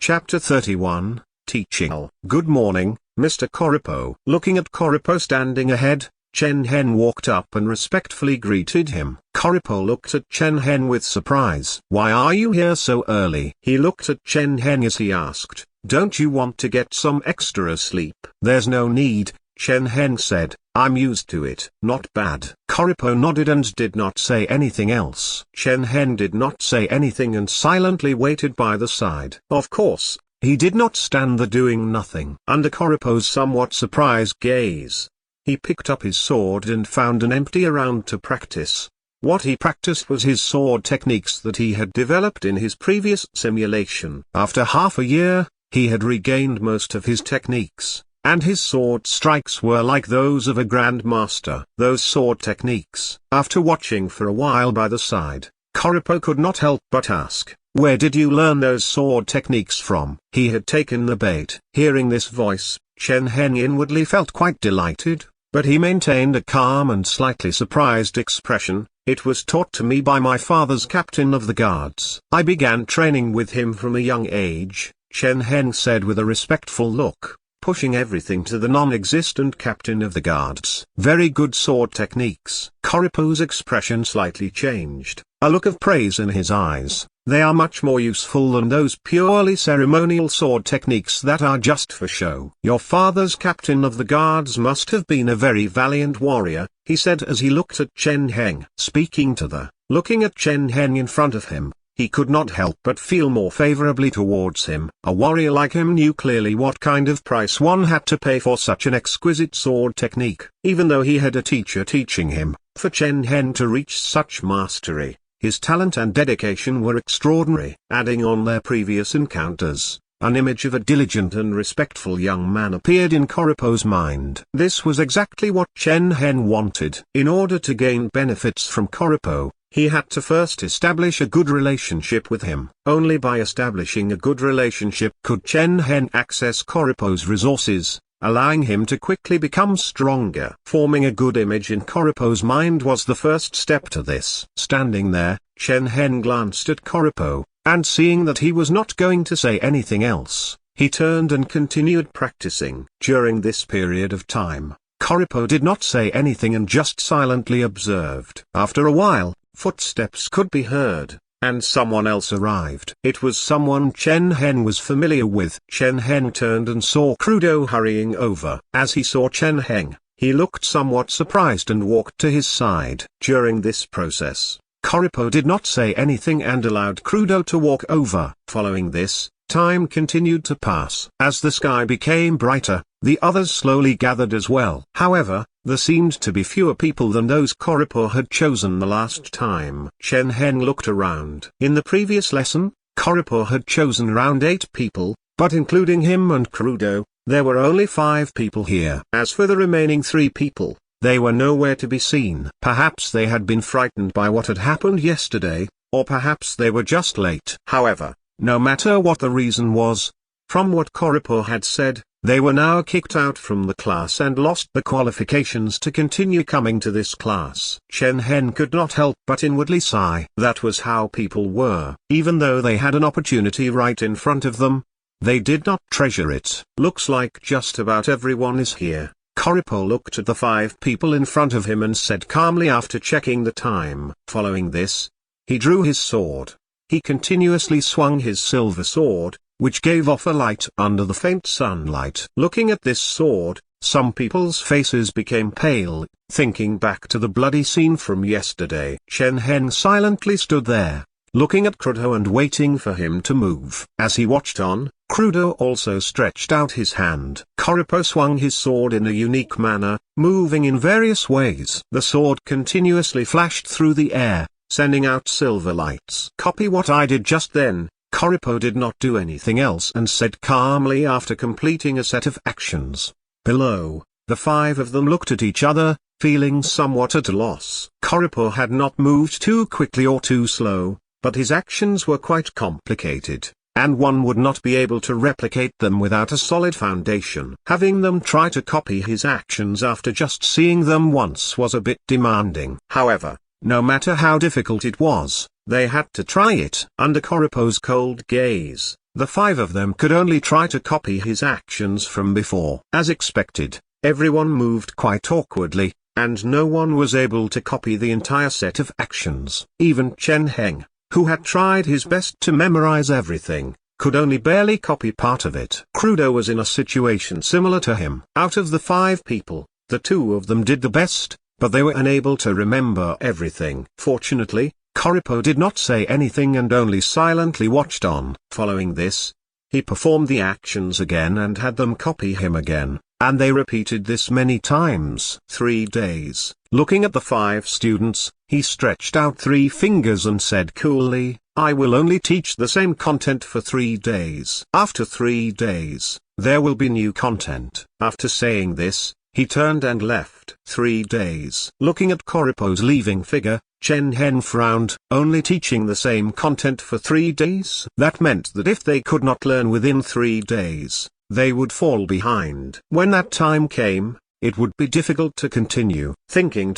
Chapter 31, Teaching. Good morning, Mr. Koripo. Looking at Koripo standing ahead, Chen Heng walked up and respectfully greeted him. Koripo looked at Chen Heng with surprise. Why are you here so early? He looked at Chen Heng as he asked, don't you want to get some extra sleep? There's no need, Chen Heng said, I'm used to it. Not bad. Koripo nodded and did not say anything else. Chen Heng did not say anything and silently waited by the side. Of course, he did not stand there doing nothing. Under Koripo's somewhat surprised gaze, he picked up his sword and found an empty round to practice. What he practiced was his sword techniques that he had developed in his previous simulation. After half a year, he had regained most of his techniques, and his sword strikes were like those of a grandmaster. Those sword techniques. After watching for a while by the side, Koripo could not help but ask, where did you learn those sword techniques from? He had taken the bait. Hearing this voice, Chen Heng inwardly felt quite delighted, but he maintained a calm and slightly surprised expression. It was taught to me by my father's captain of the guards. I began training with him from a young age, Chen Heng said with a respectful look, pushing everything to the non-existent captain of the guards. Very good sword techniques. Koripo's expression slightly changed, a look of praise in his eyes. They are much more useful than those purely ceremonial sword techniques that are just for show. Your father's captain of the guards must have been a very valiant warrior, he said as he looked at Chen Heng. Looking at Chen Heng in front of him, he could not help but feel more favorably towards him. A warrior like him knew clearly what kind of price one had to pay for such an exquisite sword technique. Even though he had a teacher teaching him, for Chen Heng to reach such mastery, his talent and dedication were extraordinary. Adding on their previous encounters, an image of a diligent and respectful young man appeared in Koripo's mind. This was exactly what Chen Heng wanted. In order to gain benefits from Koripo, he had to first establish a good relationship with him. Only by establishing a good relationship could Chen Heng access Koripo's resources, allowing him to quickly become stronger. Forming a good image in Koripo's mind was the first step to this. Standing there, Chen Heng glanced at Koripo, and seeing that he was not going to say anything else, he turned and continued practicing. During this period of time, Koripo did not say anything and just silently observed. After a while, footsteps could be heard, and someone else arrived. It was someone Chen Heng was familiar with. Chen Heng turned and saw Crudo hurrying over. As he saw Chen Heng, he looked somewhat surprised and walked to his side. During this process, Koripo did not say anything and allowed Crudo to walk over. Following this, time continued to pass. As the sky became brighter, the others slowly gathered as well. However, there seemed to be fewer people than those Koripo had chosen the last time. Chen Heng looked around. In the previous lesson, Koripo had chosen around 8 people, but including him and Crudo, there were only 5 people here. As for the remaining 3 people, they were nowhere to be seen. Perhaps they had been frightened by what had happened yesterday, or perhaps they were just late. However, no matter what the reason was, from what Koripo had said, they were now kicked out from the class and lost the qualifications to continue coming to this class. Chen Heng could not help but inwardly sigh. That was how people were. Even though they had an opportunity right in front of them, they did not treasure it. Looks like just about everyone is here. Koripo looked at the 5 people in front of him and said calmly after checking the time. Following this, he drew his sword. He continuously swung his silver sword, which gave off a light under the faint sunlight. Looking at this sword, some people's faces became pale, thinking back to the bloody scene from yesterday. Chen Heng silently stood there, looking at Crudo and waiting for him to move. As he watched on, Crudo also stretched out his hand. Koripo swung his sword in a unique manner, moving in various ways. The sword continuously flashed through the air, sending out silver lights. Copy what I did just then. Koripo did not do anything else and said calmly after completing a set of actions. Below, the 5 of them looked at each other, feeling somewhat at a loss. Koripo had not moved too quickly or too slow, but his actions were quite complicated, and one would not be able to replicate them without a solid foundation. Having them try to copy his actions after just seeing them once was a bit demanding. However, no matter how difficult it was, they had to try it. Under Koripo's cold gaze, The 5 of them could only try to copy his actions from before. As expected, everyone moved quite awkwardly, and no one was able to copy the entire set of actions. Even Chen Heng, who had tried his best to memorize everything, could only barely copy part of it. Crudo was in a situation similar to him. Out of the 5 people, the 2 of them did the best, but they were unable to remember everything. Fortunately, Koripo did not say anything and only silently watched on. Following this, he performed the actions again and had them copy him again, and they repeated this many times. 3 days. Looking at the 5 students, he stretched out 3 fingers and said coolly, "I will only teach the same content for 3 days. After 3 days, there will be new content." After saying this, he turned and left. 3 days. Looking at Koripo's leaving figure, Chen Heng frowned. Only teaching the same content for 3 days? That meant that if they could not learn within 3 days, they would fall behind. When that time came, it would be difficult to continue. Thinking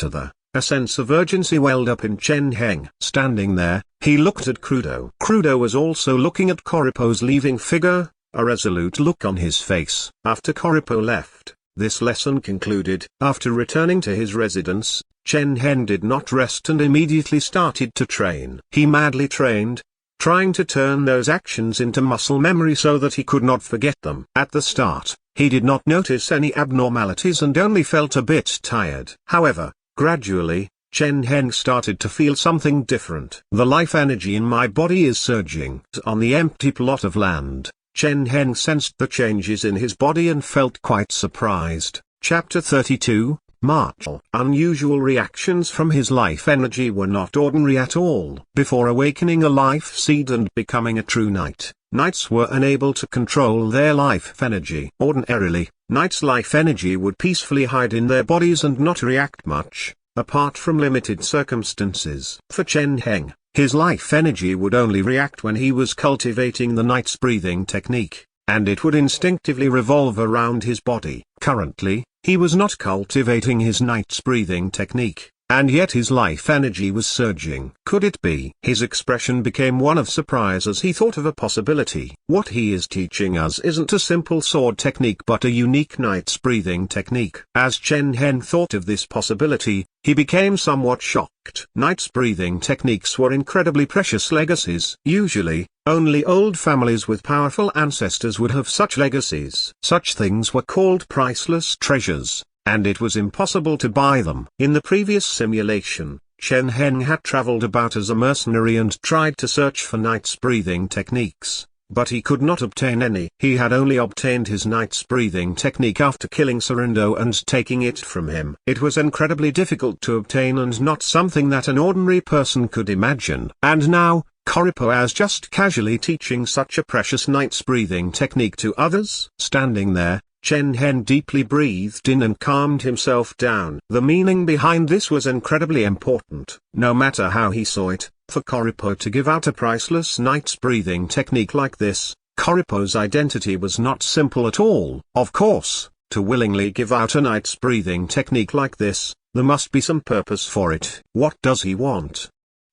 a sense of urgency welled up in Chen Heng. Standing there, he looked at Crudo. Crudo was also looking at Koripo's leaving figure, a resolute look on his face. After Koripo left, this lesson concluded. After returning to his residence, Chen Heng did not rest and immediately started to train. He madly trained, trying to turn those actions into muscle memory so that he could not forget them. At the start, he did not notice any abnormalities and only felt a bit tired. However, gradually, Chen Heng started to feel something different. The life energy in my body is surging. On the empty plot of land, Chen Heng sensed the changes in his body and felt quite surprised. Chapter 32, March. Unusual reactions from his life energy were not ordinary at all. Before awakening a life seed and becoming a true knight, knights were unable to control their life energy. Ordinarily, knights' life energy would peacefully hide in their bodies and not react much, apart from limited circumstances. For Chen Heng, his life energy would only react when he was cultivating the knight's breathing technique, and it would instinctively revolve around his body. Currently, he was not cultivating his knight's breathing technique, and yet his life energy was surging. Could it be? His expression became one of surprise as he thought of a possibility. What he is teaching us isn't a simple sword technique but a unique knight's breathing technique. As Chen Heng thought of this possibility, he became somewhat shocked. Knight's breathing techniques were incredibly precious legacies. Usually, only old families with powerful ancestors would have such legacies. Such things were called priceless treasures, and it was impossible to buy them. In the previous simulation, Chen Heng had traveled about as a mercenary and tried to search for knight's breathing techniques, but he could not obtain any. He had only obtained his knight's breathing technique after killing Sorindo and taking it from him. It was incredibly difficult to obtain and not something that an ordinary person could imagine. And now, Koripo is just casually teaching such a precious knight's breathing technique to others. Standing there, Chen Heng deeply breathed in and calmed himself down. The meaning behind this was incredibly important. No matter how he saw it, for Koripo to give out a priceless knight's breathing technique like this, Koripo's identity was not simple at all. Of course, to willingly give out a knight's breathing technique like this, there must be some purpose for it. What does he want?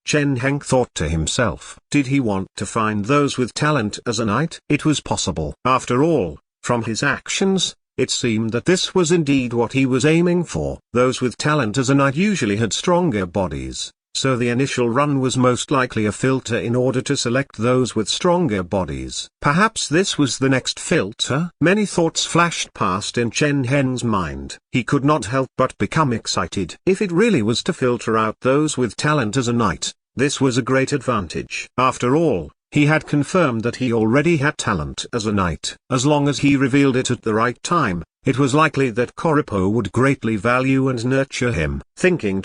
Chen Heng thought to himself. Did he want to find those with talent as a knight? It was possible. After all, from his actions, it seemed that this was indeed what he was aiming for. Those with talent as a knight usually had stronger bodies, so the initial run was most likely a filter in order to select those with stronger bodies. Perhaps this was the next filter? Many thoughts flashed past in Chen Heng's mind. He could not help but become excited. If it really was to filter out those with talent as a knight, this was a great advantage. After all, he had confirmed that he already had talent as a knight. As long as he revealed it at the right time, it was likely that Koripo would greatly value and nurture him. Thinking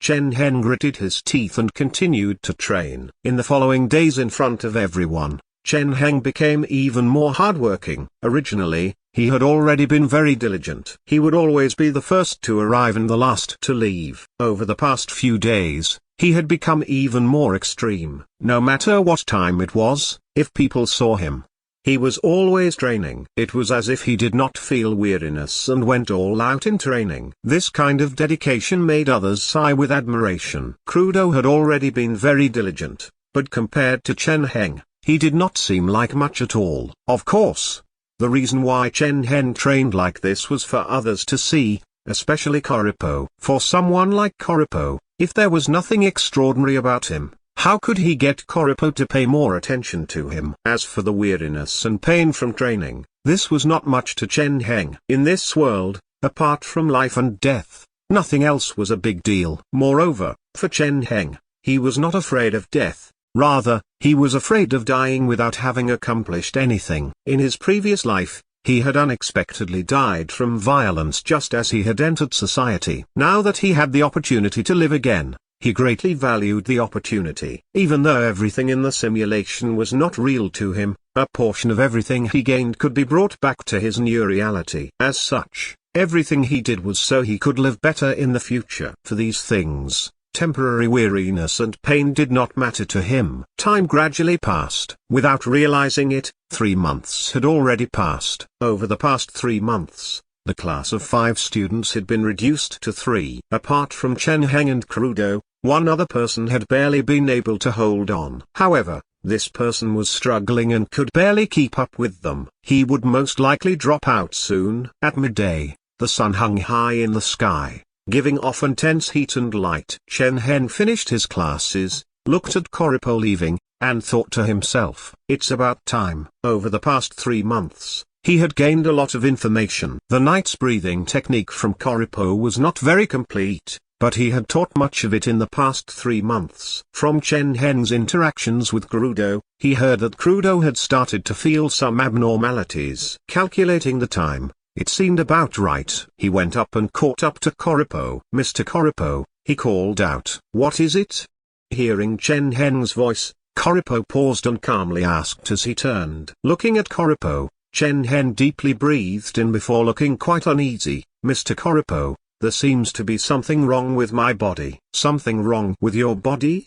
Chen Heng gritted his teeth and continued to train. In the following days in front of everyone, Chen Heng became even more hardworking. Originally, he had already been very diligent. He would always be the first to arrive and the last to leave. Over the past few days, he had become even more extreme. No matter what time it was, if people saw him, he was always training. It was as if he did not feel weariness and went all out in training. This kind of dedication made others sigh with admiration. Crudo had already been very diligent, but compared to Chen Heng, he did not seem like much at all. Of course, the reason why Chen Heng trained like this was for others to see, especially Koripo. For someone like Koripo, if there was nothing extraordinary about him, how could he get Koripo to pay more attention to him? As for the weariness and pain from training, this was not much to Chen Heng. In this world, apart from life and death, nothing else was a big deal. Moreover, for Chen Heng, he was not afraid of death. Rather, he was afraid of dying without having accomplished anything. In his previous life, he had unexpectedly died from violence just as he had entered society. Now that he had the opportunity to live again, he greatly valued the opportunity. Even though everything in the simulation was not real to him, a portion of everything he gained could be brought back to his new reality. As such, everything he did was so he could live better in the future. For these things, temporary weariness and pain did not matter to him. Time gradually passed. Without realizing it, 3 months had already passed. Over the past 3 months, the class of 5 students had been reduced to 3. Apart from Chen Heng and Crudo, one other person had barely been able to hold on. However, this person was struggling and could barely keep up with them. He would most likely drop out soon. At midday, the sun hung high in the sky, giving off intense heat and light. Chen Heng finished his classes, looked at Koripo leaving, and thought to himself, it's about time. Over the past 3 months, he had gained a lot of information. The night's breathing technique from Koripo was not very complete, but he had taught much of it in the past 3 months. From Chen Heng's interactions with Crudo, he heard that Crudo had started to feel some abnormalities. Calculating the time, it seemed about right. He went up and caught up to Koripo. Mr. Koripo, he called out. What is it? Hearing Chen Heng's voice, Koripo paused and calmly asked as he turned. Looking at Koripo, Chen Heng deeply breathed in before looking quite uneasy. Mr. Koripo, there seems to be something wrong with my body. Something wrong with your body?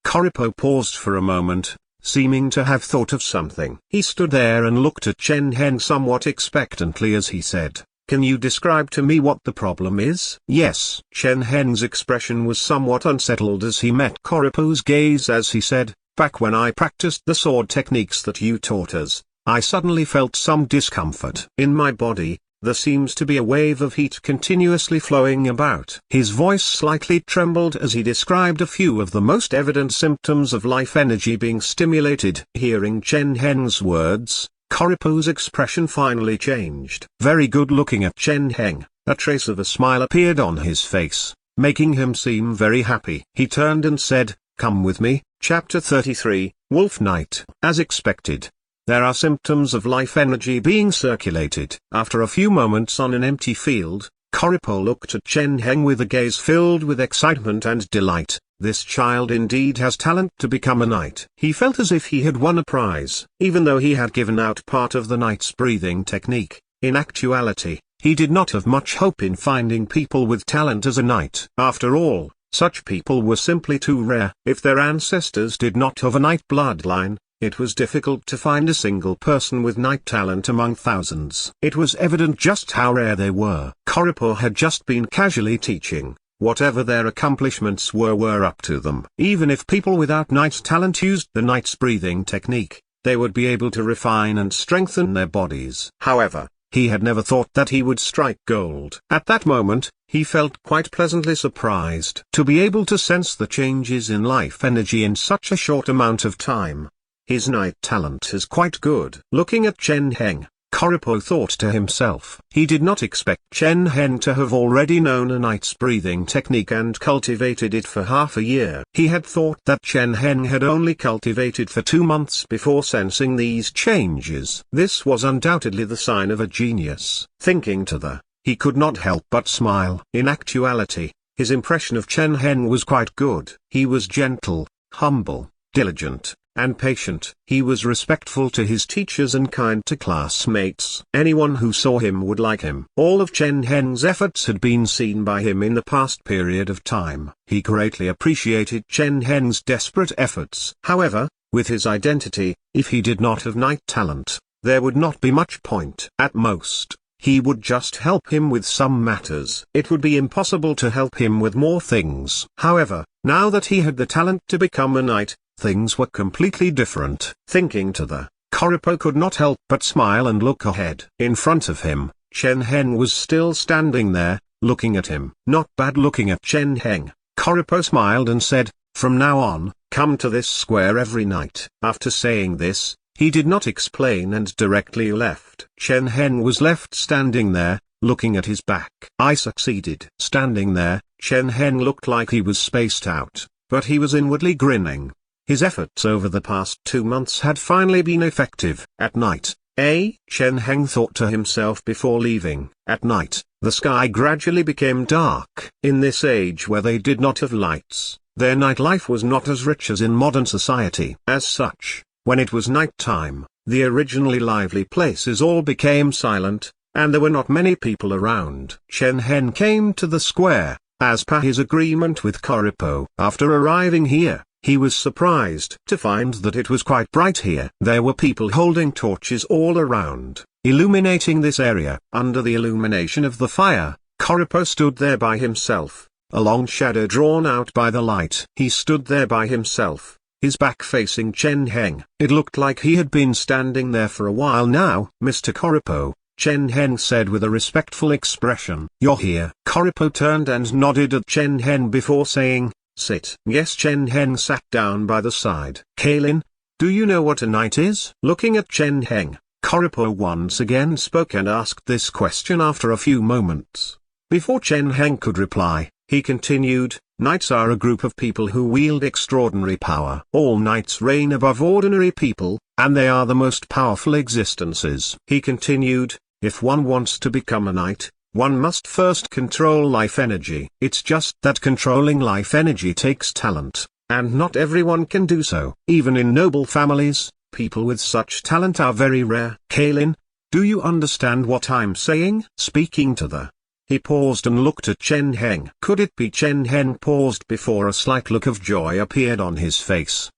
Koripo paused for a moment, seeming to have thought of something. He stood there and looked at Chen Heng somewhat expectantly as he said, can you describe to me what the problem is? Yes. Chen Heng's expression was somewhat unsettled as he met Koripo's gaze as he said, back when I practiced the sword techniques that you taught us, I suddenly felt some discomfort. In my body, there seems to be a wave of heat continuously flowing about. His voice slightly trembled as he described a few of the most evident symptoms of life energy being stimulated. Hearing Chen Heng's words, Koripo's expression finally changed. Very good. Looking at Chen Heng, a trace of a smile appeared on his face, making him seem very happy. He turned and said, come with me. Chapter 33, Wolf Night. As expected, there are symptoms of life energy being circulated. After a few moments on an empty field, Koripo looked at Chen Heng with a gaze filled with excitement and delight. This child indeed has talent to become a knight. He felt as if he had won a prize. Even though he had given out part of the knight's breathing technique, in actuality, he did not have much hope in finding people with talent as a knight. After all, such people were simply too rare. If their ancestors did not have a knight bloodline, it was difficult to find a single person with knight talent among thousands. It was evident just how rare they were. Koripo had just been casually teaching. Whatever their accomplishments were up to them. Even if people without knight talent used the knight's breathing technique, they would be able to refine and strengthen their bodies. However, he had never thought that he would strike gold. At that moment, he felt quite pleasantly surprised to be able to sense the changes in life energy in such a short amount of time. His knight talent is quite good. Looking at Chen Heng, Koripo thought to himself. He did not expect Chen Heng to have already known a knight's breathing technique and cultivated it for half a year. He had thought that Chen Heng had only cultivated for 2 months before sensing these changes. This was undoubtedly the sign of a genius. Thinking to the, he could not help but smile. In actuality, his impression of Chen Heng was quite good. He was gentle, humble, diligent, and patient. He was respectful to his teachers and kind to classmates. Anyone who saw him would like him. All of Chen Heng's efforts had been seen by him in the past period of time. He greatly appreciated Chen Heng's desperate efforts. However, with his identity, if he did not have knight talent, there would not be much point. At most, he would just help him with some matters. It would be impossible to help him with more things. However, now that he had the talent to become a knight, things were completely different. Thinking to the, Koripo could not help but smile and look ahead. In front of him, Chen Heng was still standing there, looking at him. Not bad. Looking at Chen Heng, Koripo smiled and said, "From now on, come to this square every night." After saying this, he did not explain and directly left. Chen Heng was left standing there, looking at his back. I succeeded. Standing there, Chen Heng looked like he was spaced out, but he was inwardly grinning. His efforts over the past 2 months had finally been effective. At night, Chen Heng thought to himself before leaving. At night, the sky gradually became dark. In this age where they did not have lights, their nightlife was not as rich as in modern society. As such, when it was night time, the originally lively places all became silent, and there were not many people around. Chen Heng came to the square, as per his agreement with Koripo. After arriving here, he was surprised to find that it was quite bright here. There were people holding torches all around, illuminating this area. Under the illumination of the fire, Koripo stood there by himself, a long shadow drawn out by the light. He stood there by himself, his back facing Chen Heng. It looked like he had been standing there for a while now. "Mr. Koripo," Chen Heng said with a respectful expression. "You're here." Koripo turned and nodded at Chen Heng before saying, "Sit." Yes. Chen Heng sat down by the side. "Kalin, do you know what a night is?" Looking at Chen Heng, Koripo once again spoke and asked this question after a few moments. Before Chen Heng could reply, he continued, "Knights are a group of people who wield extraordinary power. All knights reign above ordinary people, and they are the most powerful existences." He continued, "If one wants to become a knight, one must first control life energy. It's just that controlling life energy takes talent, and not everyone can do so. Even in noble families, people with such talent are very rare." "Kalin, do you understand what I'm saying?" Speaking to the. He paused and looked at Chen Heng. Could it be? Chen Heng paused before a slight look of joy appeared on his face.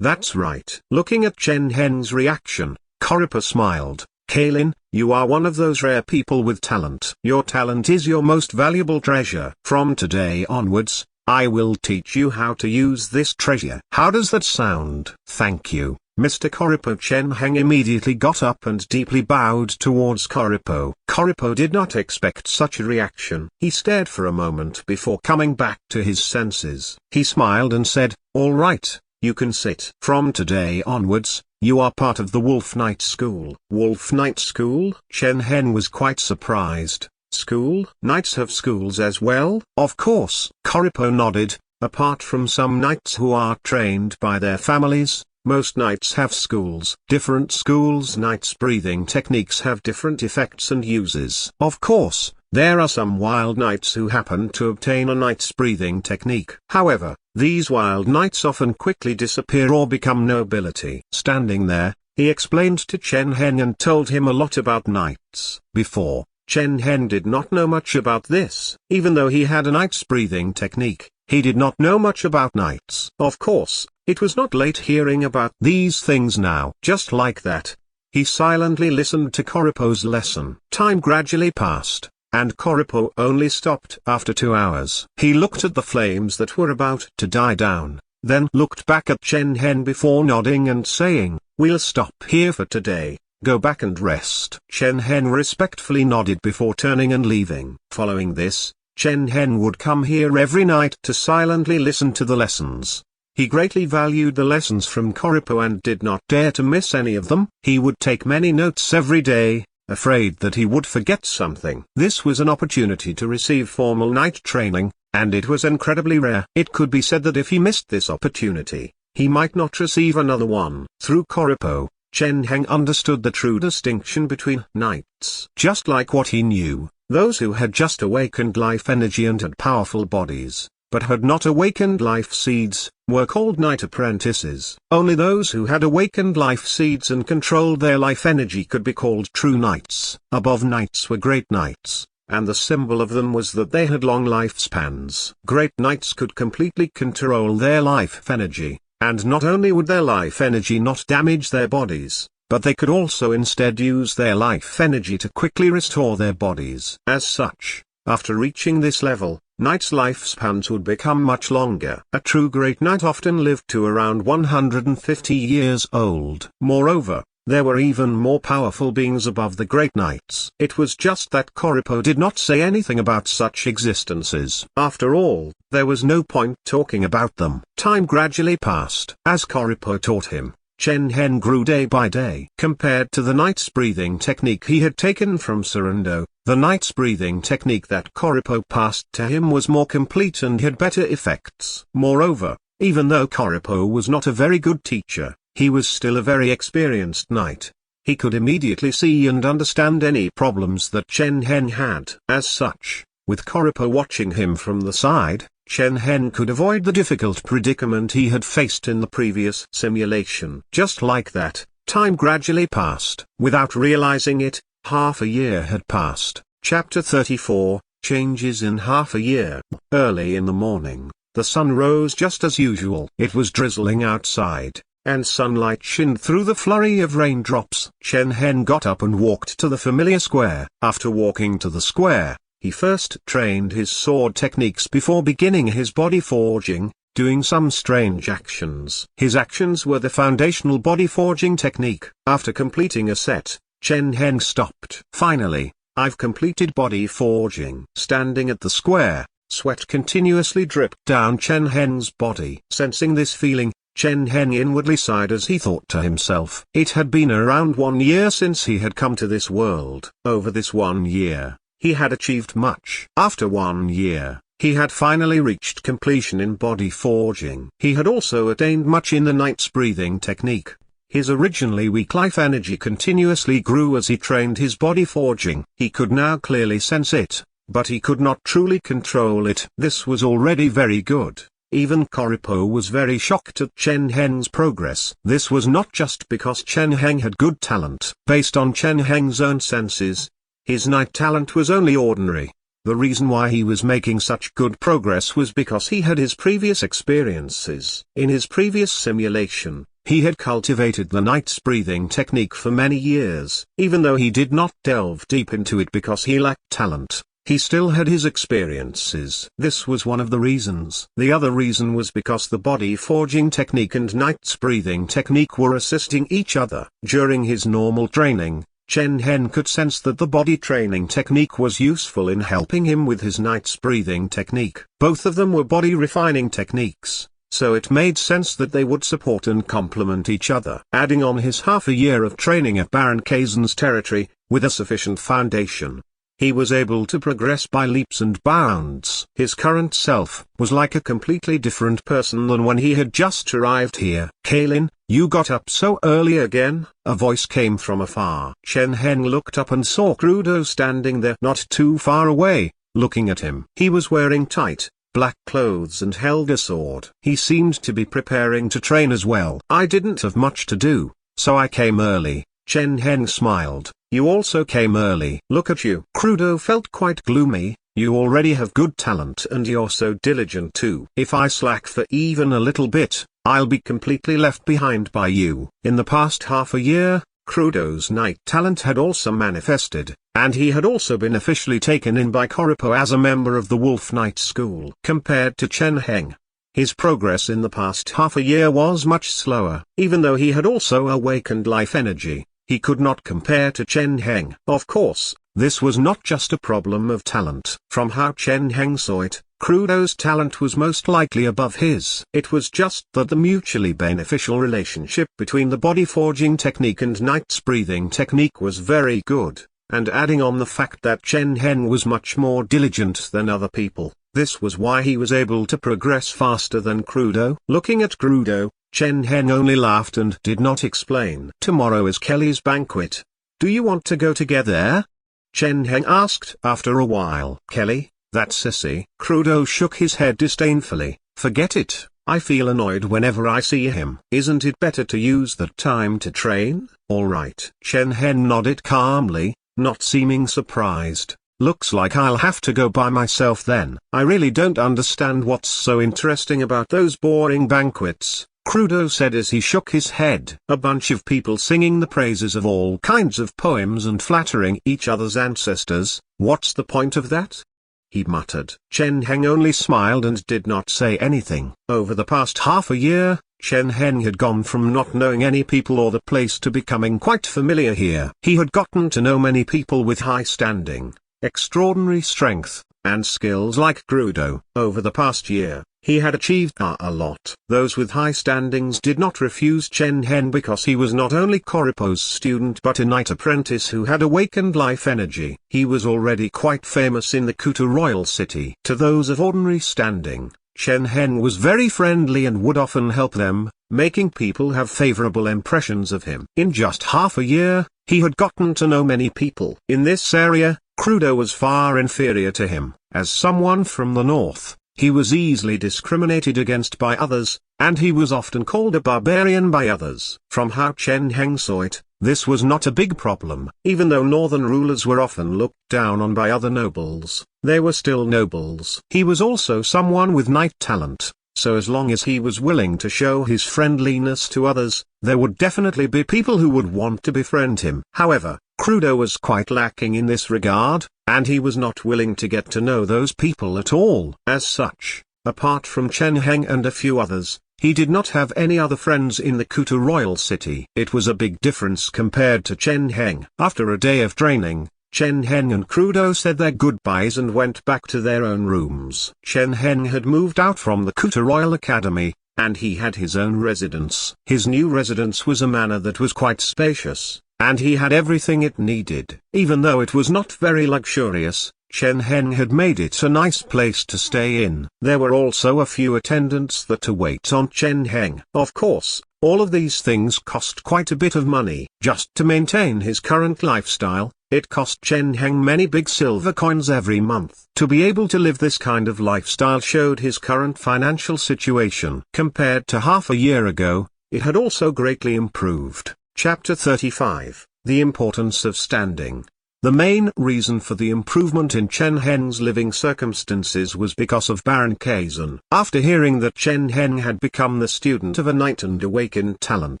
That's right." Looking at Chen Heng's reaction, Koripo smiled. "Kalin, you are one of those rare people with talent. Your talent is your most valuable treasure. From today onwards, I will teach you how to use this treasure. How does that sound?" "Thank you, Mr. Koripo." Chen Heng immediately got up and deeply bowed towards Koripo. Koripo did not expect such a reaction. He stared for a moment before coming back to his senses. He smiled and said, "All right, you can sit. From today onwards, you are part of the Wolf Knight School." Wolf Knight School? Chen Heng was quite surprised. School? Knights have schools as well? Of course. Koripo nodded. Apart from some knights who are trained by their families, most knights have schools. Different schools' knights' breathing techniques have different effects and uses. Of course, there are some wild knights who happen to obtain a knight's breathing technique. However, these wild knights often quickly disappear or become nobility. Standing there, he explained to Chen Heng and told him a lot about knights. Before, Chen Heng did not know much about this. Even though he had a knight's breathing technique, he did not know much about knights. Of course, it was not late hearing about these things now. Just like that, he silently listened to Koripo's lesson. Time gradually passed, and Koripo only stopped after 2 hours. He looked at the flames that were about to die down, then looked back at Chen Heng before nodding and saying, "We'll stop here for today. Go back and rest." Chen Heng respectfully nodded before turning and leaving. Following this, Chen Heng would come here every night to silently listen to the lessons. He greatly valued the lessons from Koripo and did not dare to miss any of them. He would take many notes every day, afraid that he would forget something. This was an opportunity to receive formal knight training, and it was incredibly rare. It could be said that if he missed this opportunity, he might not receive another one. Through Koripo, Chen Heng understood the true distinction between knights. Just like what he knew, those who had just awakened life energy and had powerful bodies, but had not awakened life seeds, were called knight apprentices. Only those who had awakened life seeds and controlled their life energy could be called true knights. Above knights were great knights, and the symbol of them was that they had long lifespans. Great knights could completely control their life energy, and not only would their life energy not damage their bodies, but they could also instead use their life energy to quickly restore their bodies. As such, after reaching this level, Knights' lifespans would become much longer. A true great knight often lived to around 150 years old. Moreover, there were even more powerful beings above the great knights. It was just that Koripo did not say anything about such existences. After all, there was no point talking about them. Time gradually passed. As Koripo taught him, Chen Heng grew day by day. Compared to the knight's breathing technique he had taken from Sarundo, the knight's breathing technique that Koripo passed to him was more complete and had better effects. Moreover, even though Koripo was not a very good teacher, he was still a very experienced knight. He could immediately see and understand any problems that Chen Heng had. As such, with Koripo watching him from the side, Chen Heng could avoid the difficult predicament he had faced in the previous simulation. Just like that, time gradually passed. Without realizing it, half a year had passed. Chapter 34, Changes in Half a Year. Early in the morning, the sun rose just as usual. It was drizzling outside, and sunlight shined through the flurry of raindrops. Chen Heng got up and walked to the familiar square. After walking to the square, he first trained his sword techniques before beginning his body forging, doing some strange actions. His actions were the foundational body forging technique. After completing a set, Chen Heng stopped. Finally, I've completed body forging. Standing at the square, sweat continuously dripped down Chen Heng's body. Sensing this feeling, Chen Heng inwardly sighed as he thought to himself. It had been around 1 year since he had come to this world. Over this 1 year, he had achieved much. After 1 year, he had finally reached completion in body forging. He had also attained much in the knight's breathing technique. His originally weak life energy continuously grew as he trained his body forging. He could now clearly sense it, but he could not truly control it. This was already very good. Even Koripo was very shocked at Chen Heng's progress. This was not just because Chen Heng had good talent. Based on Chen Heng's own senses, his knight talent was only ordinary. The reason why he was making such good progress was because he had his previous experiences. In his previous simulation, he had cultivated the knight's breathing technique for many years. Even though he did not delve deep into it because he lacked talent, he still had his experiences. This was one of the reasons. The other reason was because the body forging technique and knight's breathing technique were assisting each other. During his normal training, Chen Heng could sense that the body training technique was useful in helping him with his knight's breathing technique. Both of them were body refining techniques, so it made sense that they would support and complement each other. Adding on his half a year of training at Baron Kaizen's territory, with a sufficient foundation, he was able to progress by leaps and bounds. His current self was like a completely different person than when he had just arrived here. "Kalin, you got up so early again?" A voice came from afar. Chen Heng looked up and saw Crudo standing there not too far away, looking at him. He was wearing tight, black clothes and held a sword. He seemed to be preparing to train as well. "I didn't have much to do, so I came early." Chen Heng smiled. "You also came early. Look at you." Crudo felt quite gloomy. "You already have good talent and you're so diligent too. If I slack for even a little bit, I'll be completely left behind by you." In the past half a year, Crudo's knight talent had also manifested, and he had also been officially taken in by Koripo as a member of the Wolf Knight School. Compared to Chen Heng, his progress in the past half a year was much slower. Even though he had also awakened life energy, he could not compare to Chen Heng. Of course, this was not just a problem of talent. From how Chen Heng saw it, Crudo's talent was most likely above his. It was just that the mutually beneficial relationship between the body forging technique and knight's breathing technique was very good, and adding on the fact that Chen Heng was much more diligent than other people, this was why he was able to progress faster than Crudo. Looking at Crudo, Chen Heng only laughed and did not explain. "Tomorrow is Kelly's banquet. Do you want to go together?" Chen Heng asked after a while. "Kelly, that sissy." Crudo shook his head disdainfully. "Forget it. I feel annoyed whenever I see him. Isn't it better to use that time to train?" "All right." Chen Heng nodded calmly, not seeming surprised. "Looks like I'll have to go by myself then. I really don't understand what's so interesting about those boring banquets," Crudo said as he shook his head. "A bunch of people singing the praises of all kinds of poems and flattering each other's ancestors. What's the point of that?" he muttered. Chen Heng only smiled and did not say anything. Over the past half a year, Chen Heng had gone from not knowing any people or the place to becoming quite familiar here. He had gotten to know many people with high standing, extraordinary strength, and skills like Crudo. Over the past year, he had achieved a lot. Those with high standings did not refuse Chen Heng because he was not only Koripo's student but a knight apprentice who had awakened life energy. He was already quite famous in the Kuta royal city. To those of ordinary standing, Chen Heng was very friendly and would often help them, making people have favorable impressions of him. In just half a year, he had gotten to know many people. In this area, Crudo was far inferior to him. As someone from the north, he was easily discriminated against by others, and he was often called a barbarian by others. From how Chen Heng saw it, this was not a big problem. Even though northern rulers were often looked down on by other nobles, they were still nobles. He was also someone with knight talent, so as long as he was willing to show his friendliness to others, there would definitely be people who would want to befriend him. However, Crudo was quite lacking in this regard, and he was not willing to get to know those people at all. As such, apart from Chen Heng and a few others, he did not have any other friends in the Kuta royal city. It was a big difference compared to Chen Heng. After a day of training, Chen Heng and Crudo said their goodbyes and went back to their own rooms. Chen Heng had moved out from the Kuta Royal Academy, and he had his own residence. His new residence was a manor that was quite spacious, and he had everything it needed. Even though it was not very luxurious, Chen Heng had made it a nice place to stay in. There were also a few attendants that to wait on Chen Heng. Of course, all of these things cost quite a bit of money. Just to maintain his current lifestyle, it cost Chen Heng many big silver coins every month. To be able to live this kind of lifestyle showed his current financial situation. Compared to half a year ago, it had also greatly improved. Chapter 35, The Importance of Standing. The main reason for the improvement in Chen Heng's living circumstances was because of Baron Kazan. After hearing that Chen Heng had become the student of a knight and awakened talent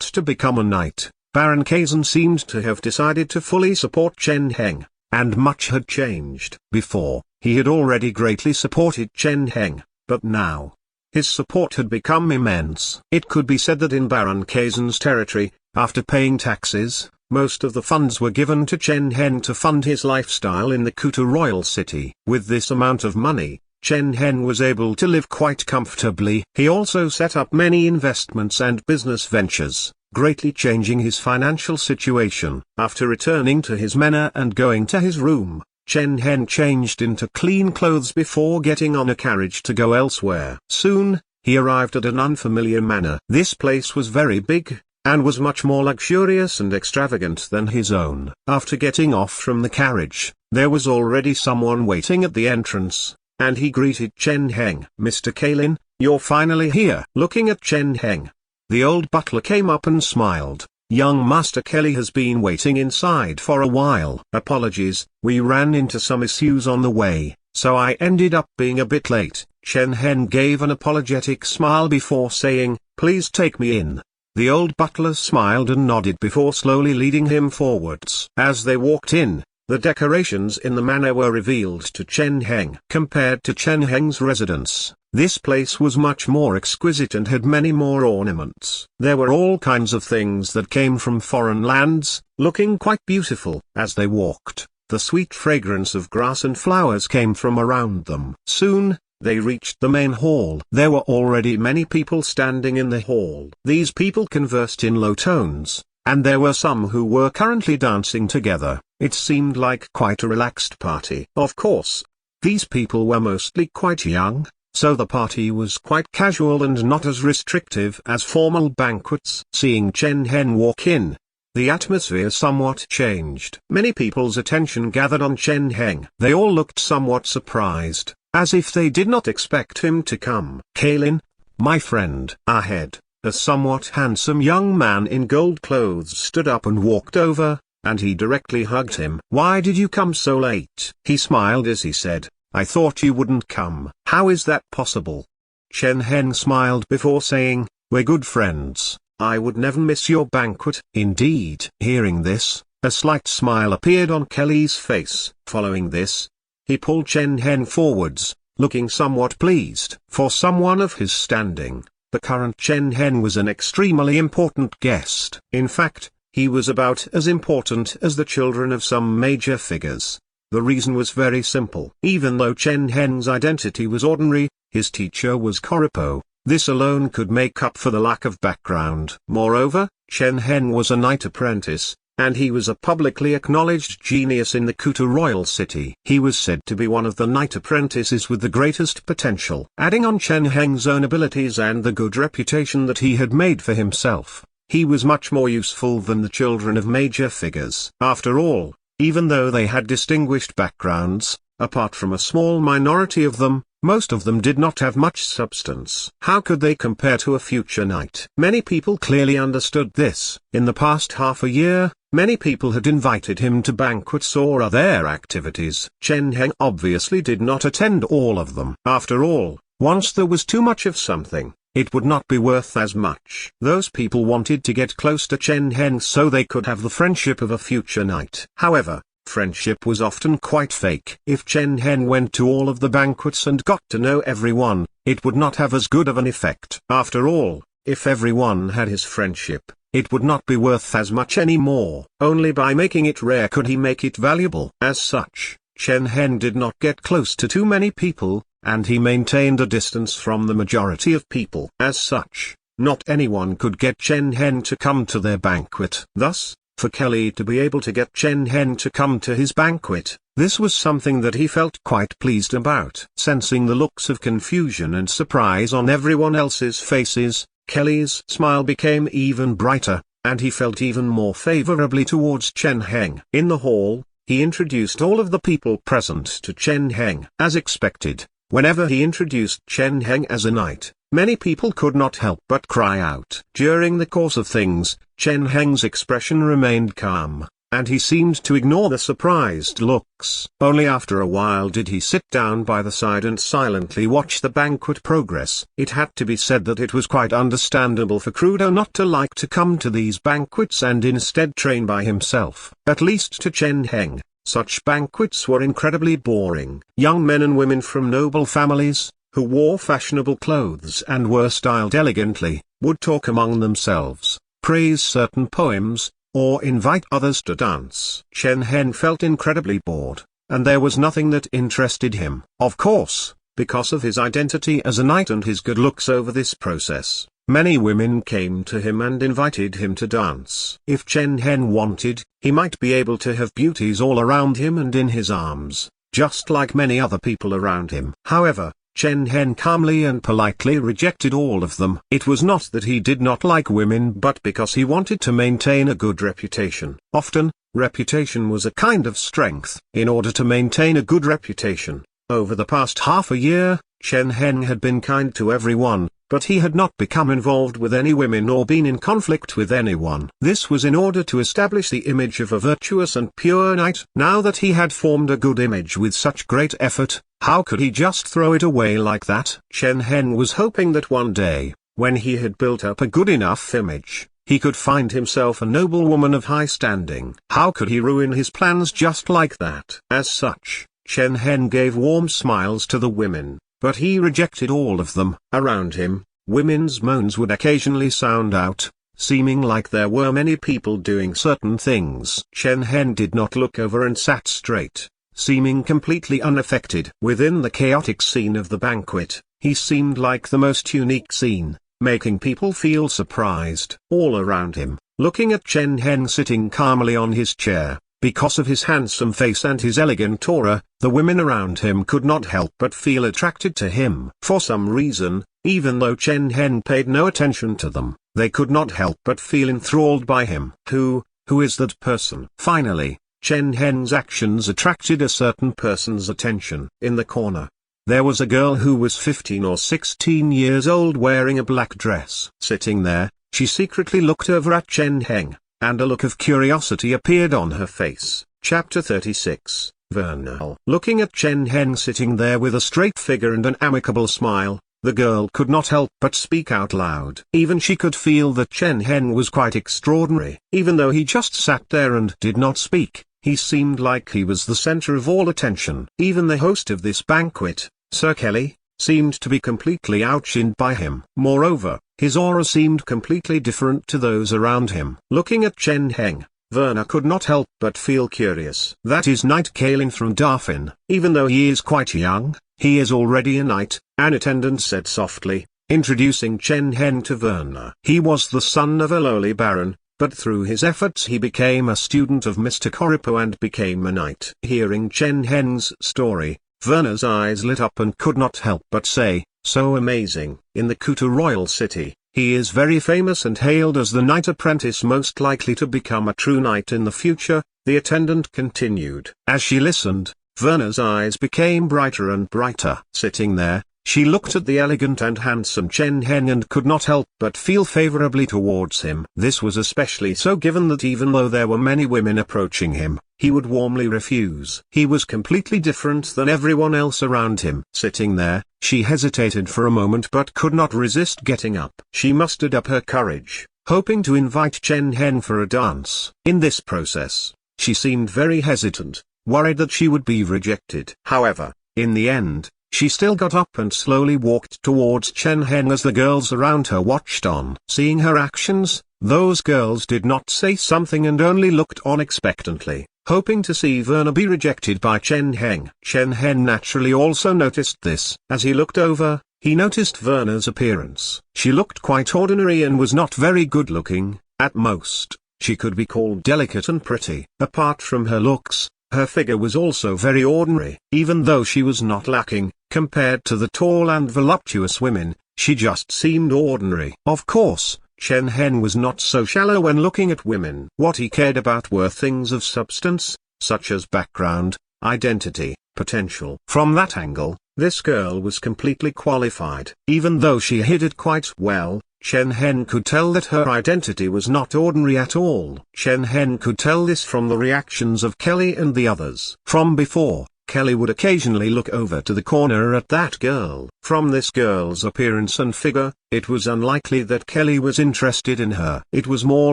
to become a knight, Baron Kazan seemed to have decided to fully support Chen Heng, and much had changed. Before, he had already greatly supported Chen Heng, but now, his support had become immense. It could be said that in Baron Kazan's territory, after paying taxes, most of the funds were given to Chen Heng to fund his lifestyle in the Kuta royal city. With this amount of money, Chen Heng was able to live quite comfortably. He also set up many investments and business ventures, greatly changing his financial situation. After returning to his manor and going to his room, Chen Heng changed into clean clothes before getting on a carriage to go elsewhere. Soon, he arrived at an unfamiliar manor. This place was very big, and was much more luxurious and extravagant than his own. After getting off from the carriage, there was already someone waiting at the entrance, and he greeted Chen Heng. "Mr. Kalin, you're finally here." Looking at Chen Heng, the old butler came up and smiled. "Young Master Kelly has been waiting inside for a while." "Apologies, we ran into some issues on the way, so I ended up being a bit late." Chen Heng gave an apologetic smile before saying, "Please take me in." The old butler smiled and nodded before slowly leading him forwards. As they walked in, the decorations in the manor were revealed to Chen Heng. Compared to Chen Heng's residence, this place was much more exquisite and had many more ornaments. There were all kinds of things that came from foreign lands, looking quite beautiful. As they walked, the sweet fragrance of grass and flowers came from around them. Soon, they reached the main hall. There were already many people standing in the hall. These people conversed in low tones, and there were some who were currently dancing together. It seemed like quite a relaxed party. Of course, these people were mostly quite young, so the party was quite casual and not as restrictive as formal banquets. Seeing Chen Heng walk in, the atmosphere somewhat changed. Many people's attention gathered on Chen Heng. They all looked somewhat surprised, as if they did not expect him to come. "Kalin, my friend." Ahead, a somewhat handsome young man in gold clothes stood up and walked over, and he directly hugged him. "Why did you come so late?" He smiled as he said, "I thought you wouldn't come." "How is that possible?" Chen Heng smiled before saying, "We're good friends. I would never miss your banquet." Indeed. Hearing this, a slight smile appeared on Kelly's face. Following this, He pulled Chen Heng forwards, looking somewhat pleased. For someone of his standing, the current Chen Heng was an extremely important guest. In fact, he was about as important as the children of some major figures. The reason was very simple. Even though Chen Heng's identity was ordinary, his teacher was Koripo. This alone could make up for the lack of background. Moreover, Chen Heng was a knight apprentice, and he was a publicly acknowledged genius in the Kuta royal city. He was said to be one of the knight apprentices with the greatest potential. Adding on Chen Heng's own abilities and the good reputation that he had made for himself, he was much more useful than the children of major figures. After all, even though they had distinguished backgrounds, apart from a small minority of them, most of them did not have much substance. How could they compare to a future knight? Many people clearly understood this. In the past half a year, many people had invited him to banquets or other activities. Chen Heng obviously did not attend all of them. After all, once there was too much of something, it would not be worth as much. Those people wanted to get close to Chen Heng so they could have the friendship of a future knight. However, friendship was often quite fake. If Chen Heng went to all of the banquets and got to know everyone, it would not have as good of an effect. After all, if everyone had his friendship, it would not be worth as much anymore. Only by making it rare could he make it valuable. As such, Chen Heng did not get close to too many people, and he maintained a distance from the majority of people. As such, not anyone could get Chen Heng to come to their banquet. Thus, for Kelly to be able to get Chen Heng to come to his banquet, this was something that he felt quite pleased about. Sensing the looks of confusion and surprise on everyone else's faces, Kelly's smile became even brighter, and he felt even more favorably towards Chen Heng. In the hall, he introduced all of the people present to Chen Heng. As expected, whenever he introduced Chen Heng as a knight, many people could not help but cry out. During the course of things, Chen Heng's expression remained calm, and he seemed to ignore the surprised looks. Only after a while did he sit down by the side and silently watch the banquet progress. It had to be said that it was quite understandable for Crudo not to like to come to these banquets and instead train by himself. At least to Chen Heng, such banquets were incredibly boring. Young men and women from noble families, who wore fashionable clothes and were styled elegantly, would talk among themselves, praise certain poems, or invite others to dance. Chen Heng felt incredibly bored, and there was nothing that interested him. Of course, because of his identity as a knight and his good looks over this process, many women came to him and invited him to dance. If Chen Heng wanted, he might be able to have beauties all around him and in his arms, just like many other people around him. However, Chen Heng calmly and politely rejected all of them. It was not that he did not like women but because he wanted to maintain a good reputation. Often, reputation was a kind of strength. In order to maintain a good reputation, over the past half a year, Chen Heng had been kind to everyone, but he had not become involved with any women or been in conflict with anyone. This was in order to establish the image of a virtuous and pure knight. Now that he had formed a good image with such great effort, how could he just throw it away like that? Chen Heng was hoping that one day, when he had built up a good enough image, he could find himself a noble woman of high standing. How could he ruin his plans just like that? As such, Chen Heng gave warm smiles to the women, but he rejected all of them. Around him, women's moans would occasionally sound out, seeming like there were many people doing certain things. Chen Heng did not look over and sat straight, seeming completely unaffected. Within the chaotic scene of the banquet, he seemed like the most unique scene, making people feel surprised. All around him, looking at Chen Heng sitting calmly on his chair, because of his handsome face and his elegant aura, the women around him could not help but feel attracted to him. For some reason, even though Chen Heng paid no attention to them, they could not help but feel enthralled by him. Who is that person? Finally, Chen Heng's actions attracted a certain person's attention. In the corner, there was a girl who was 15 or 16 years old wearing a black dress. Sitting there, she secretly looked over at Chen Heng, and a look of curiosity appeared on her face. Chapter 36, Vernal. Looking at Chen Heng sitting there with a straight figure and an amicable smile, the girl could not help but speak out loud. Even she could feel that Chen Heng was quite extraordinary. Even though he just sat there and did not speak, He seemed like he was the center of all attention. Even the host of this banquet, Sir Kelly, seemed to be completely outshined by him. Moreover, his aura seemed completely different to those around him. Looking at Chen Heng, Werner could not help but feel curious. That is Knight Kalin from Darfin. Even though he is quite young, he is already a knight, an attendant said softly, introducing Chen Heng to Werner. He was the son of a lowly baron, but through his efforts he became a student of Mr. Koripo and became a knight. Hearing Chen Heng's story, Werner's eyes lit up and could not help but say, so amazing. In the Kuta royal city, he is very famous and hailed as the knight apprentice most likely to become a true knight in the future, the attendant continued. As she listened, Werner's eyes became brighter and brighter. Sitting there, she looked at the elegant and handsome Chen Heng and could not help but feel favorably towards him. This was especially so given that even though there were many women approaching him, he would warmly refuse. He was completely different than everyone else around him. Sitting there, she hesitated for a moment but could not resist getting up. She mustered up her courage, hoping to invite Chen Heng for a dance. In this process, she seemed very hesitant, worried that she would be rejected. However, in the end, she still got up and slowly walked towards Chen Heng as the girls around her watched on. Seeing her actions, those girls did not say something and only looked on expectantly, hoping to see Werner be rejected by Chen Heng. Chen Heng naturally also noticed this. As he looked over, he noticed Werner's appearance. She looked quite ordinary and was not very good looking. At most, she could be called delicate and pretty. Apart from her looks, her figure was also very ordinary. Even though she was not lacking, compared to the tall and voluptuous women, she just seemed ordinary. Of course, Chen Heng was not so shallow when looking at women. What he cared about were things of substance, such as background, identity, potential. From that angle, this girl was completely qualified. Even though she hid it quite well, Chen Heng could tell that her identity was not ordinary at all. Chen Heng could tell this from the reactions of Kelly and the others. From before, Kelly would occasionally look over to the corner at that girl. From this girl's appearance and figure, it was unlikely that Kelly was interested in her. It was more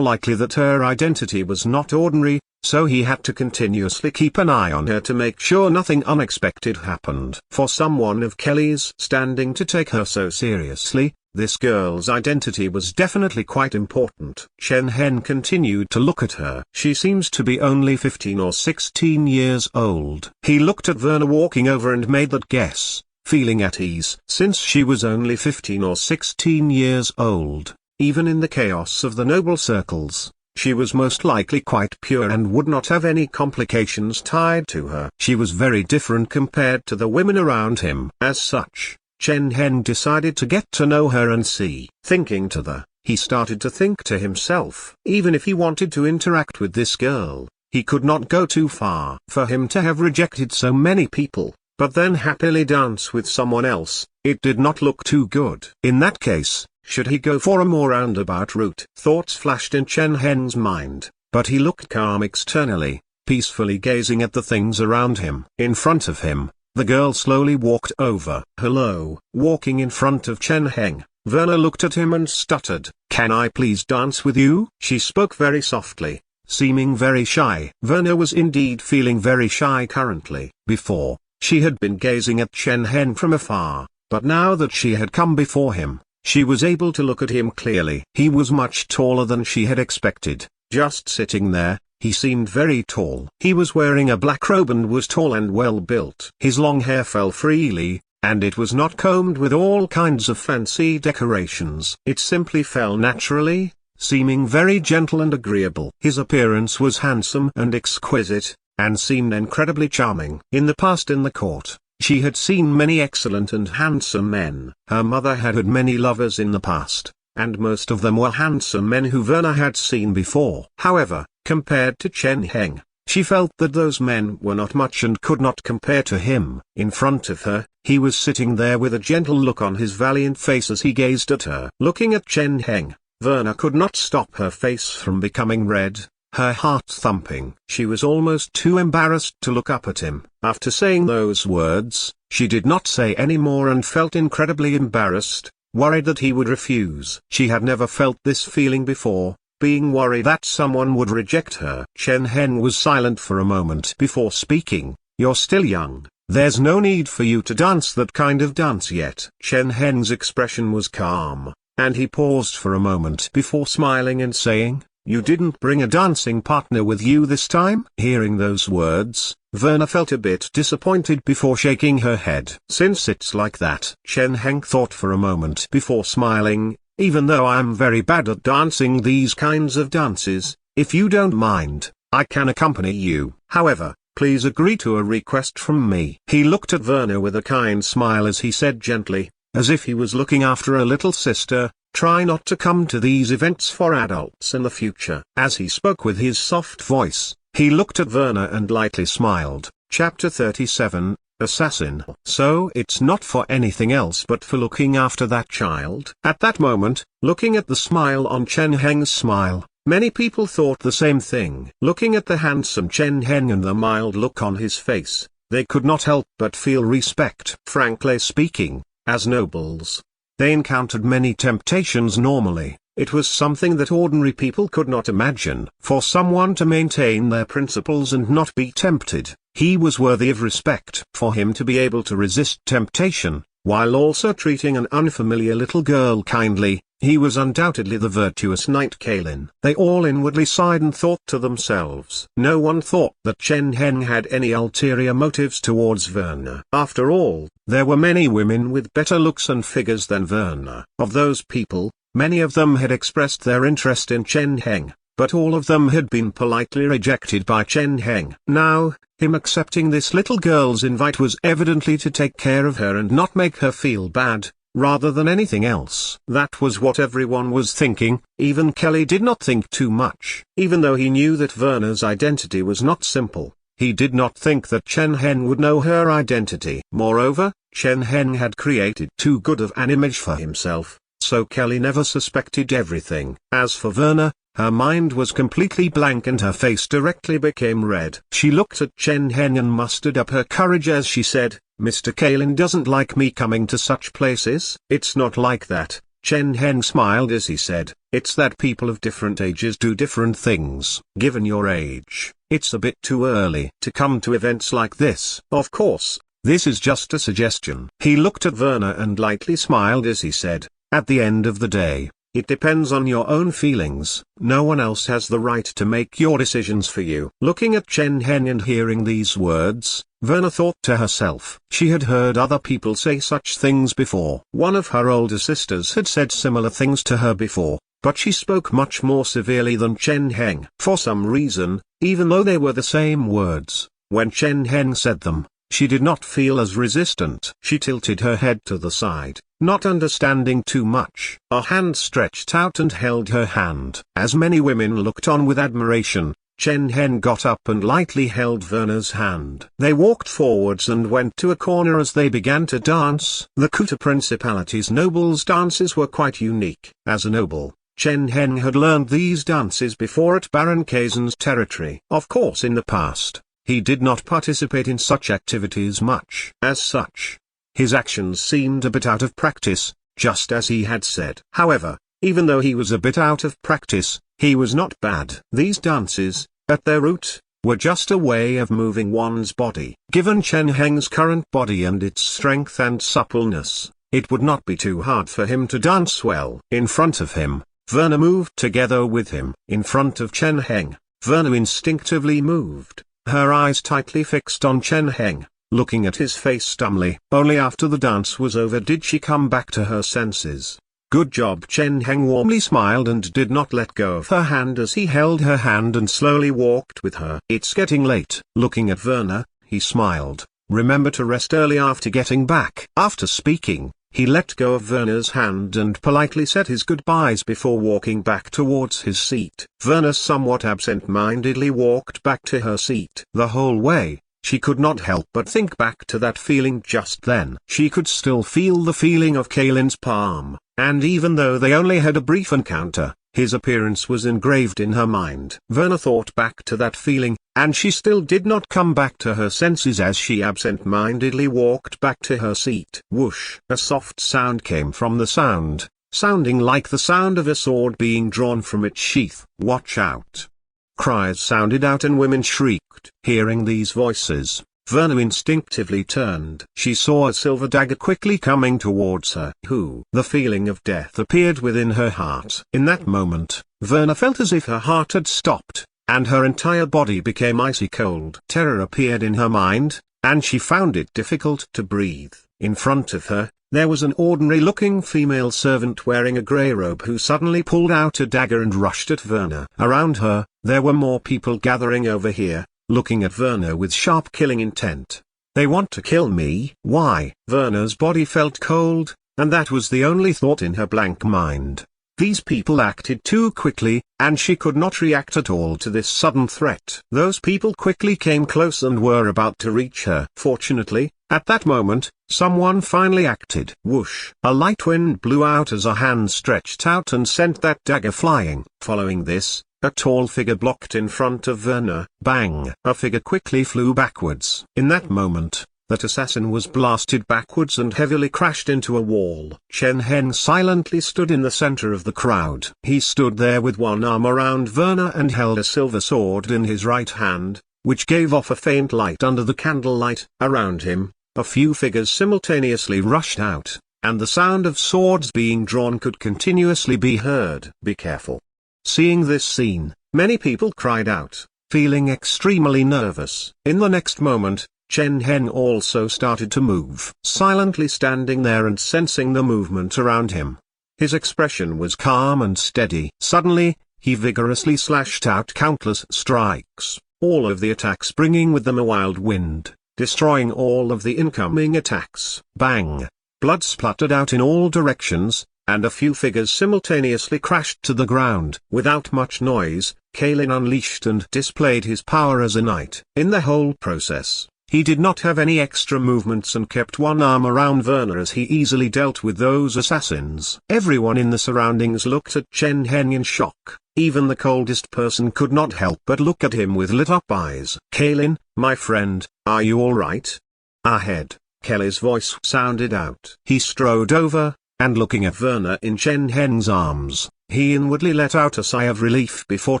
likely that her identity was not ordinary, so he had to continuously keep an eye on her to make sure nothing unexpected happened. For someone of Kelly's standing to take her so seriously, this girl's identity was definitely quite important. Chen Heng continued to look at her. She seems to be only 15 or 16 years old. He looked at Werner walking over and made that guess, feeling at ease. Since she was only 15 or 16 years old, even in the chaos of the noble circles, she was most likely quite pure and would not have any complications tied to her. She was very different compared to the women around him. As such, Chen Heng decided to get to know her and see. Thinking to the, he started to think to himself. Even if he wanted to interact with this girl, he could not go too far. For him to have rejected so many people, but then happily dance with someone else, it did not look too good. In that case, should he go for a more roundabout route? Thoughts flashed in Chen Heng's mind, but he looked calm externally, peacefully gazing at the things around him. In front of him, the girl slowly walked over. Hello. Walking in front of Chen Heng, Werner looked at him and stuttered, "Can I please dance with you?" She spoke very softly, seeming very shy. Werner was indeed feeling very shy currently. Before, she had been gazing at Chen Heng from afar, but now that she had come before him, she was able to look at him clearly. He was much taller than she had expected. Just sitting there, he seemed very tall. He was wearing a black robe and was tall and well built. His long hair fell freely, and it was not combed with all kinds of fancy decorations. It simply fell naturally, seeming very gentle and agreeable. His appearance was handsome and exquisite, and seemed incredibly charming. In the past in the court, she had seen many excellent and handsome men. Her mother had had many lovers in the past, and most of them were handsome men who Werner had seen before. However, compared to Chen Heng, she felt that those men were not much and could not compare to him. In front of her, he was sitting there with a gentle look on his valiant face as he gazed at her. Looking at Chen Heng, Werner could not stop her face from becoming red, her heart thumping. She was almost too embarrassed to look up at him. After saying those words, she did not say any more and felt incredibly embarrassed, worried that he would refuse. She had never felt this feeling before, being worried that someone would reject her. Chen Heng was silent for a moment before speaking. "You're still young. There's no need for you to dance that kind of dance yet." Chen Heng's expression was calm, and he paused for a moment before smiling and saying, "You didn't bring a dancing partner with you this time?" Hearing those words, Verna felt a bit disappointed before shaking her head. "Since it's like that," Chen Heng thought for a moment before smiling, "even though I'm very bad at dancing these kinds of dances, if you don't mind, I can accompany you. However, please agree to a request from me." He looked at Verna with a kind smile as he said gently, as if he was looking after a little sister, "Try not to come to these events for adults in the future." As he spoke with his soft voice, he looked at Verna and lightly smiled. Chapter 37, Assassin. "So it's not for anything else but for looking after that child?" At that moment, looking at the smile on Chen Heng's smile, many people thought the same thing. Looking at the handsome Chen Heng and the mild look on his face, they could not help but feel respect. Frankly speaking, as nobles, they encountered many temptations normally. It was something that ordinary people could not imagine. For someone to maintain their principles and not be tempted, he was worthy of respect. For him to be able to resist temptation, while also treating an unfamiliar little girl kindly, he was undoubtedly the virtuous knight Kalin. They all inwardly sighed and thought to themselves. No one thought that Chen Heng had any ulterior motives towards Verna. After all, there were many women with better looks and figures than Verna. Of those people, many of them had expressed their interest in Chen Heng, but all of them had been politely rejected by Chen Heng. Now, him accepting this little girl's invite was evidently to take care of her and not make her feel bad, rather than anything else. That was what everyone was thinking. Even Kelly did not think too much. Even though he knew that Verna's identity was not simple, he did not think that Chen Heng would know her identity. Moreover, Chen Heng had created too good of an image for himself, so Kelly never suspected everything. As for Verna, her mind was completely blank and her face directly became red. She looked at Chen Heng and mustered up her courage as she said, "Mr. Kalin doesn't like me coming to such places." "It's not like that," Chen Heng smiled as he said, "it's that people of different ages do different things. Given your age, it's a bit too early to come to events like this. Of course, this is just a suggestion." He looked at Verna and lightly smiled as he said, "At the end of the day, it depends on your own feelings. No one else has the right to make your decisions for you." Looking at Chen Heng and hearing these words, Verna thought to herself. She had heard other people say such things before. One of her older sisters had said similar things to her before, but she spoke much more severely than Chen Heng. For some reason, even though they were the same words, when Chen Heng said them, she did not feel as resistant. She tilted her head to the side, not understanding too much. A hand stretched out and held her hand. As many women looked on with admiration, Chen Heng got up and lightly held Verna's hand. They walked forwards and went to a corner as they began to dance. The Kuta Principality's nobles' dances were quite unique. As a noble, Chen Heng had learned these dances before at Baron Kaizen's territory. Of course in the past, he did not participate in such activities much. As such, his actions seemed a bit out of practice, just as he had said. However, even though he was a bit out of practice, he was not bad. These dances, at their root, were just a way of moving one's body. Given Chen Heng's current body and its strength and suppleness, it would not be too hard for him to dance well. In front of him, Verna moved together with him. In front of Chen Heng, Verna instinctively moved, her eyes tightly fixed on Chen Heng, looking at his face dumbly. Only after the dance was over did she come back to her senses. "Good job." Chen Heng warmly smiled and did not let go of her hand as he held her hand and slowly walked with her. "It's getting late." Looking at Verna, he smiled, "Remember to rest early after getting back." After speaking, he let go of Verna's hand and politely said his goodbyes before walking back towards his seat. Verna somewhat absent-mindedly walked back to her seat. The whole way, she could not help but think back to that feeling just then. She could still feel the feeling of Kalin's palm, and even though they only had a brief encounter, his appearance was engraved in her mind. Verna thought back to that feeling, and she still did not come back to her senses as she absent-mindedly walked back to her seat. Whoosh! A soft sound came from the sound, sounding like the sound of a sword being drawn from its sheath. "Watch out!" Cries sounded out and women shrieked. Hearing these voices, Verna instinctively turned. She saw a silver dagger quickly coming towards her. The feeling of death appeared within her heart. In that moment, Verna felt as if her heart had stopped, and her entire body became icy cold. Terror appeared in her mind, and she found it difficult to breathe. In front of her, there was an ordinary-looking female servant wearing a grey robe who suddenly pulled out a dagger and rushed at Verna. Around her, there were more people gathering over here, looking at Verna with sharp killing intent. "They want to kill me." Why? Verna's body felt cold, and that was the only thought in her blank mind. These people acted too quickly, and she could not react at all to this sudden threat. Those people quickly came close and were about to reach her. Fortunately, at that moment, someone finally acted. Whoosh! A light wind blew out as a hand stretched out and sent that dagger flying. Following this, a tall figure blocked in front of Verna. Bang! A figure quickly flew backwards. In that moment, that assassin was blasted backwards and heavily crashed into a wall. Chen Heng silently stood in the center of the crowd. He stood there with one arm around Verna and held a silver sword in his right hand, which gave off a faint light under the candlelight. Around him, a few figures simultaneously rushed out, and the sound of swords being drawn could continuously be heard. "Be careful." Seeing this scene, many people cried out, feeling extremely nervous. In the next moment, Chen Heng also started to move, silently standing there and sensing the movement around him. His expression was calm and steady. Suddenly, he vigorously slashed out countless strikes, all of the attacks bringing with them a wild wind, destroying all of the incoming attacks. Bang! Blood spluttered out in all directions, and a few figures simultaneously crashed to the ground. Without much noise, Kalin unleashed and displayed his power as a knight. In the whole process, he did not have any extra movements and kept one arm around Verna as he easily dealt with those assassins. Everyone in the surroundings looked at Chen Heng in shock. Even the coldest person could not help but look at him with lit-up eyes. "Kalin, my friend, are you alright?" Ahead, Kelly's voice sounded out. He strode over, and looking at Verna in Chen Heng's arms, he inwardly let out a sigh of relief before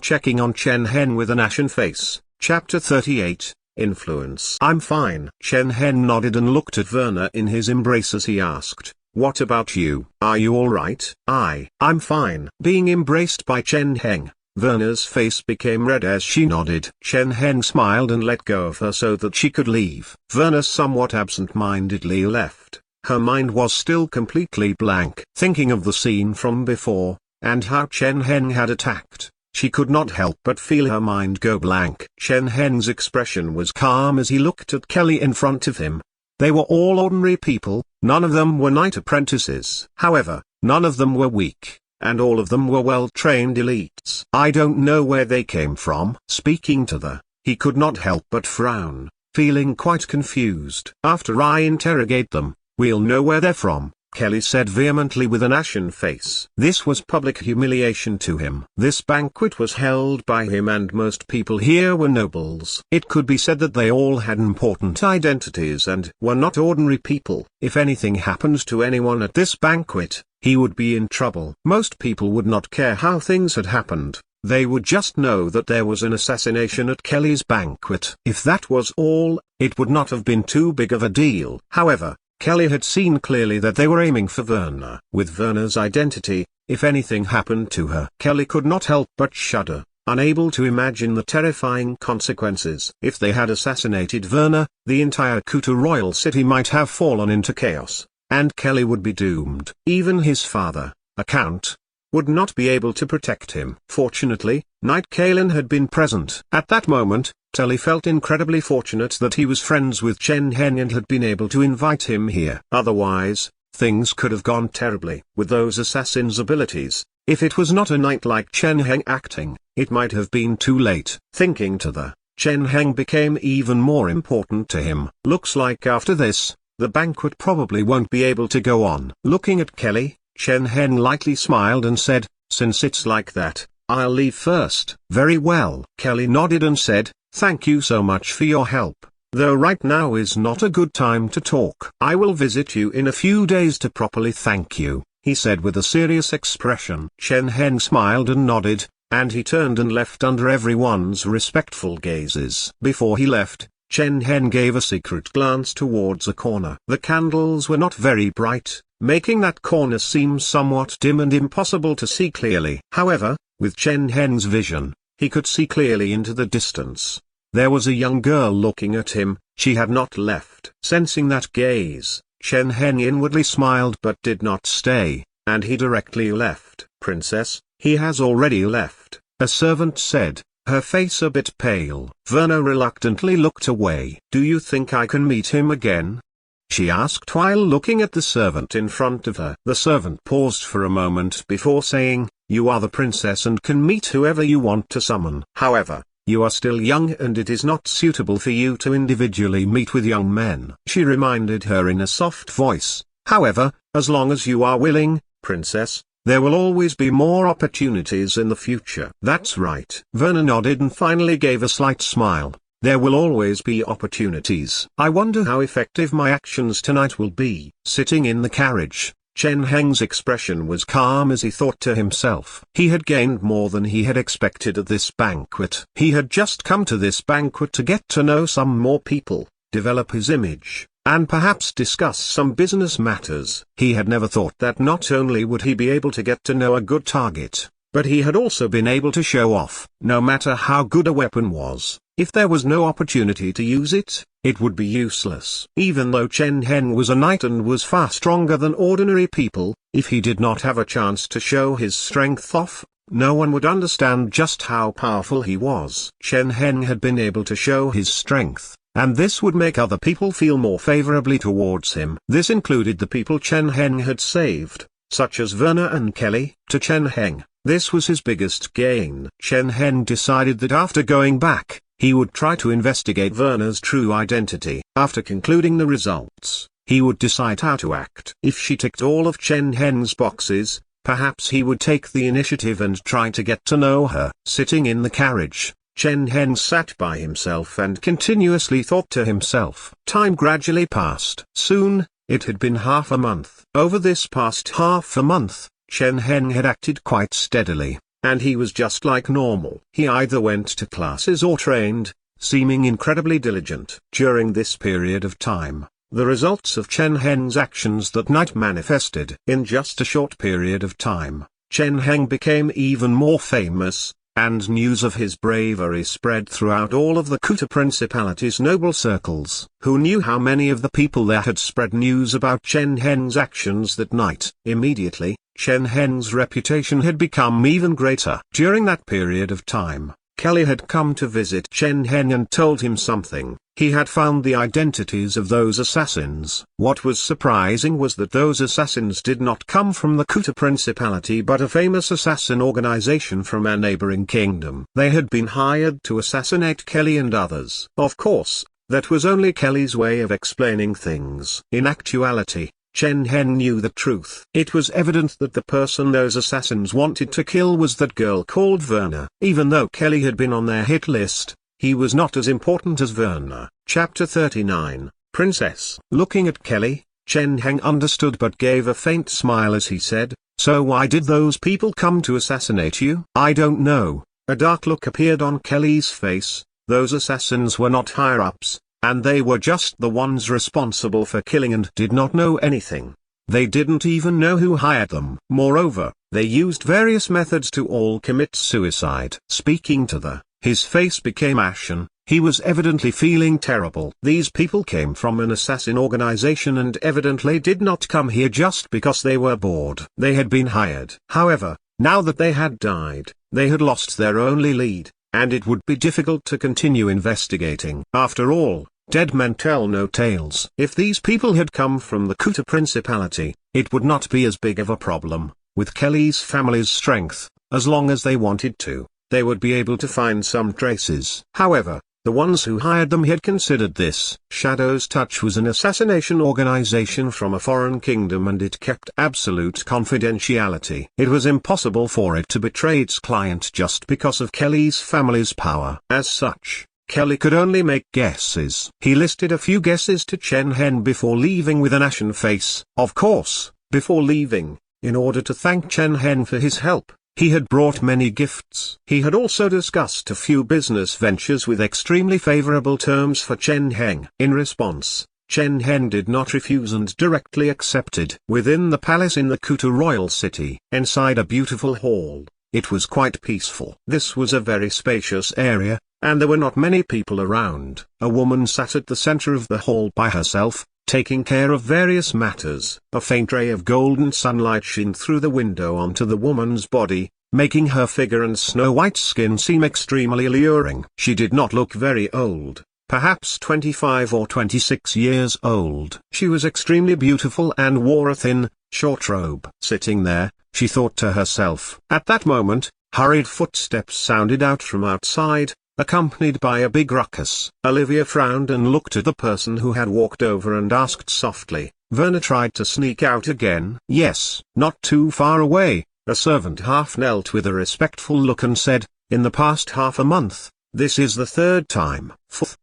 checking on Chen Heng with an ashen face. Chapter 38. Influence. "I'm fine." Chen Heng nodded and looked at Verna in his embrace as he asked, "What about you? Are you alright?" I'm fine." Being embraced by Chen Heng, Verna's face became red as she nodded. Chen Heng smiled and let go of her so that she could leave. Verna somewhat absent-mindedly left. Her mind was still completely blank. Thinking of the scene from before, and how Chen Heng had attacked, she could not help but feel her mind go blank. Chen Heng's expression was calm as he looked at Kelly in front of him. They were all ordinary people, none of them were knight apprentices. However, none of them were weak, and all of them were well-trained elites. "I don't know where they came from." Speaking to the, he could not help but frown, feeling quite confused. "After I interrogate them, we'll know where they're from," Kelly said vehemently with an ashen face. This was public humiliation to him. This banquet was held by him and most people here were nobles. It could be said that they all had important identities and were not ordinary people. If anything happened to anyone at this banquet, he would be in trouble. Most people would not care how things had happened. They would just know that there was an assassination at Kelly's banquet. If that was all, it would not have been too big of a deal. However, Kelly had seen clearly that they were aiming for Verna. With Verna's identity, if anything happened to her, Kelly could not help but shudder, unable to imagine the terrifying consequences. If they had assassinated Verna, the entire Kuta royal city might have fallen into chaos, and Kelly would be doomed. Even his father, a count, would not be able to protect him. Fortunately, Knight Kalin had been present. At that moment, Kelly felt incredibly fortunate that he was friends with Chen Heng and had been able to invite him here. Otherwise, things could have gone terribly. With those assassins' abilities, if it was not a knight like Chen Heng acting, it might have been too late. Thinking to the, Chen Heng became even more important to him. Looks like after this, the banquet probably won't be able to go on. Looking at Kelly, Chen Heng lightly smiled and said, "Since it's like that, I'll leave first." "Very well." Kelly nodded and said, "Thank you so much for your help, though right now is not a good time to talk. I will visit you in a few days to properly thank you." he said with a serious expression. Chen Heng smiled and nodded, and he turned and left under everyone's respectful gazes. Before he left, Chen Heng gave a secret glance towards a corner. The candles were not very bright, making that corner seem somewhat dim and impossible to see clearly. However, with Chen Heng's vision, he could see clearly into the distance. There was a young girl looking at him. She had not left. Sensing that gaze, Chen Heng inwardly smiled but did not stay, and he directly left. "Princess, he has already left," a servant said, her face a bit pale. Verna reluctantly looked away. "Do you think I can meet him again?" she asked while looking at the servant in front of her. The servant paused for a moment before saying, "You are the princess and can meet whoever you want to summon. However, you are still young and it is not suitable for you to individually meet with young men," she reminded her in a soft voice. "However, as long as you are willing, princess, there will always be more opportunities in the future." "That's right." Verna nodded and finally gave a slight smile. "There will always be opportunities. I wonder how effective my actions tonight will be." Sitting in the carriage, Chen Heng's expression was calm as he thought to himself. He had gained more than he had expected at this banquet. He had just come to this banquet to get to know some more people, develop his image, and perhaps discuss some business matters. He had never thought that not only would he be able to get to know a good target, but he had also been able to show off. No matter how good a weapon was, if there was no opportunity to use it, it would be useless. Even though Chen Heng was a knight and was far stronger than ordinary people, if he did not have a chance to show his strength off, no one would understand just how powerful he was. Chen Heng had been able to show his strength, and this would make other people feel more favorably towards him. This included the people Chen Heng had saved, such as Verna and Kelly. To Chen Heng, this was his biggest gain. Chen Heng decided that after going back, he would try to investigate Verna's true identity. After concluding the results, he would decide how to act. If she ticked all of Chen Heng's boxes, perhaps he would take the initiative and try to get to know her. Sitting in the carriage, Chen Heng sat by himself and continuously thought to himself. Time gradually passed. Soon, it had been half a month. Over this past half a month, Chen Heng had acted quite steadily, and he was just like normal. He either went to classes or trained, seeming incredibly diligent. During this period of time, the results of Chen Heng's actions that night manifested. In just a short period of time, Chen Heng became even more famous, and news of his bravery spread throughout all of the Kuta Principality's noble circles. Who knew how many of the people there had spread news about Chen Heng's actions that night? Immediately, Chen Heng's reputation had become even greater. During that period of time, Kelly had come to visit Chen Heng and told him something. He had found the identities of those assassins. What was surprising was that those assassins did not come from the Kuta Principality but a famous assassin organization from a neighboring kingdom. They had been hired to assassinate Kelly and others. Of course, that was only Kelly's way of explaining things. In actuality, Chen Heng knew the truth. It was evident that the person those assassins wanted to kill was that girl called Verna. Even though Kelly had been on their hit list, he was not as important as Verna. Chapter 39, Princess. Looking at Kelly, Chen Heng understood but gave a faint smile as he said, "So why did those people come to assassinate you?" "I don't know." A dark look appeared on Kelly's face. Those assassins were not higher-ups, and they were just the ones responsible for killing and did not know anything. They didn't even know who hired them. Moreover, they used various methods to all commit suicide. Speaking to his face became ashen. He was evidently feeling terrible. These people came from an assassin organization and evidently did not come here just because they were bored. They had been hired. However, now that they had died, they had lost their only lead, and it would be difficult to continue investigating. After all, dead men tell no tales. If these people had come from the Kuta Principality, it would not be as big of a problem. With Kelly's family's strength, as long as they wanted to, they would be able to find some traces. However, the ones who hired them had considered this. Shadow's Touch was an assassination organization from a foreign kingdom and it kept absolute confidentiality. It was impossible for it to betray its client just because of Kelly's family's power. As such, Kelly could only make guesses. He listed a few guesses to Chen Heng before leaving with an ashen face. Of course, before leaving, In order to thank Chen Heng for his help, he had brought many gifts. He had also discussed a few business ventures with extremely favorable terms for Chen Heng. In response, Chen Heng did not refuse and directly accepted. Within the palace in the Kuta royal city, inside a beautiful hall, it was quite peaceful. This was a very spacious area, and there were not many people around. A woman sat at the center of the hall by herself, taking care of various matters. A faint ray of golden sunlight shone through the window onto the woman's body, making her figure and snow-white skin seem extremely alluring. She did not look very old, perhaps 25 or 26 years old. She was extremely beautiful and wore a thin, short robe. Sitting there, she thought to herself. At that moment, hurried footsteps sounded out from outside, accompanied by a big ruckus. Olivia frowned and looked at the person who had walked over and asked softly, "Werner tried to sneak out again?" "Yes." Not too far away, a servant half knelt with a respectful look and said, "In the past half a month, this is the third time."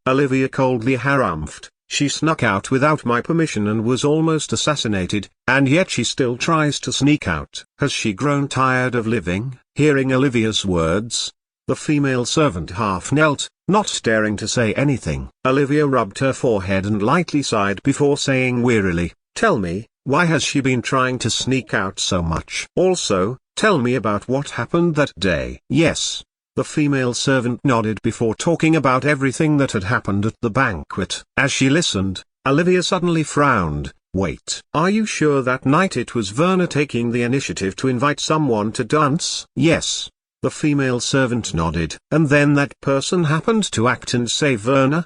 Olivia coldly harumphed, "She snuck out without my permission and was almost assassinated, and yet she still tries to sneak out. Has she grown tired of living?" Hearing Olivia's words, the female servant half knelt, not daring to say anything. Olivia rubbed her forehead and lightly sighed before saying wearily, "Tell me, why has she been trying to sneak out so much? Also, tell me about what happened that day." "Yes." The female servant nodded before talking about everything that had happened at the banquet. As she listened, Olivia suddenly frowned. "Wait. Are you sure that night it was Werner taking the initiative to invite someone to dance?" "Yes." The female servant nodded. "And then that person happened to act and save Werner?"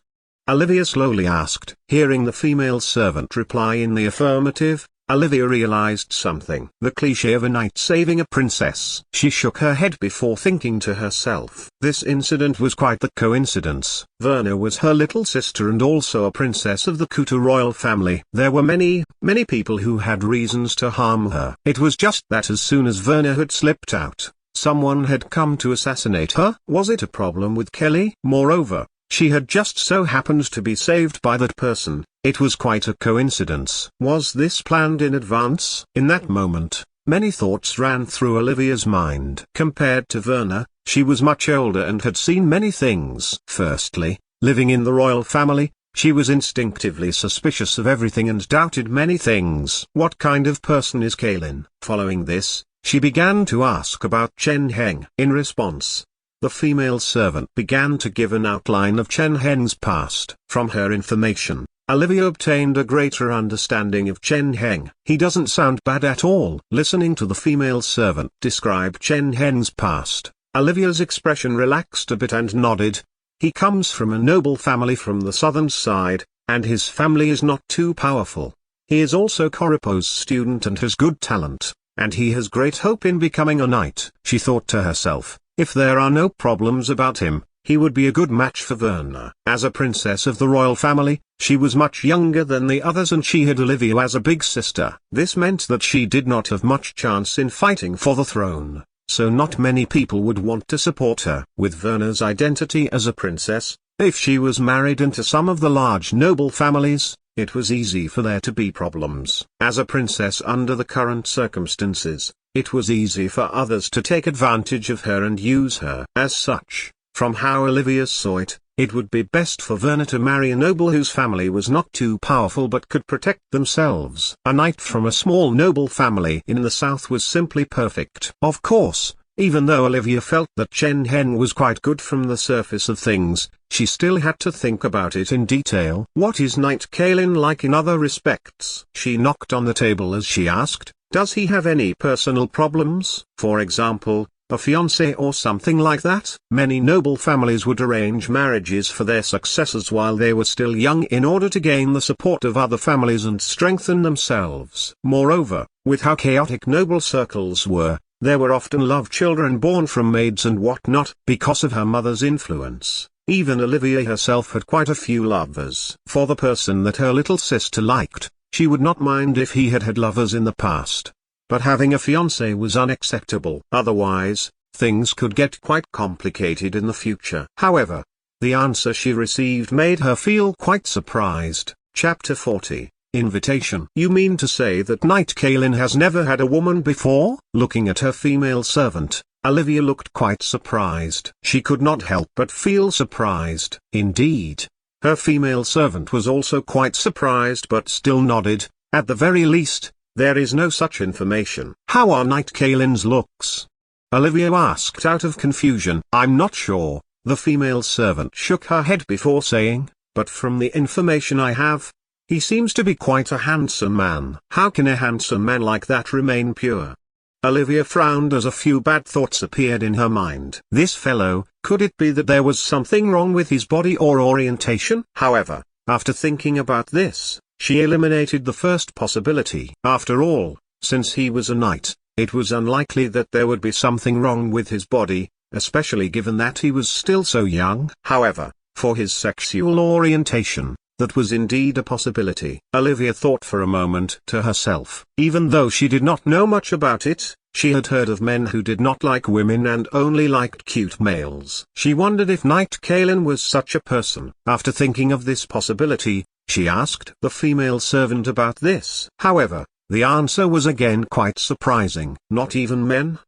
Olivia slowly asked. Hearing the female servant reply in the affirmative, Olivia realized something. The cliché of a knight saving a princess. She shook her head before thinking to herself. This incident was quite the coincidence. Werner was her little sister and also a princess of the Kuta royal family. There were many people who had reasons to harm her. It was just that as soon as Werner had slipped out, someone had come to assassinate her. Was it a problem with Kelly? Moreover, she had just so happened to be saved by that person. It was quite a coincidence. Was this planned in advance? In that moment, many thoughts ran through Olivia's mind. Compared to Werner, she was much older and had seen many things. Firstly, living in the royal family, she was instinctively suspicious of everything and doubted many things. What kind of person is Kaylin? Following this, she began to ask about Chen Heng. In response, the female servant began to give an outline of Chen Heng's past. From her information, Olivia obtained a greater understanding of Chen Heng. He doesn't sound bad at all. Listening to the female servant describe Chen Heng's past, Olivia's expression relaxed a bit and nodded. He comes from a noble family from the southern side, and his family is not too powerful. He is also Koripo's student and has good talent, and he has great hope in becoming a knight. She thought to herself, if there are no problems about him, he would be a good match for Werner. As a princess of the royal family, she was much younger than the others and she had Olivia as a big sister. This meant that she did not have much chance in fighting for the throne, so not many people would want to support her. With Werner's identity as a princess, if she was married into some of the large noble families, it was easy for there to be problems. As a princess under the current circumstances, it was easy for others to take advantage of her and use her. As such, from how Olivia saw it, it would be best for Werner to marry a noble whose family was not too powerful but could protect themselves. A knight from a small noble family in the south was simply perfect. Of course, even though Olivia felt that Chen Heng was quite good from the surface of things, she still had to think about it in detail. What is Knight Kaelin like in other respects? She knocked on the table as she asked, does he have any personal problems? For example, a fiancé or something like that? Many noble families would arrange marriages for their successors while they were still young in order to gain the support of other families and strengthen themselves. Moreover, with how chaotic noble circles were, there were often love children born from maids and whatnot. Because of her mother's influence, even Olivia herself had quite a few lovers. For the person that her little sister liked, she would not mind if he had had lovers in the past. But having a fiancé was unacceptable. Otherwise, things could get quite complicated in the future. However, the answer she received made her feel quite surprised. Chapter 40. invitation. You mean to say that Knight Kaelin has never had a woman before? Looking at her female servant, Olivia looked quite surprised. She could not help but feel surprised. Indeed, her female servant was also quite surprised but still nodded. At the very least, there is no such information. How are Knight Kaelin's looks? Olivia asked out of confusion. I'm not sure, the female servant shook her head before saying, but from the information I have, he seems to be quite a handsome man. How can a handsome man like that remain pure? Olivia frowned as a few bad thoughts appeared in her mind. This fellow, could it be that there was something wrong with his body or orientation? However, after thinking about this, she eliminated the first possibility. After all, since he was a knight, it was unlikely that there would be something wrong with his body, especially given that he was still so young. However, for his sexual orientation, that was indeed a possibility. Olivia thought for a moment to herself. Even though she did not know much about it, she had heard of men who did not like women and only liked cute males. She wondered if Knight Kaelin was such a person. After thinking of this possibility, she asked the female servant about this. However, the answer was again quite surprising. Not even men?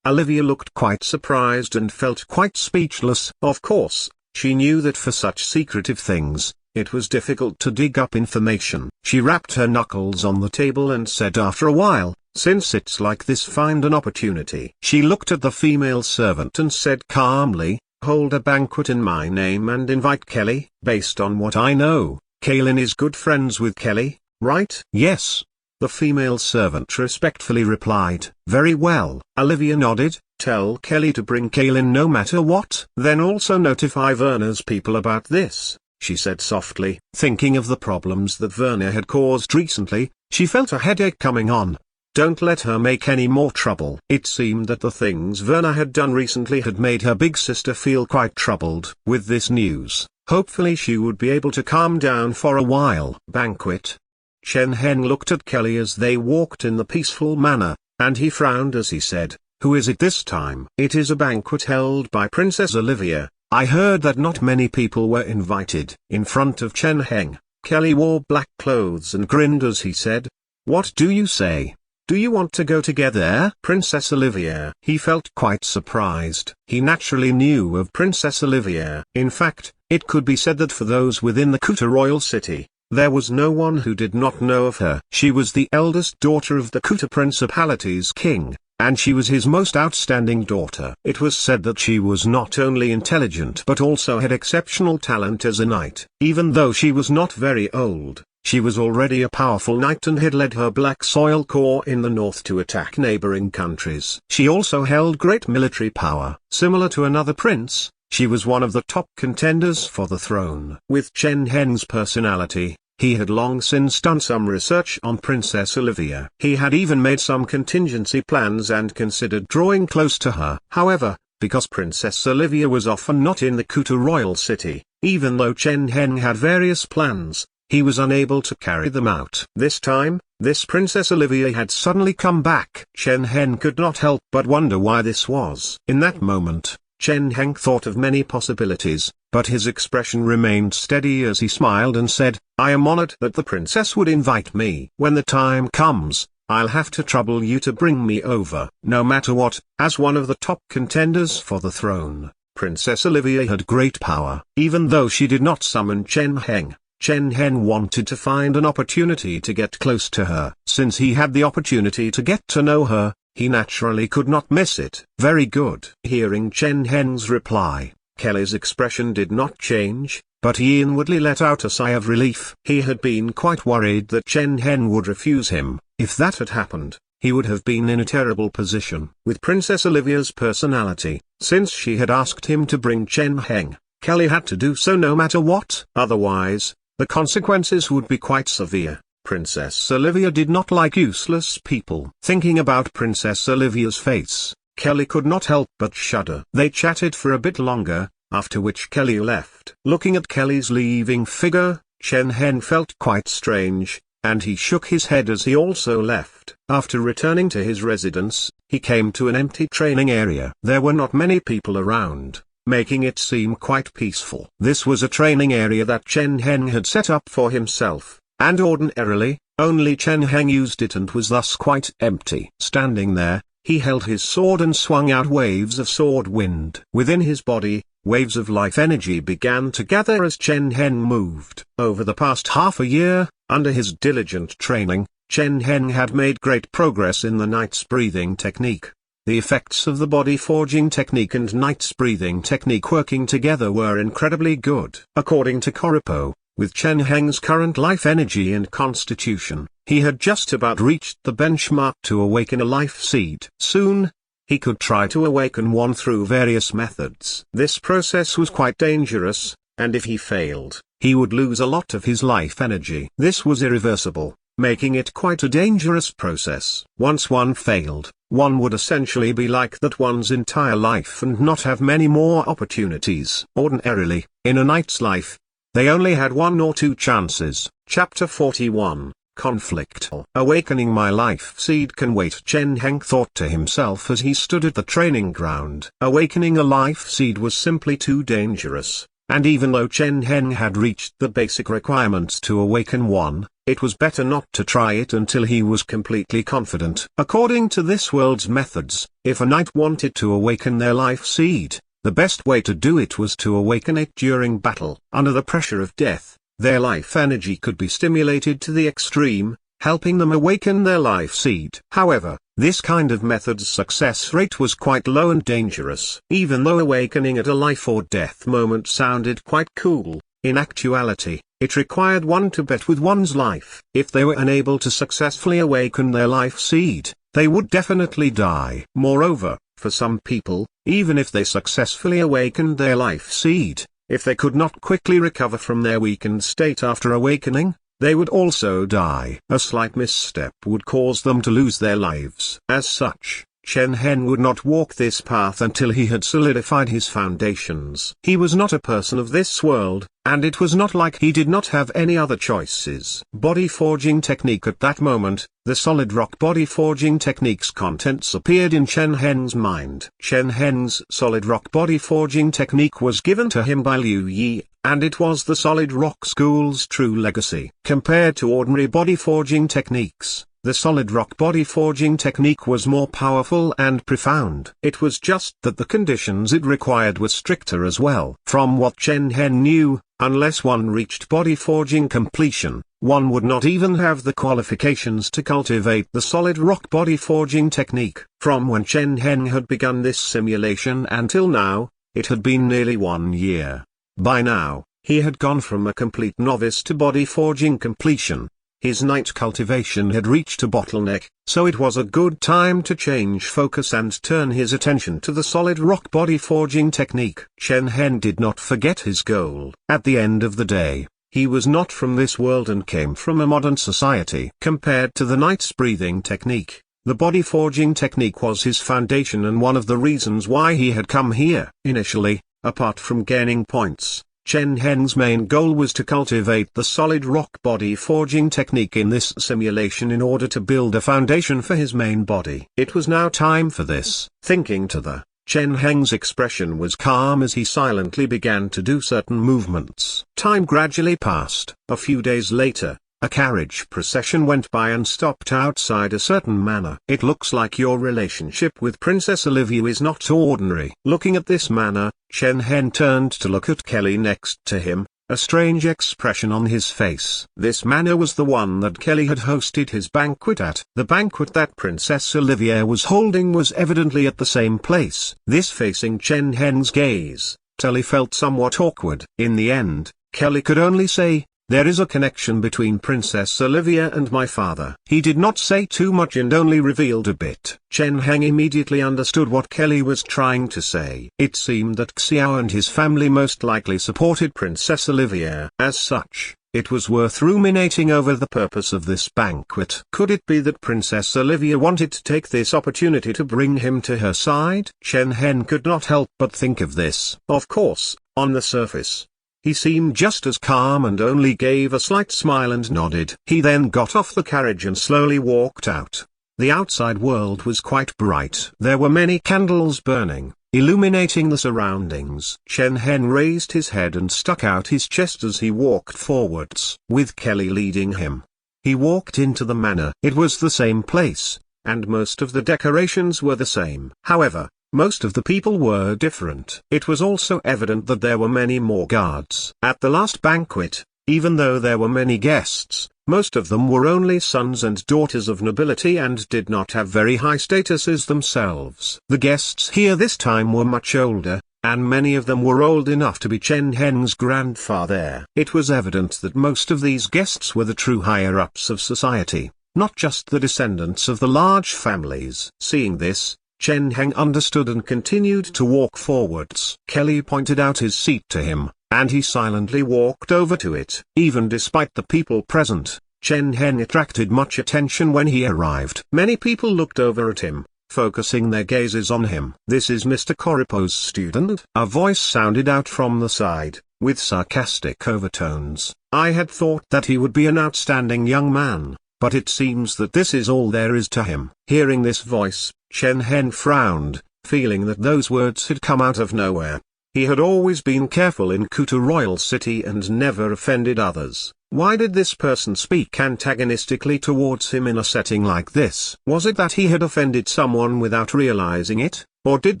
Olivia looked quite surprised and felt quite speechless. Of course, she knew that for such secretive things, it was difficult to dig up information. She rapped her knuckles on the table and said after a while, since it's like this, find an opportunity. She looked at the female servant and said calmly, hold a banquet in my name and invite Kelly. Based on what I know, Kaelin is good friends with Kelly, right? Yes. The female servant respectfully replied. Very well. Olivia nodded. Tell Kelly to bring Kaelin no matter what. Then also notify Werner's people about this, she said softly. Thinking of the problems that Werner had caused recently, she felt a headache coming on. Don't let her make any more trouble. It seemed that the things Werner had done recently had made her big sister feel quite troubled. With this news, hopefully she would be able to calm down for a while. Banquet. Chen Heng looked at Kelly as they walked in the peaceful manner, and he frowned as he said, who is it this time? It is a banquet held by Princess Olivia. I heard that not many people were invited. In front of Chen Heng, Kelly wore black clothes and grinned as he said, what do you say? Do you want to go together? Princess Olivia. He felt quite surprised. He naturally knew of Princess Olivia. In fact, it could be said that for those within the Kuta royal city, there was no one who did not know of her. She was the eldest daughter of the Kuta Principality's king, and she was his most outstanding daughter. It was said that she was not only intelligent but also had exceptional talent as a knight. Even though she was not very old, she was already a powerful knight and had led her Black Soil Corps in the north to attack neighboring countries. She also held great military power. Similar to another prince, she was one of the top contenders for the throne. With Chen Heng's personality, he had long since done some research on Princess Olivia. He had even made some contingency plans and considered drawing close to her. However, because Princess Olivia was often not in the Kuta royal city, even though Chen Heng had various plans, he was unable to carry them out. This time, this Princess Olivia had suddenly come back. Chen Heng could not help but wonder why this was. In that moment, Chen Heng thought of many possibilities, but his expression remained steady as he smiled and said, I am honored that the princess would invite me. When the time comes, I'll have to trouble you to bring me over. No matter what, as one of the top contenders for the throne, Princess Olivia had great power. Even though she did not summon Chen Heng wanted to find an opportunity to get close to her. Since he had the opportunity to get to know her, he naturally could not miss it. Very good. Hearing Chen Heng's reply, Kelly's expression did not change, but he inwardly let out a sigh of relief. He had been quite worried that Chen Heng would refuse him. If that had happened, he would have been in a terrible position. With Princess Olivia's personality, since she had asked him to bring Chen Heng, Kelly had to do so no matter what. Otherwise, the consequences would be quite severe. Princess Olivia did not like useless people. Thinking about Princess Olivia's face, Kelly could not help but shudder. They chatted for a bit longer, after which Kelly left. Looking at Kelly's leaving figure, Chen Heng felt quite strange, and he shook his head as he also left. After returning to his residence, he came to an empty training area. There were not many people around, making it seem quite peaceful. This was a training area that Chen Heng had set up for himself, and ordinarily, only Chen Heng used it and was thus quite empty. Standing there, he held his sword and swung out waves of sword wind. Within his body, waves of life energy began to gather as Chen Heng moved. Over the past half a year, under his diligent training, Chen Heng had made great progress in the Knight's breathing technique. The effects of the body forging technique and Knight's breathing technique working together were incredibly good. According to Koripo, with Chen Heng's current life energy and constitution, he had just about reached the benchmark to awaken a life seed. Soon, he could try to awaken one through various methods. This process was quite dangerous, and if he failed, he would lose a lot of his life energy. This was irreversible, making it quite a dangerous process. Once one failed, one would essentially be like that one's entire life and not have many more opportunities. Ordinarily, in a knight's life, they only had 1 or 2 chances. Chapter 41, Conflict. Awakening my life seed can wait, Chen Heng thought to himself as he stood at the training ground. Awakening a life seed was simply too dangerous, and even though Chen Heng had reached the basic requirements to awaken one, it was better not to try it until he was completely confident. According to this world's methods, if a knight wanted to awaken their life seed, the best way to do it was to awaken it during battle. Under the pressure of death, their life energy could be stimulated to the extreme, helping them awaken their life seed. However, this kind of method's success rate was quite low and dangerous. Even though awakening at a life or death moment sounded quite cool, in actuality, it required one to bet with one's life. If they were unable to successfully awaken their life seed, they would definitely die. Moreover, for some people, even if they successfully awakened their life seed, if they could not quickly recover from their weakened state after awakening, they would also die. A slight misstep would cause them to lose their lives. As such, Chen Heng would not walk this path until he had solidified his foundations. He was not a person of this world, and it was not like he did not have any other choices. Body forging technique. At that moment, the solid rock body forging technique's contents appeared in Chen Heng's mind. Chen Heng's solid rock body forging technique was given to him by Liu Yi, and it was the solid rock school's true legacy. Compared to ordinary body forging techniques, the solid rock body forging technique was more powerful and profound. It was just that the conditions it required were stricter as well. From what Chen Heng knew, unless one reached body forging completion, one would not even have the qualifications to cultivate the solid rock body forging technique. From when Chen Heng had begun this simulation until now, it had been nearly 1 year. By now, he had gone from a complete novice to body forging completion. His knight cultivation had reached a bottleneck, so it was a good time to change focus and turn his attention to the solid rock body forging technique. Chen Heng did not forget his goal. At the end of the day, he was not from this world and came from a modern society. Compared to the knight's breathing technique, the body forging technique was his foundation and one of the reasons why he had come here. Initially, apart from gaining points, Chen Heng's main goal was to cultivate the solid rock body forging technique in this simulation in order to build a foundation for his main body. It was now time for this. Thinking to the, Chen Heng's expression was calm as he silently began to do certain movements. Time gradually passed. A few days later, a carriage procession went by and stopped outside a certain manor. It looks like your relationship with Princess Olivia is not ordinary. Looking at this manor, Chen Heng turned to look at Kelly next to him, a strange expression on his face. This manor was the one that Kelly had hosted his banquet at. The banquet that Princess Olivia was holding was evidently at the same place. This facing Chen Heng's gaze, Kelly felt somewhat awkward. In the end, Kelly could only say, "There is a connection between Princess Olivia and my father." He did not say too much and only revealed a bit. Chen Heng immediately understood what Kelly was trying to say. It seemed that Xiao and his family most likely supported Princess Olivia. As such, it was worth ruminating over the purpose of this banquet. Could it be that Princess Olivia wanted to take this opportunity to bring him to her side? Chen Heng could not help but think of this. Of course, on the surface, he seemed just as calm and only gave a slight smile and nodded. He then got off the carriage and slowly walked out. The outside world was quite bright. There were many candles burning, illuminating the surroundings. Chen Heng raised his head and stuck out his chest as he walked forwards, with Kelly leading him. He walked into the manor. It was the same place, and most of the decorations were the same. However, most of the people were different. It was also evident that there were many more guards. At the last banquet, even though there were many guests, most of them were only sons and daughters of nobility and did not have very high statuses themselves. The guests here this time were much older, and many of them were old enough to be Chen Heng's grandfather. It was evident that most of these guests were the true higher-ups of society, not just the descendants of the large families. Seeing this, Chen Heng understood and continued to walk forwards. Kelly pointed out his seat to him, and he silently walked over to it. Even despite the people present, Chen Heng attracted much attention when he arrived. Many people looked over at him, focusing their gazes on him. "This is Mr. Koripo's student?" A voice sounded out from the side, with sarcastic overtones. "I had thought that he would be an outstanding young man, but it seems that this is all there is to him." Hearing this voice, Chen Heng frowned, feeling that those words had come out of nowhere. He had always been careful in Kuta Royal City and never offended others. Why did this person speak antagonistically towards him in a setting like this? Was it that he had offended someone without realizing it, or did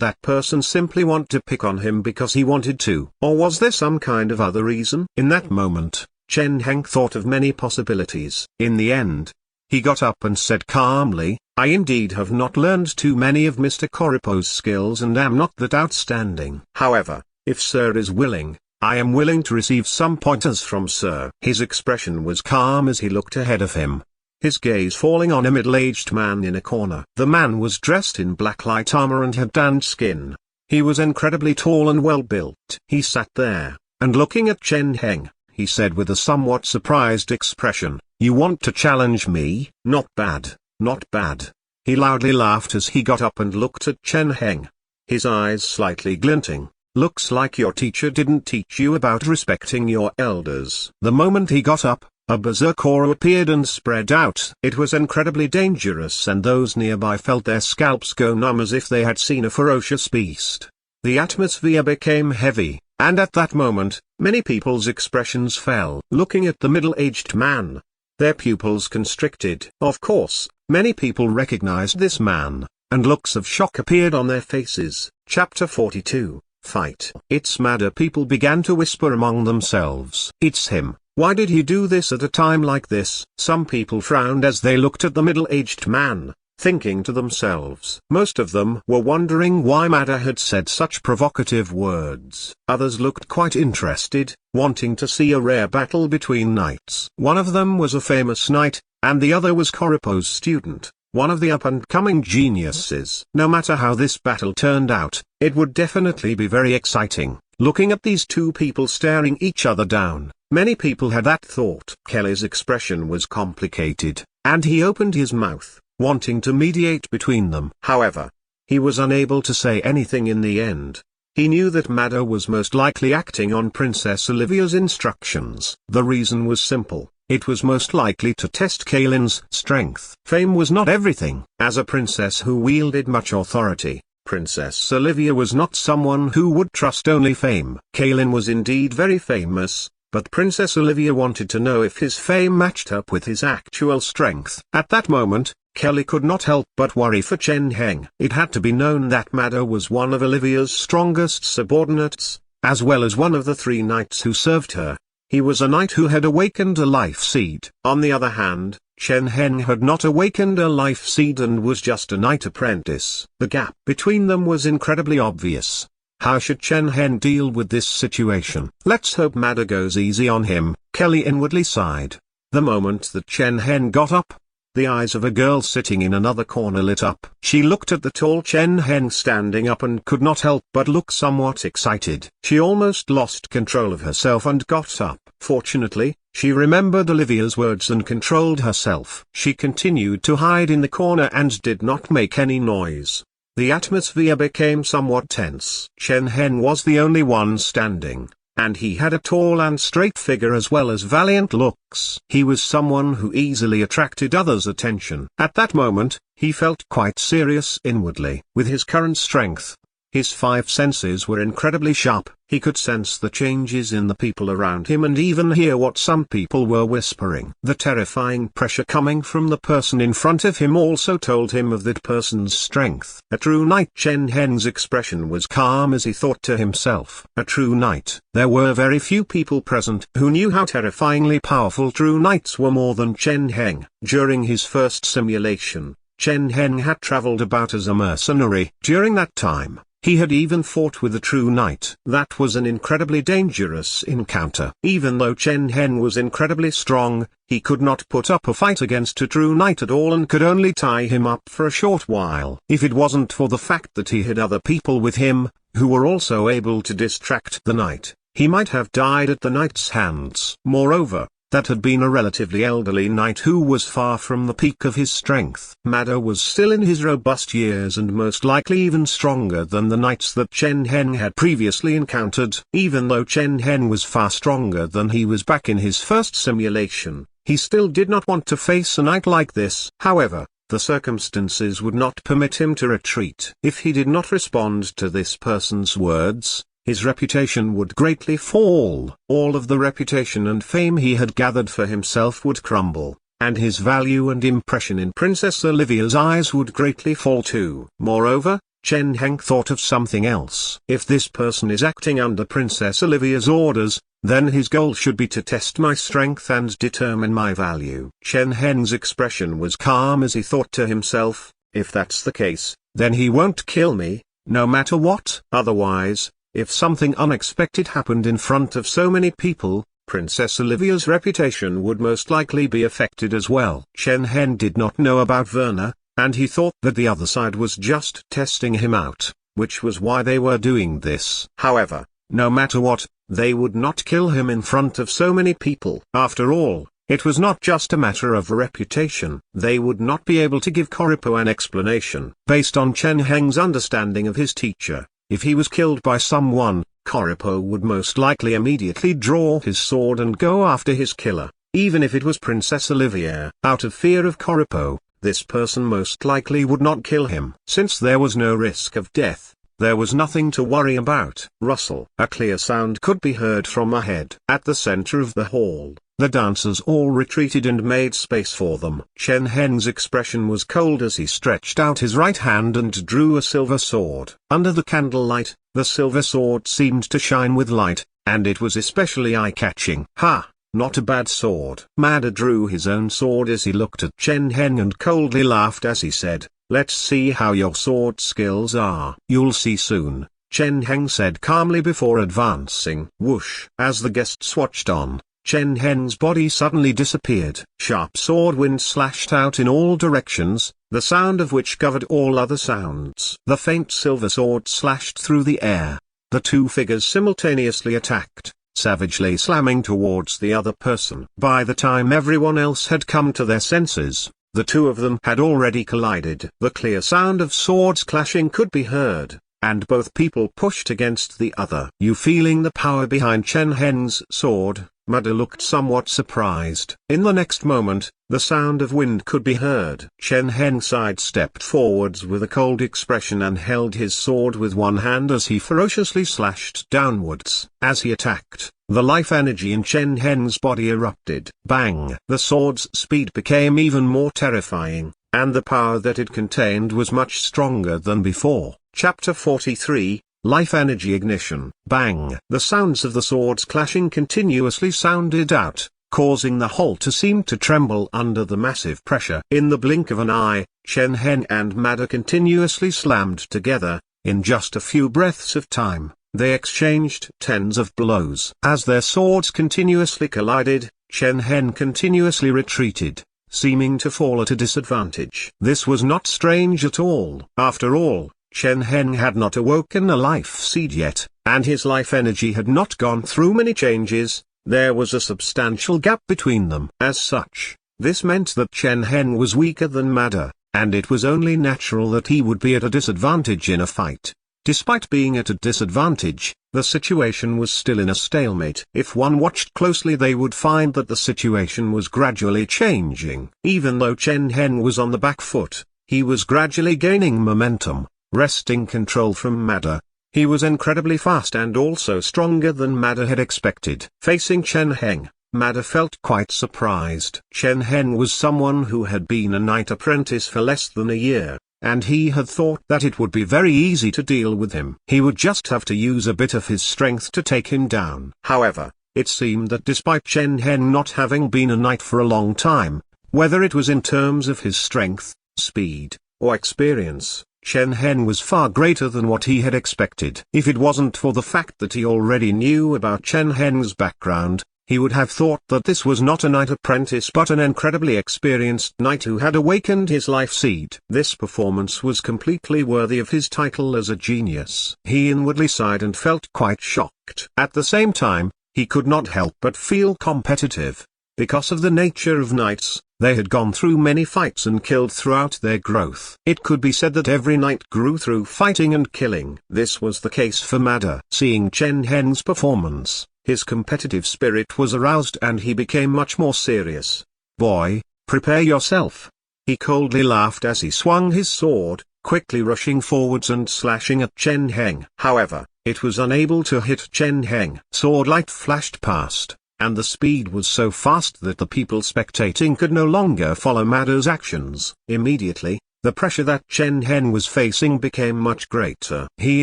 that person simply want to pick on him because he wanted to? Or was there some kind of other reason? In that moment, Chen Heng thought of many possibilities. In the end, he got up and said calmly, "I indeed have not learned too many of Mr. Koripo's skills and am not that outstanding. However, if Sir is willing, I am willing to receive some pointers from Sir." His expression was calm as he looked ahead of him, his gaze falling on a middle-aged man in a corner. The man was dressed in black light armor and had tanned skin. He was incredibly tall and well-built. He sat there, and looking at Chen Heng, he said with a somewhat surprised expression, "You want to challenge me? Not bad, not bad." He loudly laughed as he got up and looked at Chen Heng, his eyes slightly glinting. "Looks like your teacher didn't teach you about respecting your elders." The moment he got up, a berserk aura appeared and spread out. It was incredibly dangerous and those nearby felt their scalps go numb as if they had seen a ferocious beast. The atmosphere became heavy, and at that moment, many people's expressions fell. Looking at the middle-aged man, their pupils constricted. Of course, many people recognized this man, and looks of shock appeared on their faces. Chapter 42. Fight. "It's Mada." People began to whisper among themselves. "It's him. Why did he do this at a time like this?" Some people frowned as they looked at the middle-aged man, thinking to themselves. Most of them were wondering why Mada had said such provocative words. Others looked quite interested, wanting to see a rare battle between knights. One of them was a famous knight, and the other was Koripo's student, one of the up-and-coming geniuses. No matter how this battle turned out, it would definitely be very exciting. Looking at these two people staring each other down, many people had that thought. Kelly's expression was complicated, and he opened his mouth, wanting to mediate between them. However, he was unable to say anything in the end. He knew that Mada was most likely acting on Princess Olivia's instructions. The reason was simple. It was most likely to test Kaylin's strength. Fame was not everything. As a princess who wielded much authority, Princess Olivia was not someone who would trust only fame. Kaylin was indeed very famous, but Princess Olivia wanted to know if his fame matched up with his actual strength. At that moment, Kelly could not help but worry for Chen Heng. It had to be known that Mada was one of Olivia's strongest subordinates, as well as one of the 3 knights who served her. He was a knight who had awakened a life seed. On the other hand, Chen Heng had not awakened a life seed and was just a knight apprentice. The gap between them was incredibly obvious. How should Chen Heng deal with this situation? Let's hope Mada goes easy on him, Kelly inwardly sighed. The moment that Chen Heng got up, the eyes of a girl sitting in another corner lit up. She looked at the tall Chen Heng standing up and could not help but look somewhat excited. She almost lost control of herself and got up. Fortunately, she remembered Olivia's words and controlled herself. She continued to hide in the corner and did not make any noise. The atmosphere became somewhat tense. Chen Heng was the only one standing, and he had a tall and straight figure as well as valiant looks. He was someone who easily attracted others' attention. At that moment, he felt quite serious inwardly. With his current strength, His five senses were incredibly sharp. He could sense the changes in the people around him and even hear what some people were whispering. The terrifying pressure coming from the person in front of him also told him of that person's strength. A true knight. Chen Heng's expression was calm as he thought to himself. A true knight. There were very few people present who knew how terrifyingly powerful true knights were more than Chen Heng. During his first simulation, Chen Heng had traveled about as a mercenary. During that time, he had even fought with a true knight. That was an incredibly dangerous encounter. Even though Chen Heng was incredibly strong, he could not put up a fight against a true knight at all and could only tie him up for a short while. If it wasn't for the fact that he had other people with him, who were also able to distract the knight, he might have died at the knight's hands. Moreover, that had been a relatively elderly knight who was far from the peak of his strength. Mada was still in his robust years and most likely even stronger than the knights that Chen Heng had previously encountered. Even though Chen Heng was far stronger than he was back in his first simulation, he still did not want to face a knight like this. However, the circumstances would not permit him to retreat. If he did not respond to this person's words, his reputation would greatly fall. All of the reputation and fame he had gathered for himself would crumble, and his value and impression in Princess Olivia's eyes would greatly fall too. Moreover, Chen Heng thought of something else. If this person is acting under Princess Olivia's orders, then his goal should be to test my strength and determine my value. Chen Heng's expression was calm as he thought to himself, if that's the case, then he won't kill me, no matter what. Otherwise, if something unexpected happened in front of so many people, Princess Olivia's reputation would most likely be affected as well. Chen Heng did not know about Verna, and he thought that the other side was just testing him out, which was why they were doing this. However, no matter what, they would not kill him in front of so many people. After all, it was not just a matter of reputation. They would not be able to give Koripo an explanation. Based on Chen Heng's understanding of his teacher, if he was killed by someone, Koripo would most likely immediately draw his sword and go after his killer, even if it was Princess Olivia. Out of fear of Koripo, this person most likely would not kill him. Since there was no risk of death, there was nothing to worry about. Rustle. A clear sound could be heard from ahead. At the center of the hall, the dancers all retreated and made space for them. Chen Heng's expression was cold as he stretched out his right hand and drew a silver sword. Under the candlelight, the silver sword seemed to shine with light, and it was especially eye-catching. Ha! Not a bad sword. Mada drew his own sword as he looked at Chen Heng and coldly laughed as he said, "Let's see how your sword skills are." "You'll see soon," Chen Heng said calmly before advancing. Whoosh! As the guests watched on, Chen Heng's body suddenly disappeared. Sharp sword wind slashed out in all directions, the sound of which covered all other sounds. The faint silver sword slashed through the air. The two figures simultaneously attacked, savagely slamming towards the other person. By the time everyone else had come to their senses, the two of them had already collided. The clear sound of swords clashing could be heard, and both people pushed against the other. You feeling the power behind Chen Heng's sword? Mada looked somewhat surprised. In the next moment, the sound of wind could be heard. Chen Heng sidestepped forwards with a cold expression and held his sword with one hand as he ferociously slashed downwards. As he attacked, the life energy in Chen Heng's body erupted. Bang! The sword's speed became even more terrifying, and the power that it contained was much stronger than before. Chapter 43, Life Energy Ignition. Bang! The sounds of the swords clashing continuously sounded out, causing the hall to seem to tremble under the massive pressure. In the blink of an eye, Chen Heng and Mada continuously slammed together. In just a few breaths of time, they exchanged tens of blows. As their swords continuously collided, Chen Heng continuously retreated, seeming to fall at a disadvantage. This was not strange at all. After all, Chen Heng had not awoken a life seed yet, and his life energy had not gone through many changes. There was a substantial gap between them. As such, this meant that Chen Heng was weaker than Mada, and it was only natural that he would be at a disadvantage in a fight. Despite being at a disadvantage, the situation was still in a stalemate. If one watched closely, they would find that the situation was gradually changing. Even though Chen Heng was on the back foot, he was gradually gaining momentum. wresting control from Madder. He was incredibly fast and also stronger than Madder had expected. Facing Chen Heng, Madder felt quite surprised. Chen Heng was someone who had been a knight apprentice for less than a year, and he had thought that it would be very easy to deal with him. He would just have to use a bit of his strength to take him down. However, it seemed that despite Chen Heng not having been a knight for a long time, whether it was in terms of his strength, speed, or experience, Chen Heng was far greater than what he had expected. If it wasn't for the fact that he already knew about Chen Heng's background, he would have thought that this was not a knight apprentice but an incredibly experienced knight who had awakened his life seed. This performance was completely worthy of his title as a genius. He inwardly sighed and felt quite shocked. At the same time, he could not help but feel competitive. Because of the nature of knights, they had gone through many fights and killed throughout their growth. It could be said that every knight grew through fighting and killing. This was the case for Madder. Seeing Chen Heng's performance, his competitive spirit was aroused and he became much more serious. "Boy, prepare yourself." He coldly laughed as he swung his sword, quickly rushing forwards and slashing at Chen Heng. However, it was unable to hit Chen Heng. Sword light flashed past, and the speed was so fast that the people spectating could no longer follow Madder's actions. Immediately, the pressure that Chen Heng was facing became much greater. He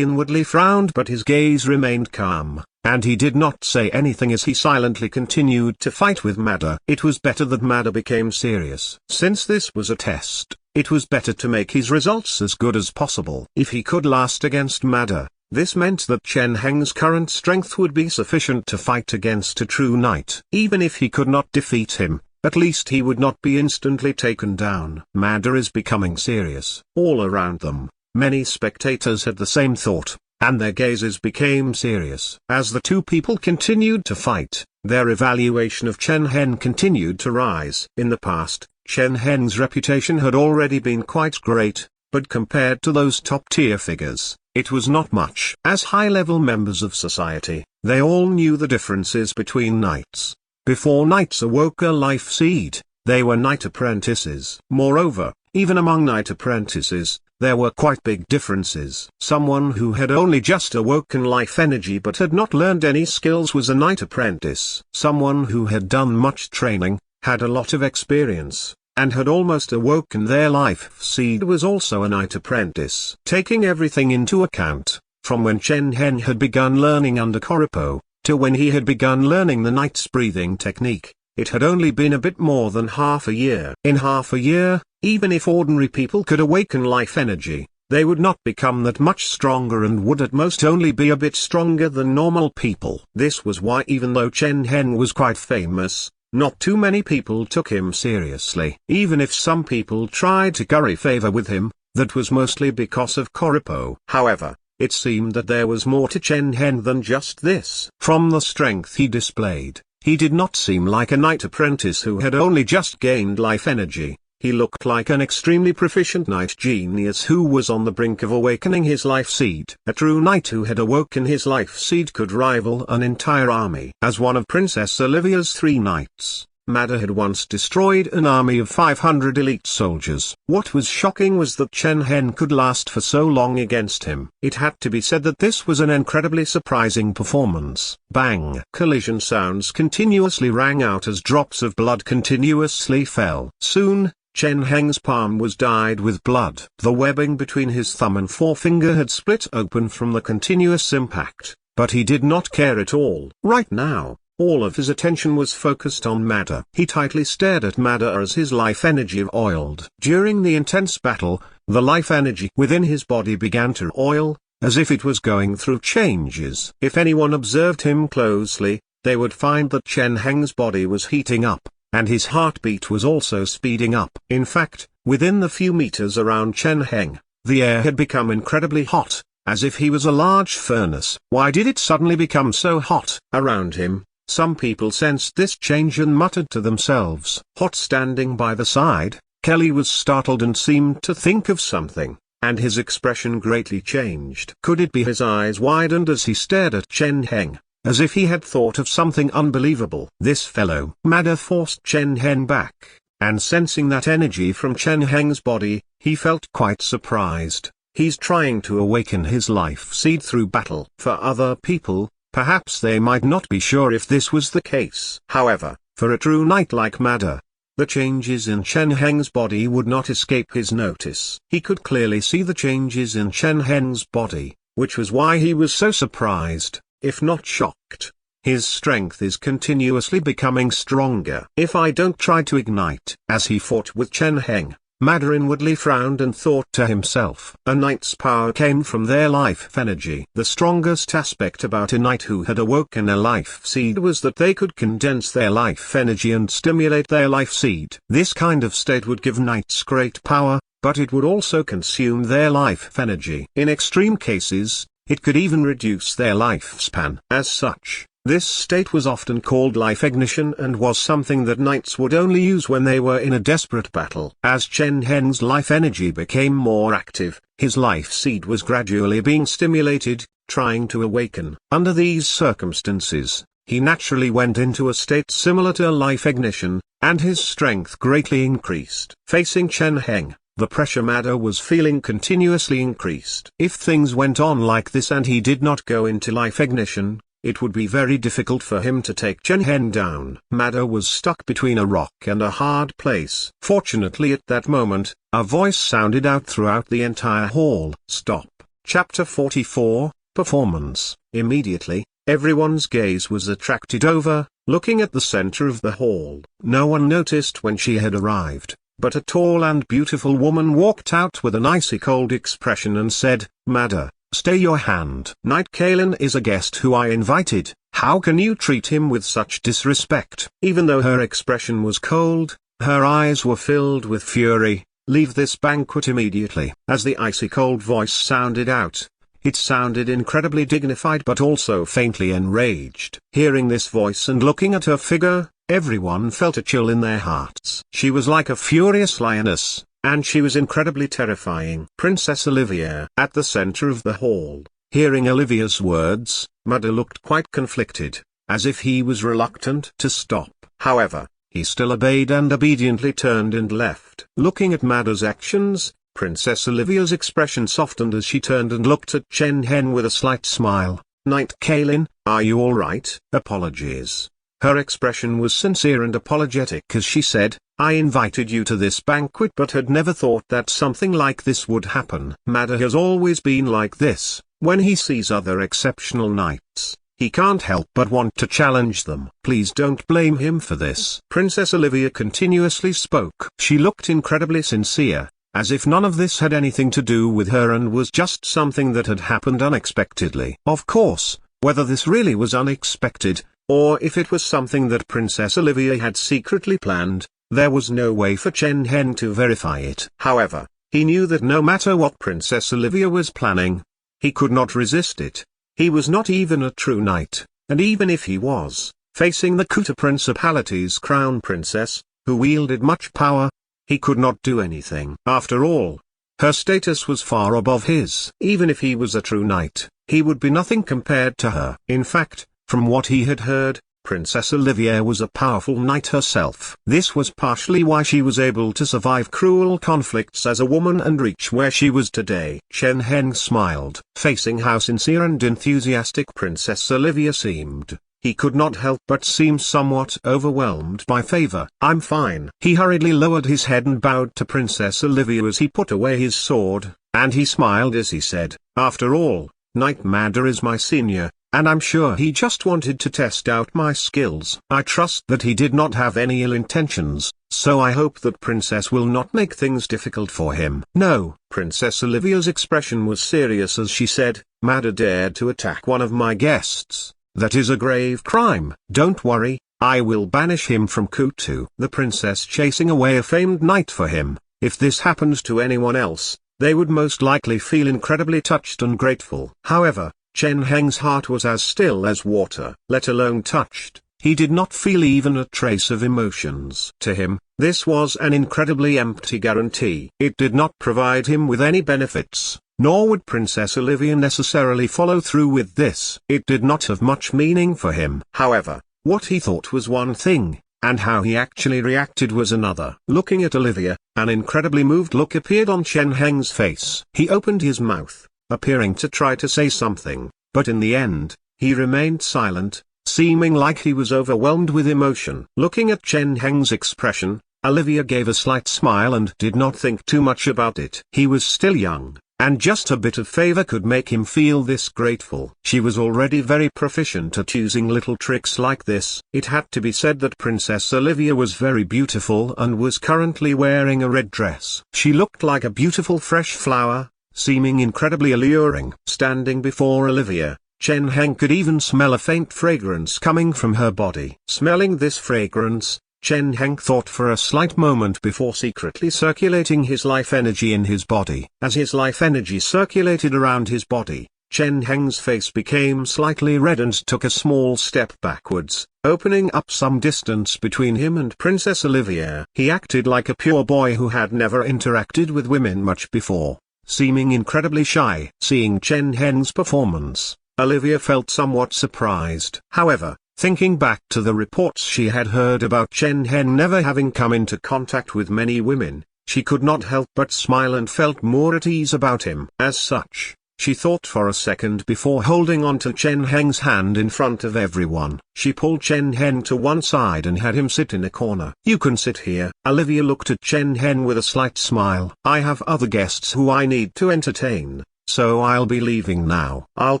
inwardly frowned but his gaze remained calm, and he did not say anything as he silently continued to fight with Madder. It was better that Madder became serious. Since this was a test, it was better to make his results as good as possible. If he could last against Madder, this meant that Chen Heng's current strength would be sufficient to fight against a true knight. Even if he could not defeat him, at least he would not be instantly taken down. Madder is becoming serious. All around them, many spectators had the same thought, and their gazes became serious. As the two people continued to fight, their evaluation of Chen Heng continued to rise. In the past, Chen Heng's reputation had already been quite great, but compared to those top-tier figures, it was not much. As high-level members of society, they all knew the differences between knights. Before knights awoke a life seed, they were knight apprentices. Moreover, even among knight apprentices, there were quite big differences. Someone who had only just awoken life energy but had not learned any skills was a knight apprentice. Someone who had done much training, had a lot of experience, and had almost awoken their life seed was also a knight apprentice. Taking everything into account, from when Chen Heng had begun learning under Koripo, to when he had begun learning the knight's breathing technique, it had only been a bit more than half a year. In half a year, even if ordinary people could awaken life energy, they would not become that much stronger and would at most only be a bit stronger than normal people. This was why even though Chen Heng was quite famous, not too many people took him seriously. Even if some people tried to curry favor with him, that was mostly because of Koripo. However, it seemed that there was more to Chen Heng than just this. From the strength he displayed, he did not seem like a knight apprentice who had only just gained life energy. He looked like an extremely proficient knight genius who was on the brink of awakening his life seed. A true knight who had awoken his life seed could rival an entire army. As one of Princess Olivia's 3 knights, Madder had once destroyed an army of 500 elite soldiers. What was shocking was that Chen Heng could last for so long against him. It had to be said that this was an incredibly surprising performance. Bang! Collision sounds continuously rang out as drops of blood continuously fell. Soon, Chen Heng's palm was dyed with blood. The webbing between his thumb and forefinger had split open from the continuous impact, but he did not care at all. Right now, all of his attention was focused on Madder. He tightly stared at Madder as his life energy oiled. During the intense battle, the life energy within his body began to oil, as if it was going through changes. If anyone observed him closely, they would find that Chen Heng's body was heating up, and his heartbeat was also speeding up. In fact, within the few meters around Chen Heng, the air had become incredibly hot, as if he was a large furnace. Why did it suddenly become so hot? Around him, some people sensed this change and muttered to themselves. Hot. Standing by the side, Kelly was startled and seemed to think of something, and his expression greatly changed. Could it be his eyes widened as he stared at Chen Heng, as if he had thought of something unbelievable? This fellow. Madder forced Chen Heng back, and sensing that energy from Chen Heng's body, he felt quite surprised. He's trying to awaken his life seed through battle. For other people, perhaps they might not be sure if this was the case. However, for a true knight like Mada, the changes in Chen Heng's body would not escape his notice. He could clearly see the changes in Chen Heng's body, which was why he was so surprised, if not shocked. His strength is continuously becoming stronger. If I don't try to ignite. As he fought with Chen Heng, Mada inwardly frowned and thought to himself. A knight's power came from their life energy. The strongest aspect about a knight who had awoken a life seed was that they could condense their life energy and stimulate their life seed. This kind of state would give knights great power, but it would also consume their life energy. In extreme cases, it could even reduce their lifespan. As such, this state was often called life ignition and was something that knights would only use when they were in a desperate battle. As Chen Heng's life energy became more active, his life seed was gradually being stimulated, trying to awaken. Under these circumstances, he naturally went into a state similar to life ignition, and his strength greatly increased. Facing Chen Heng, the pressure Mada was feeling continuously increased. If things went on like this and he did not go into life ignition, it would be very difficult for him to take Chen Heng down. Mada was stuck between a rock and a hard place. Fortunately at that moment, a voice sounded out throughout the entire hall. Stop. Chapter 44, Performance. Immediately, everyone's gaze was attracted over, looking at the center of the hall. No one noticed when she had arrived, but a tall and beautiful woman walked out with an icy cold expression and said, Mada, stay your hand. Knight Kalen is a guest who I invited. How can you treat him with such disrespect? Even though her expression was cold, her eyes were filled with fury. Leave this banquet immediately. As the icy cold voice sounded out, it sounded incredibly dignified but also faintly enraged. Hearing this voice and looking at her figure, everyone felt a chill in their hearts. She was like a furious lioness, and she was incredibly terrifying. Princess Olivia. At the center of the hall, hearing Olivia's words, Mada looked quite conflicted, as if he was reluctant to stop. However, he still obeyed and obediently turned and left. Looking at Mada's actions, Princess Olivia's expression softened as she turned and looked at Chen Heng with a slight smile. Knight Kalen, are you alright? Apologies. Her expression was sincere and apologetic as she said, I invited you to this banquet but had never thought that something like this would happen. Mada has always been like this. When he sees other exceptional knights, he can't help but want to challenge them. Please don't blame him for this. Princess Olivia continuously spoke. She looked incredibly sincere, as if none of this had anything to do with her and was just something that had happened unexpectedly. Of course, whether this really was unexpected, or if it was something that Princess Olivia had secretly planned, there was no way for Chen Heng to verify it. However, he knew that no matter what Princess Olivia was planning, he could not resist it. He was not even a true knight, and even if he was, facing the Kuta Principality's crown princess, who wielded much power, he could not do anything. After all, her status was far above his. Even if he was a true knight, he would be nothing compared to her. In fact, from what he had heard, Princess Olivia was a powerful knight herself. This was partially why she was able to survive cruel conflicts as a woman and reach where she was today. Chen Heng smiled. Facing how sincere and enthusiastic Princess Olivia seemed, he could not help but seem somewhat overwhelmed by favor. I'm fine. He hurriedly lowered his head and bowed to Princess Olivia as he put away his sword, and he smiled as he said, after all, Knight Mada is my senior, and I'm sure he just wanted to test out my skills. I trust that he did not have any ill intentions, so I hope that Princess will not make things difficult for him. No. Princess Olivia's expression was serious as she said, Mada dared to attack one of my guests. That is a grave crime. Don't worry, I will banish him from Kutu. The princess chasing away a famed knight for him. If this happened to anyone else, they would most likely feel incredibly touched and grateful. However, Chen Heng's heart was as still as water. Let alone touched, he did not feel even a trace of emotions. To him, this was an incredibly empty guarantee. It did not provide him with any benefits, nor would Princess Olivia necessarily follow through with this. It did not have much meaning for him. However, what he thought was one thing, and how he actually reacted was another. Looking at Olivia, An incredibly moved look appeared on Chen Heng's face. He opened his mouth, appearing to try to say something, but in the end, he remained silent, seeming like he was overwhelmed with emotion. Looking at Chen Heng's expression, Olivia gave a slight smile and did not think too much about it. He was still young, and just a bit of favor could make him feel this grateful. She was already very proficient at using little tricks like this. It had to be said that Princess Olivia was very beautiful and was currently wearing a red dress. She looked like a beautiful fresh flower, seeming incredibly alluring. Standing before Olivia, Chen Heng could even smell a faint fragrance coming from her body. Smelling this fragrance, Chen Heng thought for a slight moment before secretly circulating his life energy in his body. As his life energy circulated around his body, Chen Heng's face became slightly red and took a small step backwards, opening up some distance between him and Princess Olivia. He acted like a pure boy who had never interacted with women much before, seeming incredibly shy. Seeing Chen Heng's performance, Olivia felt somewhat surprised. However, thinking back to the reports she had heard about Chen Heng never having come into contact with many women, she could not help but smile and felt more at ease about him. As such, she thought for a second before holding on to Chen Heng's hand in front of everyone. She pulled Chen Heng to one side and had him sit in a corner. "You can sit here." Olivia looked at Chen Heng with a slight smile. "I have other guests who I need to entertain, so I'll be leaving now. I'll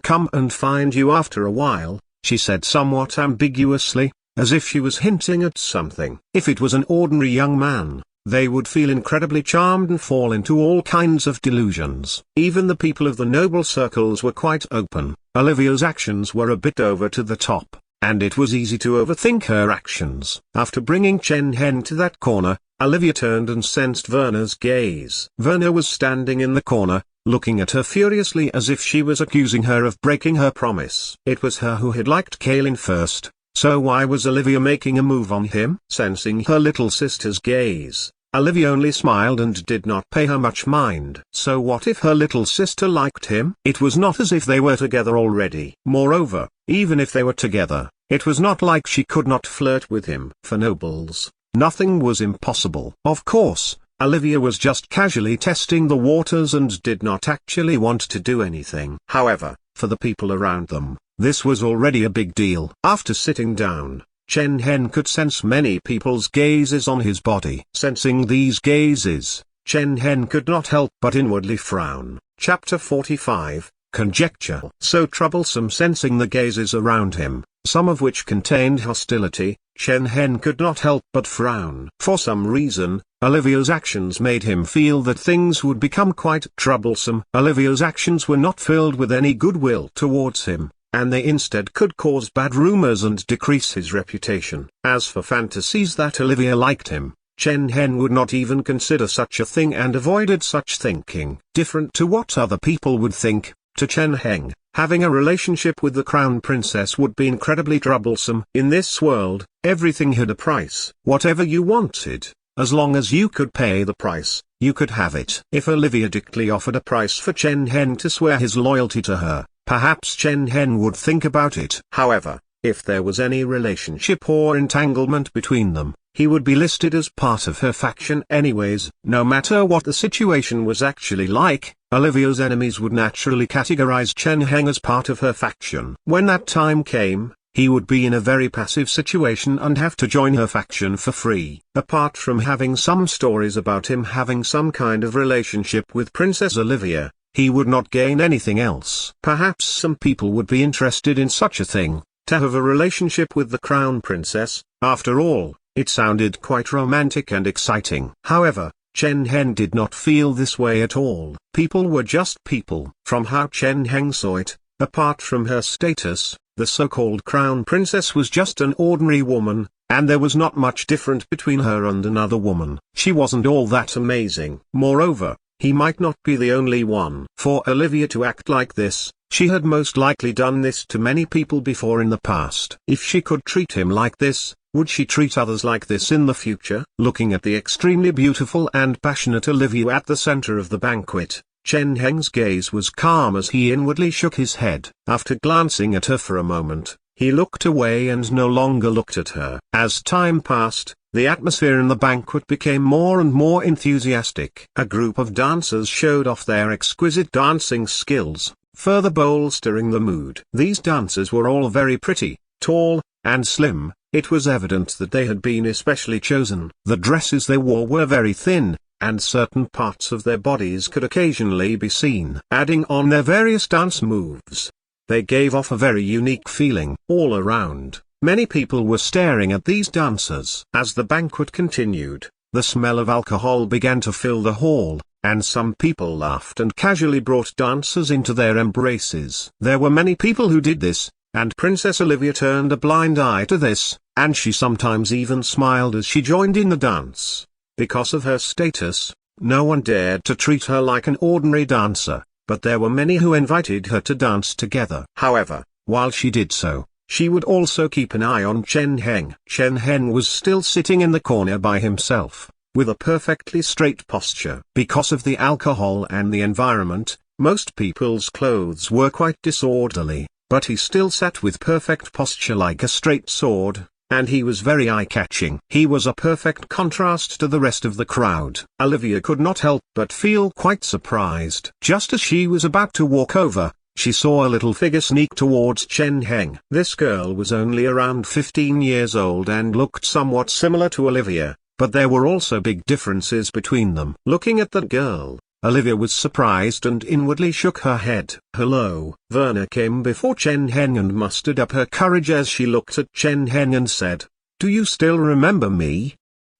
come and find you after a while," she said somewhat ambiguously, as if she was hinting at something. If it was an ordinary young man, they would feel incredibly charmed and fall into all kinds of delusions. Even the people of the noble circles were quite open. Olivia's actions were a bit over to the top, and it was easy to overthink her actions. After bringing Chen Heng to that corner, Olivia turned and sensed Werner's gaze. Werner was standing in the corner, looking at her furiously as if she was accusing her of breaking her promise. It was her who had liked Kaelin first, so why was Olivia making a move on him? Sensing her little sister's gaze, Olivia only smiled and did not pay her much mind. So what if her little sister liked him? It was not as if they were together already. Moreover, even if they were together, it was not like she could not flirt with him. For nobles, nothing was impossible. Of course, Olivia was just casually testing the waters and did not actually want to do anything. However, for the people around them, this was already a big deal. After sitting down, Chen Heng could sense many people's gazes on his body. Sensing these gazes, Chen Heng could not help but inwardly frown. Chapter 45, Conjecture. So troublesome. Sensing the gazes around him, some of which contained hostility, Chen Heng could not help but frown. For some reason, Olivia's actions made him feel that things would become quite troublesome. Olivia's actions were not filled with any goodwill towards him, and they instead could cause bad rumors and decrease his reputation. As for fantasies that Olivia liked him, Chen Heng would not even consider such a thing and avoided such thinking. Different to what other people would think, to Chen Heng, having a relationship with the crown princess would be incredibly troublesome. In this world, everything had a price. Whatever you wanted, as long as you could pay the price, you could have it. If Olivia directly offered a price for Chen Heng to swear his loyalty to her, perhaps Chen Heng would think about it. However, if there was any relationship or entanglement between them, he would be listed as part of her faction anyways. No matter what the situation was actually like, Olivia's enemies would naturally categorize Chen Heng as part of her faction. When that time came, he would be in a very passive situation and have to join her faction for free. Apart from having some stories about him having some kind of relationship with Princess Olivia, he would not gain anything else. Perhaps some people would be interested in such a thing, to have a relationship with the crown princess. After all, it sounded quite romantic and exciting. However, Chen Heng did not feel this way at all. People were just people. From how Chen Heng saw it, apart from her status, the so-called crown princess was just an ordinary woman, and there was not much different between her and another woman. She wasn't all that amazing. Moreover, he might not be the only one. For Olivia to act like this, she had most likely done this to many people before in the past. If she could treat him like this, would she treat others like this in the future? Looking at the extremely beautiful and passionate Olivia at the center of the banquet, Chen Heng's gaze was calm as he inwardly shook his head. After glancing at her for a moment, he looked away and no longer looked at her. As time passed, the atmosphere in the banquet became more and more enthusiastic. A group of dancers showed off their exquisite dancing skills, further bolstering the mood. These dancers were all very pretty, tall, and slim. It was evident that they had been especially chosen. The dresses they wore were very thin, and certain parts of their bodies could occasionally be seen. Adding on their various dance moves, they gave off a very unique feeling. All around, many people were staring at these dancers. As the banquet continued, the smell of alcohol began to fill the hall, and some people laughed and casually brought dancers into their embraces. There were many people who did this, and Princess Olivia turned a blind eye to this, and she sometimes even smiled as she joined in the dance. Because of her status, no one dared to treat her like an ordinary dancer, but there were many who invited her to dance together. However, while she did so, she would also keep an eye on Chen Heng. Chen Heng was still sitting in the corner by himself, with a perfectly straight posture. Because of the alcohol and the environment, most people's clothes were quite disorderly, but he still sat with perfect posture like a straight sword, and he was very eye-catching. He was a perfect contrast to the rest of the crowd. Olivia could not help but feel quite surprised. Just as she was about to walk over, she saw a little figure sneak towards Chen Heng. This girl was only around 15 years old and looked somewhat similar to Olivia, but there were also big differences between them. Looking at that girl, Olivia was surprised and inwardly shook her head. "Hello." Verna came before Chen Heng and mustered up her courage as she looked at Chen Heng and said, "Do you still remember me?"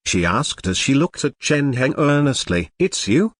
she asked as she looked at Chen Heng earnestly. "It's you?"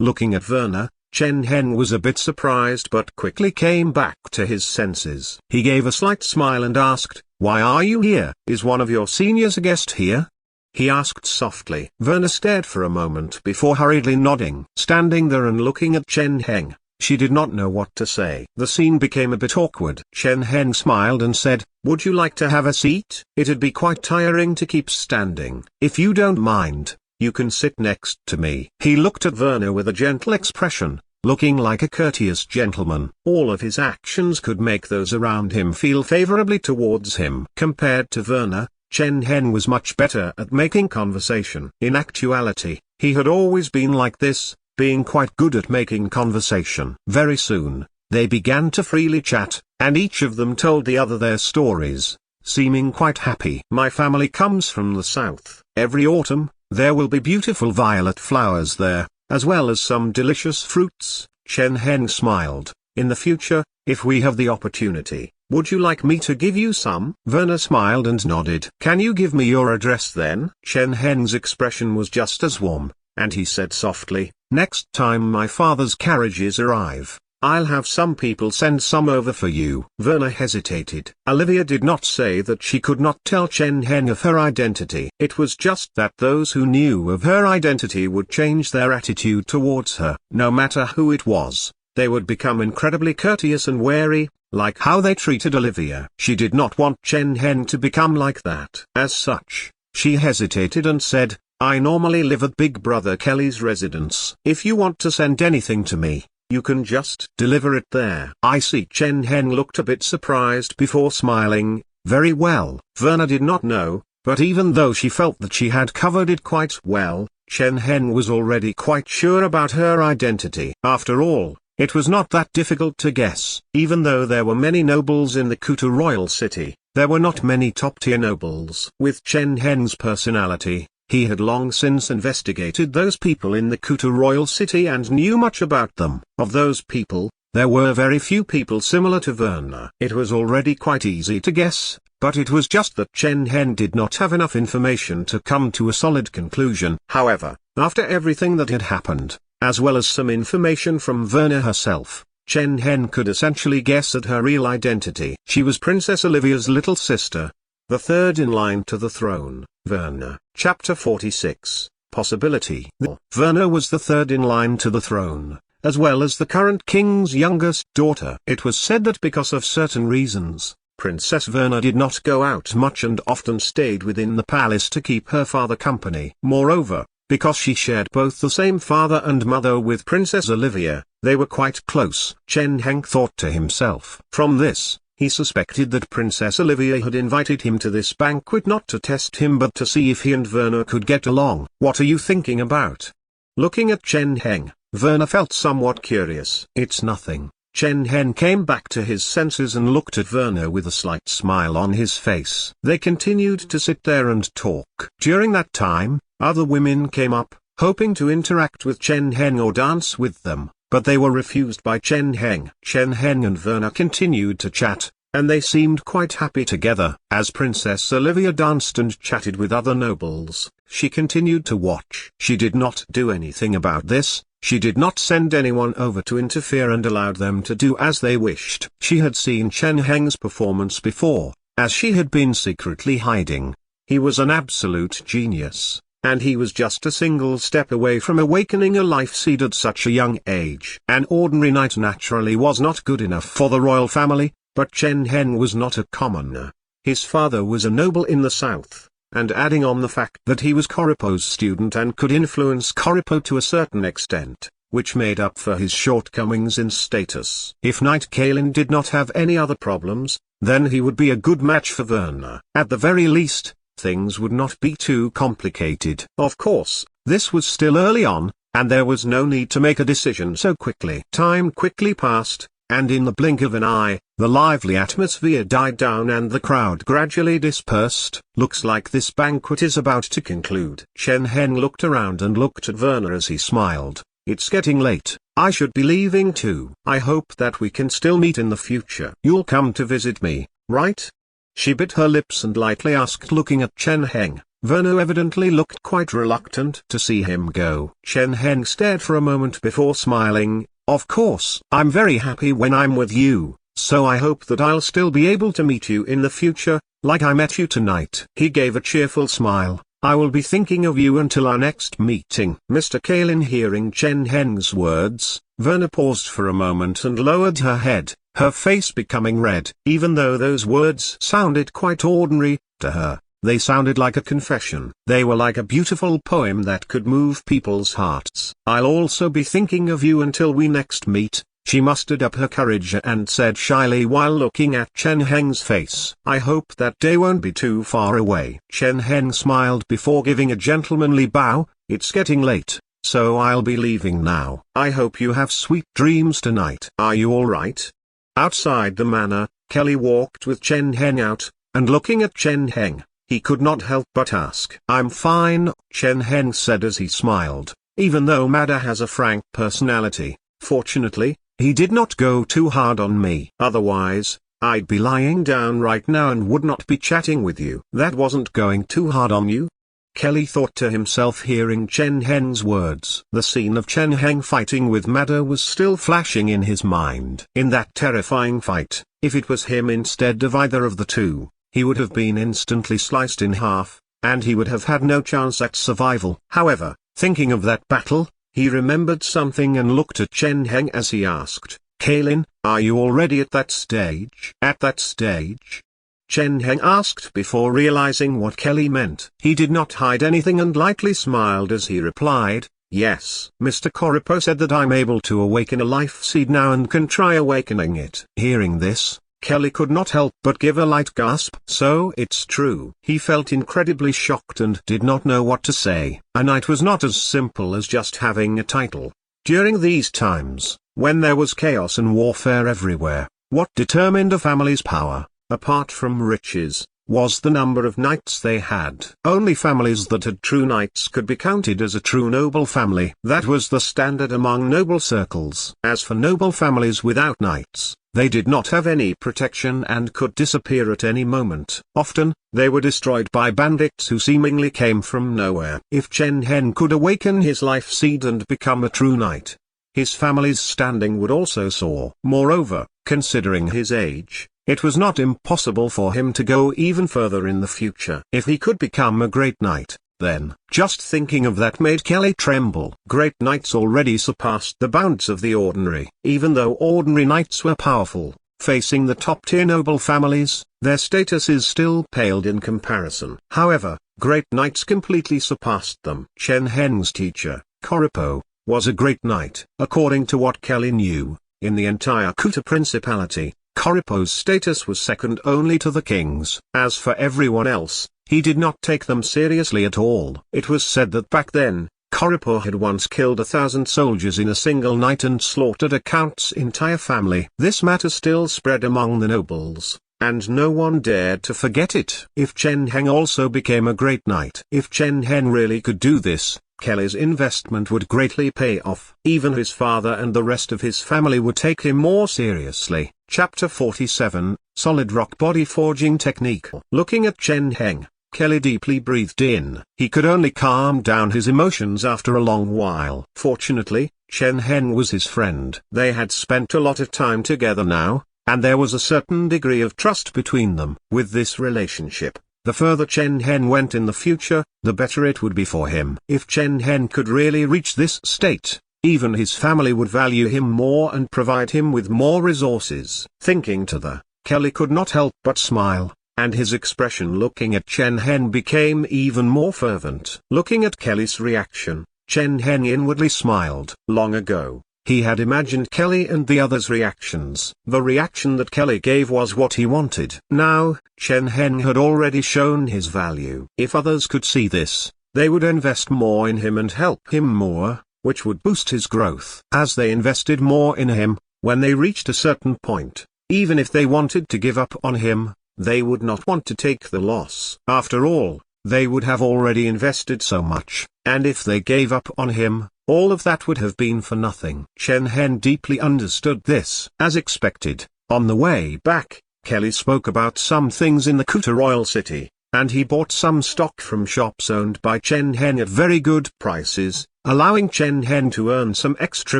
Looking at Verna, Chen Heng was a bit surprised but quickly came back to his senses. He gave a slight smile and asked, "Why are you here? Is one of your seniors a guest here?" he asked softly. Verna stared for a moment before hurriedly nodding. Standing there and looking at Chen Heng, she did not know what to say. The scene became a bit awkward. Chen Heng smiled and said, "Would you like to have a seat? It'd be quite tiring to keep standing. If you don't mind, you can sit next to me." He looked at Verna with a gentle expression, looking like a courteous gentleman. All of his actions could make those around him feel favorably towards him. Compared to Verna, Chen Heng was much better at making conversation. In actuality, he had always been like this, being quite good at making conversation. Very soon, they began to freely chat, and each of them told the other their stories, seeming quite happy. "My family comes from the south. Every autumn, there will be beautiful violet flowers there, as well as some delicious fruits." Chen Heng smiled. "In the future, if we have the opportunity, would you like me to give you some?" Verna smiled and nodded. "Can you give me your address then?" Chen Heng's expression was just as warm, and he said softly, "Next time my father's carriages arrive, I'll have some people send some over for you." Verna hesitated. Olivia did not say that she could not tell Chen Heng of her identity. It was just that those who knew of her identity would change their attitude towards her. No matter who it was, they would become incredibly courteous and wary, like how they treated Olivia. She did not want Chen Heng to become like that. As such, she hesitated and said, "I normally live at Big Brother Kelly's residence. If you want to send anything to me, you can just deliver it there." "I see." Chen Heng looked a bit surprised before smiling. "Very well." Verna did not know, but even though she felt that she had covered it quite well, Chen Heng was already quite sure about her identity. After all, it was not that difficult to guess. Even though there were many nobles in the Kuta royal city, there were not many top-tier nobles. With Chen Heng's personality, he had long since investigated those people in the Kuta royal city and knew much about them. Of those people, there were very few people similar to Verna. It was already quite easy to guess, but it was just that Chen Heng did not have enough information to come to a solid conclusion. However, after everything that had happened, as well as some information from Verna herself, Chen Heng could essentially guess at her real identity. She was Princess Olivia's little sister, the third in line to the throne. Verna. Chapter 46, Possibility. Verna was the third in line to the throne, as well as the current king's youngest daughter. It was said that because of certain reasons, Princess Verna did not go out much and often stayed within the palace to keep her father company. Moreover, because she shared both the same father and mother with Princess Olivia, they were quite close. Chen Heng thought to himself. From this, He suspected that Princess Olivia had invited him to this banquet not to test him but to see if he and Werner could get along. "What are you thinking about?" Looking at Chen Heng, Werner felt somewhat curious. "It's nothing." Chen Heng came back to his senses and looked at Werner with a slight smile on his face. They continued to sit there and talk. During that time, other women came up, hoping to interact with Chen Heng or dance with them, but they were refused by Chen Heng. Chen Heng and Werner continued to chat, and they seemed quite happy together. As Princess Olivia danced and chatted with other nobles, she continued to watch. She did not do anything about this. She did not send anyone over to interfere and allowed them to do as they wished. She had seen Chen Heng's performance before, as she had been secretly hiding. He was an absolute genius, and he was just a single step away from awakening a life seed at such a young age. An ordinary knight naturally was not good enough for the royal family, but Chen Heng was not a commoner. His father was a noble in the south, and adding on the fact that he was Koripo's student and could influence Koripo to a certain extent, which made up for his shortcomings in status. If Knight Kalin did not have any other problems, then he would be a good match for Werner. At the very least, things would not be too complicated. Of course, this was still early on, and there was no need to make a decision so quickly. Time quickly passed, and in the blink of an eye, the lively atmosphere died down and the crowd gradually dispersed. "Looks like this banquet is about to conclude." Chen Heng looked around and looked at Werner as he smiled. "It's getting late, I should be leaving too. I hope that we can still meet in the future. You'll come to visit me, right?" She bit her lips and lightly asked, looking at Chen Heng. Werner evidently looked quite reluctant to see him go. Chen Heng stared for a moment before smiling. "Of course. I'm very happy when I'm with you, so I hope that I'll still be able to meet you in the future, like I met you tonight." He gave a cheerful smile. "I will be thinking of you until our next meeting." Mr. Kalin, hearing Chen Heng's words, Werner paused for a moment and lowered her head, her face becoming red. Even though those words sounded quite ordinary, to her, they sounded like a confession. They were like a beautiful poem that could move people's hearts. "I'll also be thinking of you until we next meet," she mustered up her courage and said shyly while looking at Chen Heng's face. "I hope that day won't be too far away." Chen Heng smiled before giving a gentlemanly bow. "It's getting late, so I'll be leaving now. I hope you have sweet dreams tonight. Are you all right?" Outside the manor, Kelly walked with Chen Heng out, and looking at Chen Heng, he could not help but ask. "I'm fine," Chen Heng said as he smiled. Even though Mada has a frank personality, fortunately, he did not go too hard on me. Otherwise, I'd be lying down right now and would not be chatting with you. That wasn't going too hard on you? Kelly thought to himself hearing Chen Heng's words. The scene of Chen Heng fighting with Mada was still flashing in his mind. In that terrifying fight, if it was him instead of either of the two, he would have been instantly sliced in half, and he would have had no chance at survival. However, thinking of that battle, he remembered something and looked at Chen Heng as he asked, "Kalin, are you already at that stage?" "At that stage?" Chen Heng asked before realizing what Kelly meant. He did not hide anything and lightly smiled as he replied, "Yes." Mr. Koripo said that I'm able to awaken a life seed now and can try awakening it. Hearing this, Kelly could not help but give a light gasp. So it's true. He felt incredibly shocked and did not know what to say. A knight was not as simple as just having a title. During these times, when there was chaos and warfare everywhere, what determined a family's power, apart from riches, was the number of knights they had. Only families that had true knights could be counted as a true noble family. That was the standard among noble circles. As for noble families without knights, they did not have any protection and could disappear at any moment. Often, they were destroyed by bandits who seemingly came from nowhere. If Chen Heng could awaken his life seed and become a true knight, his family's standing would also soar. Moreover, considering his age, it was not impossible for him to go even further in the future. If he could become a great knight, then, just thinking of that made Kelly tremble. Great knights already surpassed the bounds of the ordinary. Even though ordinary knights were powerful, facing the top-tier noble families, their statuses still paled in comparison. However, great knights completely surpassed them. Chen Heng's teacher, Koripo, was a great knight. According to what Kelly knew, in the entire Kuta Principality, Koripo's status was second only to the king's. As for everyone else, he did not take them seriously at all. It was said that back then, Koripo had once killed 1,000 soldiers in a single night and slaughtered a count's entire family. This matter still spread among the nobles, and no one dared to forget it. If Chen Heng also became a great knight. If Chen Heng really could do this, Kelly's investment would greatly pay off. Even his father and the rest of his family would take him more seriously. Chapter 47, Solid Rock Body Forging Technique. Looking at Chen Heng, Kelly deeply breathed in. He could only calm down his emotions after a long while. Fortunately, Chen Heng was his friend. They had spent a lot of time together now, and there was a certain degree of trust between them. With this relationship, the further Chen Heng went in the future, the better it would be for him. If Chen Heng could really reach this state, even his family would value him more and provide him with more resources. Thinking to the, Kelly could not help but smile, and his expression looking at Chen Heng became even more fervent. Looking at Kelly's reaction, Chen Heng inwardly smiled. Long ago, he had imagined Kelly and the others' reactions. The reaction that Kelly gave was what he wanted. Now, Chen Heng had already shown his value. If others could see this, they would invest more in him and help him more, which would boost his growth. As they invested more in him, when they reached a certain point, even if they wanted to give up on him, they would not want to take the loss. After all, they would have already invested so much, and if they gave up on him, all of that would have been for nothing. Chen Heng deeply understood this. As expected, on the way back, Kelly spoke about some things in the Kuta Royal City, and he bought some stock from shops owned by Chen Heng at very good prices, allowing Chen Heng to earn some extra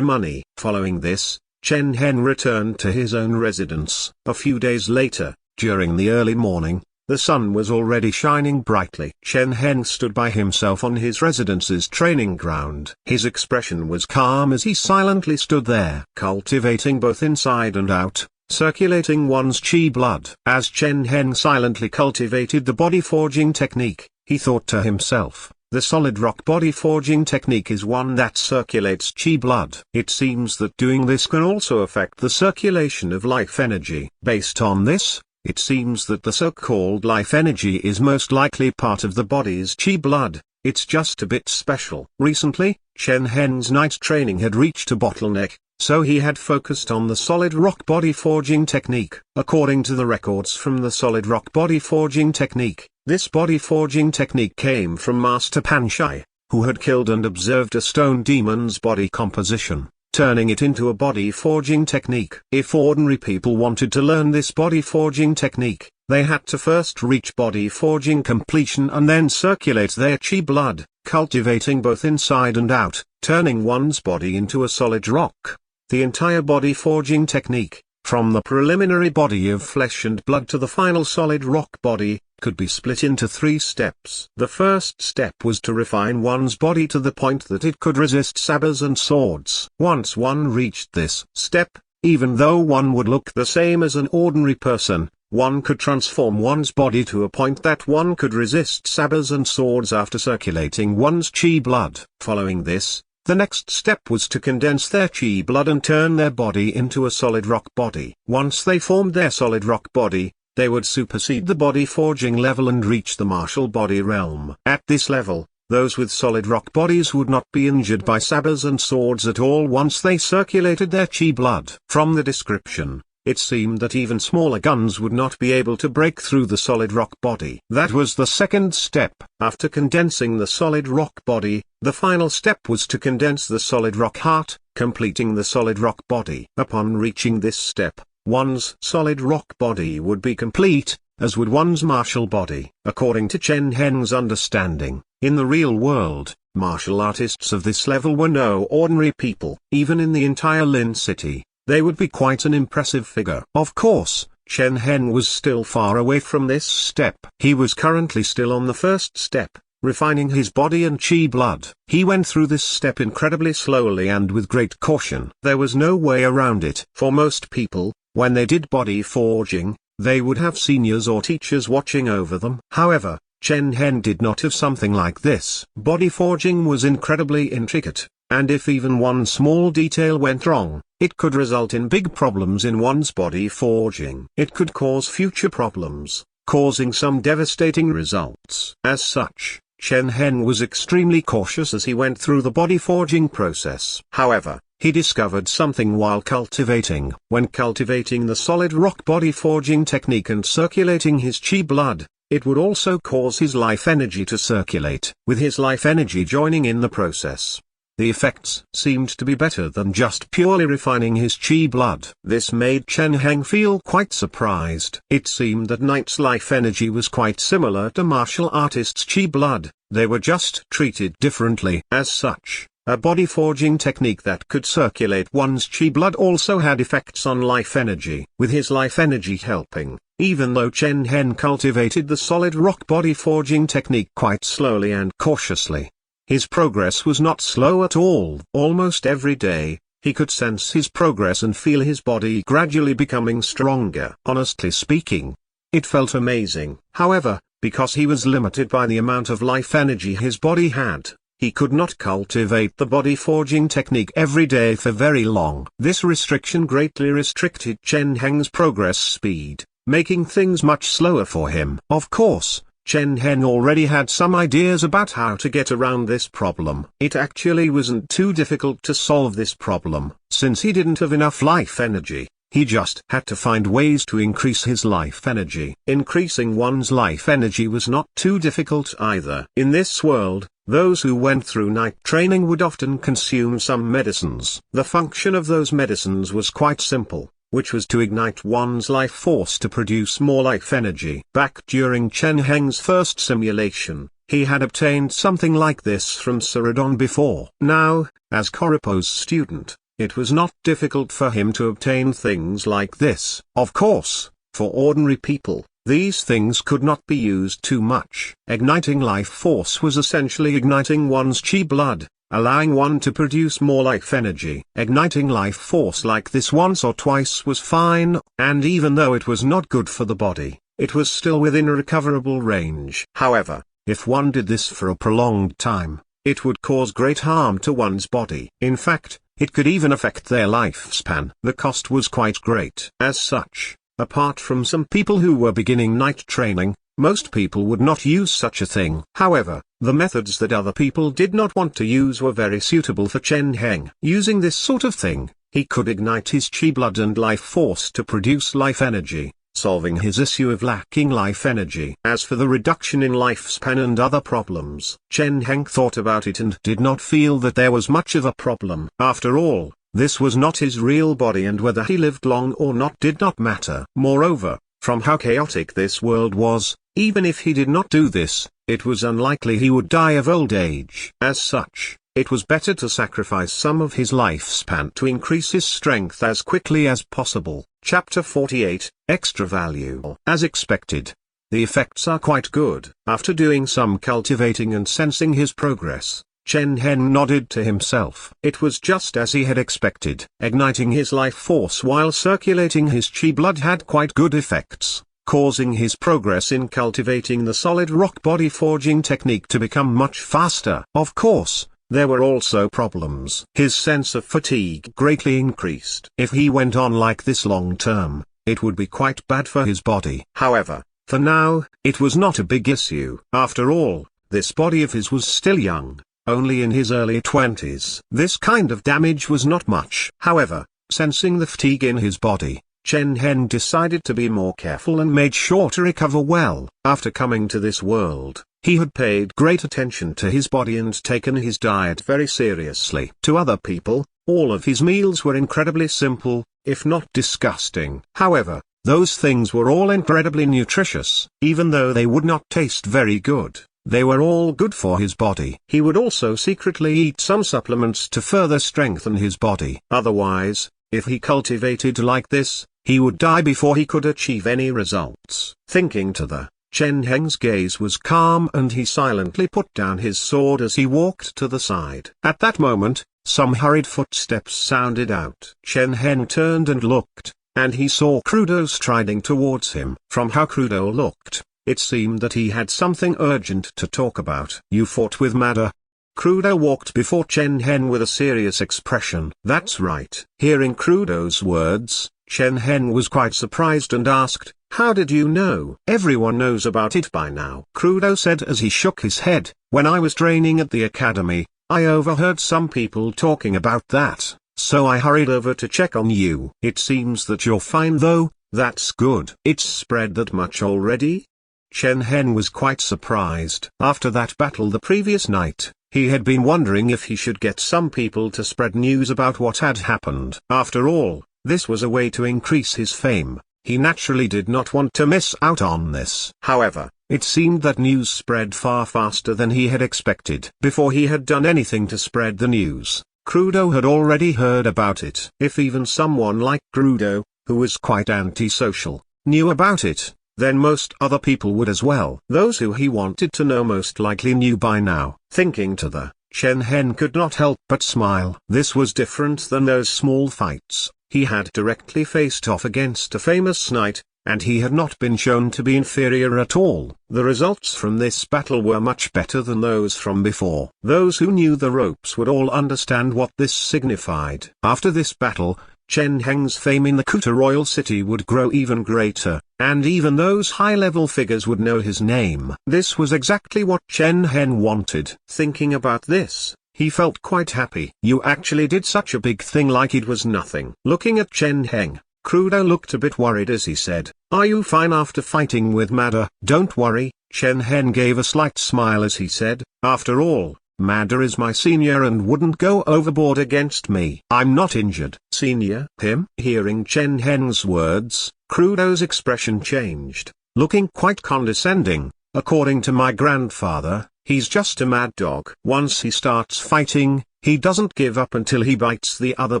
money. Following this, Chen Heng returned to his own residence. A few days later, during the early morning, the sun was already shining brightly. Chen Heng stood by himself on his residence's training ground. His expression was calm as he silently stood there, cultivating both inside and out, circulating one's chi blood. As Chen Heng silently cultivated the body forging technique, he thought to himself, the solid rock body forging technique is one that circulates chi blood. It seems that doing this can also affect the circulation of life energy. Based on this, it seems that the so-called life energy is most likely part of the body's chi blood. It's just a bit special. Recently, Chen Heng's night training had reached a bottleneck, so he had focused on the solid rock body forging technique. According to the records from the solid rock body forging technique, this body forging technique came from Master Panshai, who had killed and observed a stone demon's body composition, turning it into a body forging technique. If ordinary people wanted to learn this body forging technique, they had to first reach body forging completion and then circulate their chi blood, cultivating both inside and out, turning one's body into a solid rock. The entire body forging technique, from the preliminary body of flesh and blood to the final solid rock body, could be split into 3 steps. The first step was to refine one's body to the point that it could resist sabers and swords. Once one reached this step, even though one would look the same as an ordinary person, one could transform one's body to a point that one could resist sabers and swords after circulating one's chi blood. Following this, the next step was to condense their chi blood and turn their body into a solid rock body. Once they formed their solid rock body, they would supersede the body forging level and reach the martial body realm. At this level, those with solid rock bodies would not be injured by sabers and swords at all once they circulated their chi blood. From the description, it seemed that even smaller guns would not be able to break through the solid rock body. That was the second step. After condensing the solid rock body, the final step was to condense the solid rock heart, completing the solid rock body. Upon reaching this step, one's solid rock body would be complete, as would one's martial body. According to Chen Heng's understanding, in the real world, martial artists of this level were no ordinary people. Even in the entire Lin city, they would be quite an impressive figure. Of course, Chen Heng was still far away from this step. He was currently still on the first step, refining his body and chi blood. He went through this step incredibly slowly and with great caution. There was no way around it. For most people, when they did body forging, they would have seniors or teachers watching over them. However, Chen Heng did not have something like this. Body forging was incredibly intricate, and if even one small detail went wrong, it could result in big problems in one's body forging. It could cause future problems, causing some devastating results. As such, Chen Heng was extremely cautious as he went through the body forging process. However, he discovered something while cultivating. When cultivating the solid rock body forging technique and circulating his chi blood, it would also cause his life energy to circulate, with his life energy joining in the process. The effects seemed to be better than just purely refining his chi blood. This made Chen Heng feel quite surprised. It seemed that Knight's life energy was quite similar to martial artists' chi blood, they were just treated differently. As such, a body forging technique that could circulate one's chi blood also had effects on life energy, with his life energy helping. Even though Chen Heng cultivated the solid rock body forging technique quite slowly and cautiously, his progress was not slow at all. Almost every day, he could sense his progress and feel his body gradually becoming stronger. Honestly speaking, it felt amazing. However, because he was limited by the amount of life energy his body had, he could not cultivate the body forging technique every day for very long. This restriction greatly restricted Chen Heng's progress speed, making things much slower for him. Of course, Chen Heng already had some ideas about how to get around this problem. It actually wasn't too difficult to solve this problem, since he didn't have enough life energy. He just had to find ways to increase his life energy. Increasing one's life energy was not too difficult either. In this world, those who went through night training would often consume some medicines. The function of those medicines was quite simple, which was to ignite one's life force to produce more life energy. Back during Chen Heng's first simulation, he had obtained something like this from Saradon before. Now, as Koripo's student, it was not difficult for him to obtain things like this. Of course, for ordinary people, these things could not be used too much. Igniting life force was essentially igniting one's chi blood, allowing one to produce more life energy. Igniting life force like this once or twice was fine, and even though it was not good for the body, it was still within a recoverable range. However, if one did this for a prolonged time, it would cause great harm to one's body. In fact, it could even affect their lifespan. The cost was quite great. As such, apart from some people who were beginning night training, most people would not use such a thing. However, the methods that other people did not want to use were very suitable for Chen Heng. Using this sort of thing, he could ignite his chi blood and life force to produce life energy, solving his issue of lacking life energy. As for the reduction in lifespan and other problems, Chen Heng thought about it and did not feel that there was much of a problem. After all, this was not his real body, and whether he lived long or not did not matter. Moreover, from how chaotic this world was, even if he did not do this, it was unlikely he would die of old age. As such, it was better to sacrifice some of his lifespan to increase his strength as quickly as possible. Chapter 48, Extra Value. As expected, the effects are quite good. After doing some cultivating and sensing his progress, Chen Heng nodded to himself. It was just as he had expected. Igniting his life force while circulating his chi blood had quite good effects, causing his progress in cultivating the solid rock body forging technique to become much faster. Of course, there were also problems. His sense of fatigue greatly increased. If he went on like this long term, it would be quite bad for his body. However, for now, it was not a big issue. After all, this body of his was still young, only in his early 20s. This kind of damage was not much. However, sensing the fatigue in his body, Chen Heng decided to be more careful and made sure to recover well. After coming to this world, he had paid great attention to his body and taken his diet very seriously. To other people, all of his meals were incredibly simple, if not disgusting. However, those things were all incredibly nutritious. Even though they would not taste very good, they were all good for his body. He would also secretly eat some supplements to further strengthen his body. Otherwise, if he cultivated like this, he would die before he could achieve any results. Thinking to the Chen Heng's gaze was calm and he silently put down his sword as he walked to the side. At that moment, some hurried footsteps sounded out. Chen Heng turned and looked, and he saw Crudo striding towards him. From how Crudo looked, it seemed that he had something urgent to talk about. "You fought with Mada?" Crudo walked before Chen Heng with a serious expression. That's right. Hearing Crudo's words, Chen Heng was quite surprised and asked, "How did you know?" "Everyone knows about it by now," Crudo said as he shook his head. "When I was training at the academy, I overheard some people talking about that, so I hurried over to check on you." "It seems that you're fine though, that's good." "It's spread that much already?" Chen Heng was quite surprised. After that battle the previous night, he had been wondering if he should get some people to spread news about what had happened. After all, this was a way to increase his fame. He naturally did not want to miss out on this. However, it seemed that news spread far faster than he had expected. Before he had done anything to spread the news, Crudo had already heard about it. If even someone like Crudo, who was quite antisocial, knew about it, then most other people would as well. Those who he wanted to know most likely knew by now. Thinking to the, Chen Heng could not help but smile. This was different than those small fights. He had directly faced off against a famous knight, and he had not been shown to be inferior at all. The results from this battle were much better than those from before. Those who knew the ropes would all understand what this signified. After this battle, Chen Heng's fame in the Kuta royal city would grow even greater, and even those high-level figures would know his name. This was exactly what Chen Heng wanted. Thinking about this, he felt quite happy. "You actually did such a big thing like it was nothing." Looking at Chen Heng, Crudo looked a bit worried as he said, "Are you fine after fighting with Mada?" "Don't worry," Chen Heng gave a slight smile as he said, "After all, Mada is my senior and wouldn't go overboard against me. I'm not injured." "Senior? Him?" Hearing Chen Heng's words, Crudo's expression changed, looking quite condescending. "According to my grandfather, he's just a mad dog. Once he starts fighting, he doesn't give up until he bites the other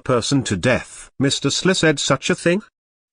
person to death." Mr. Sli said such a thing?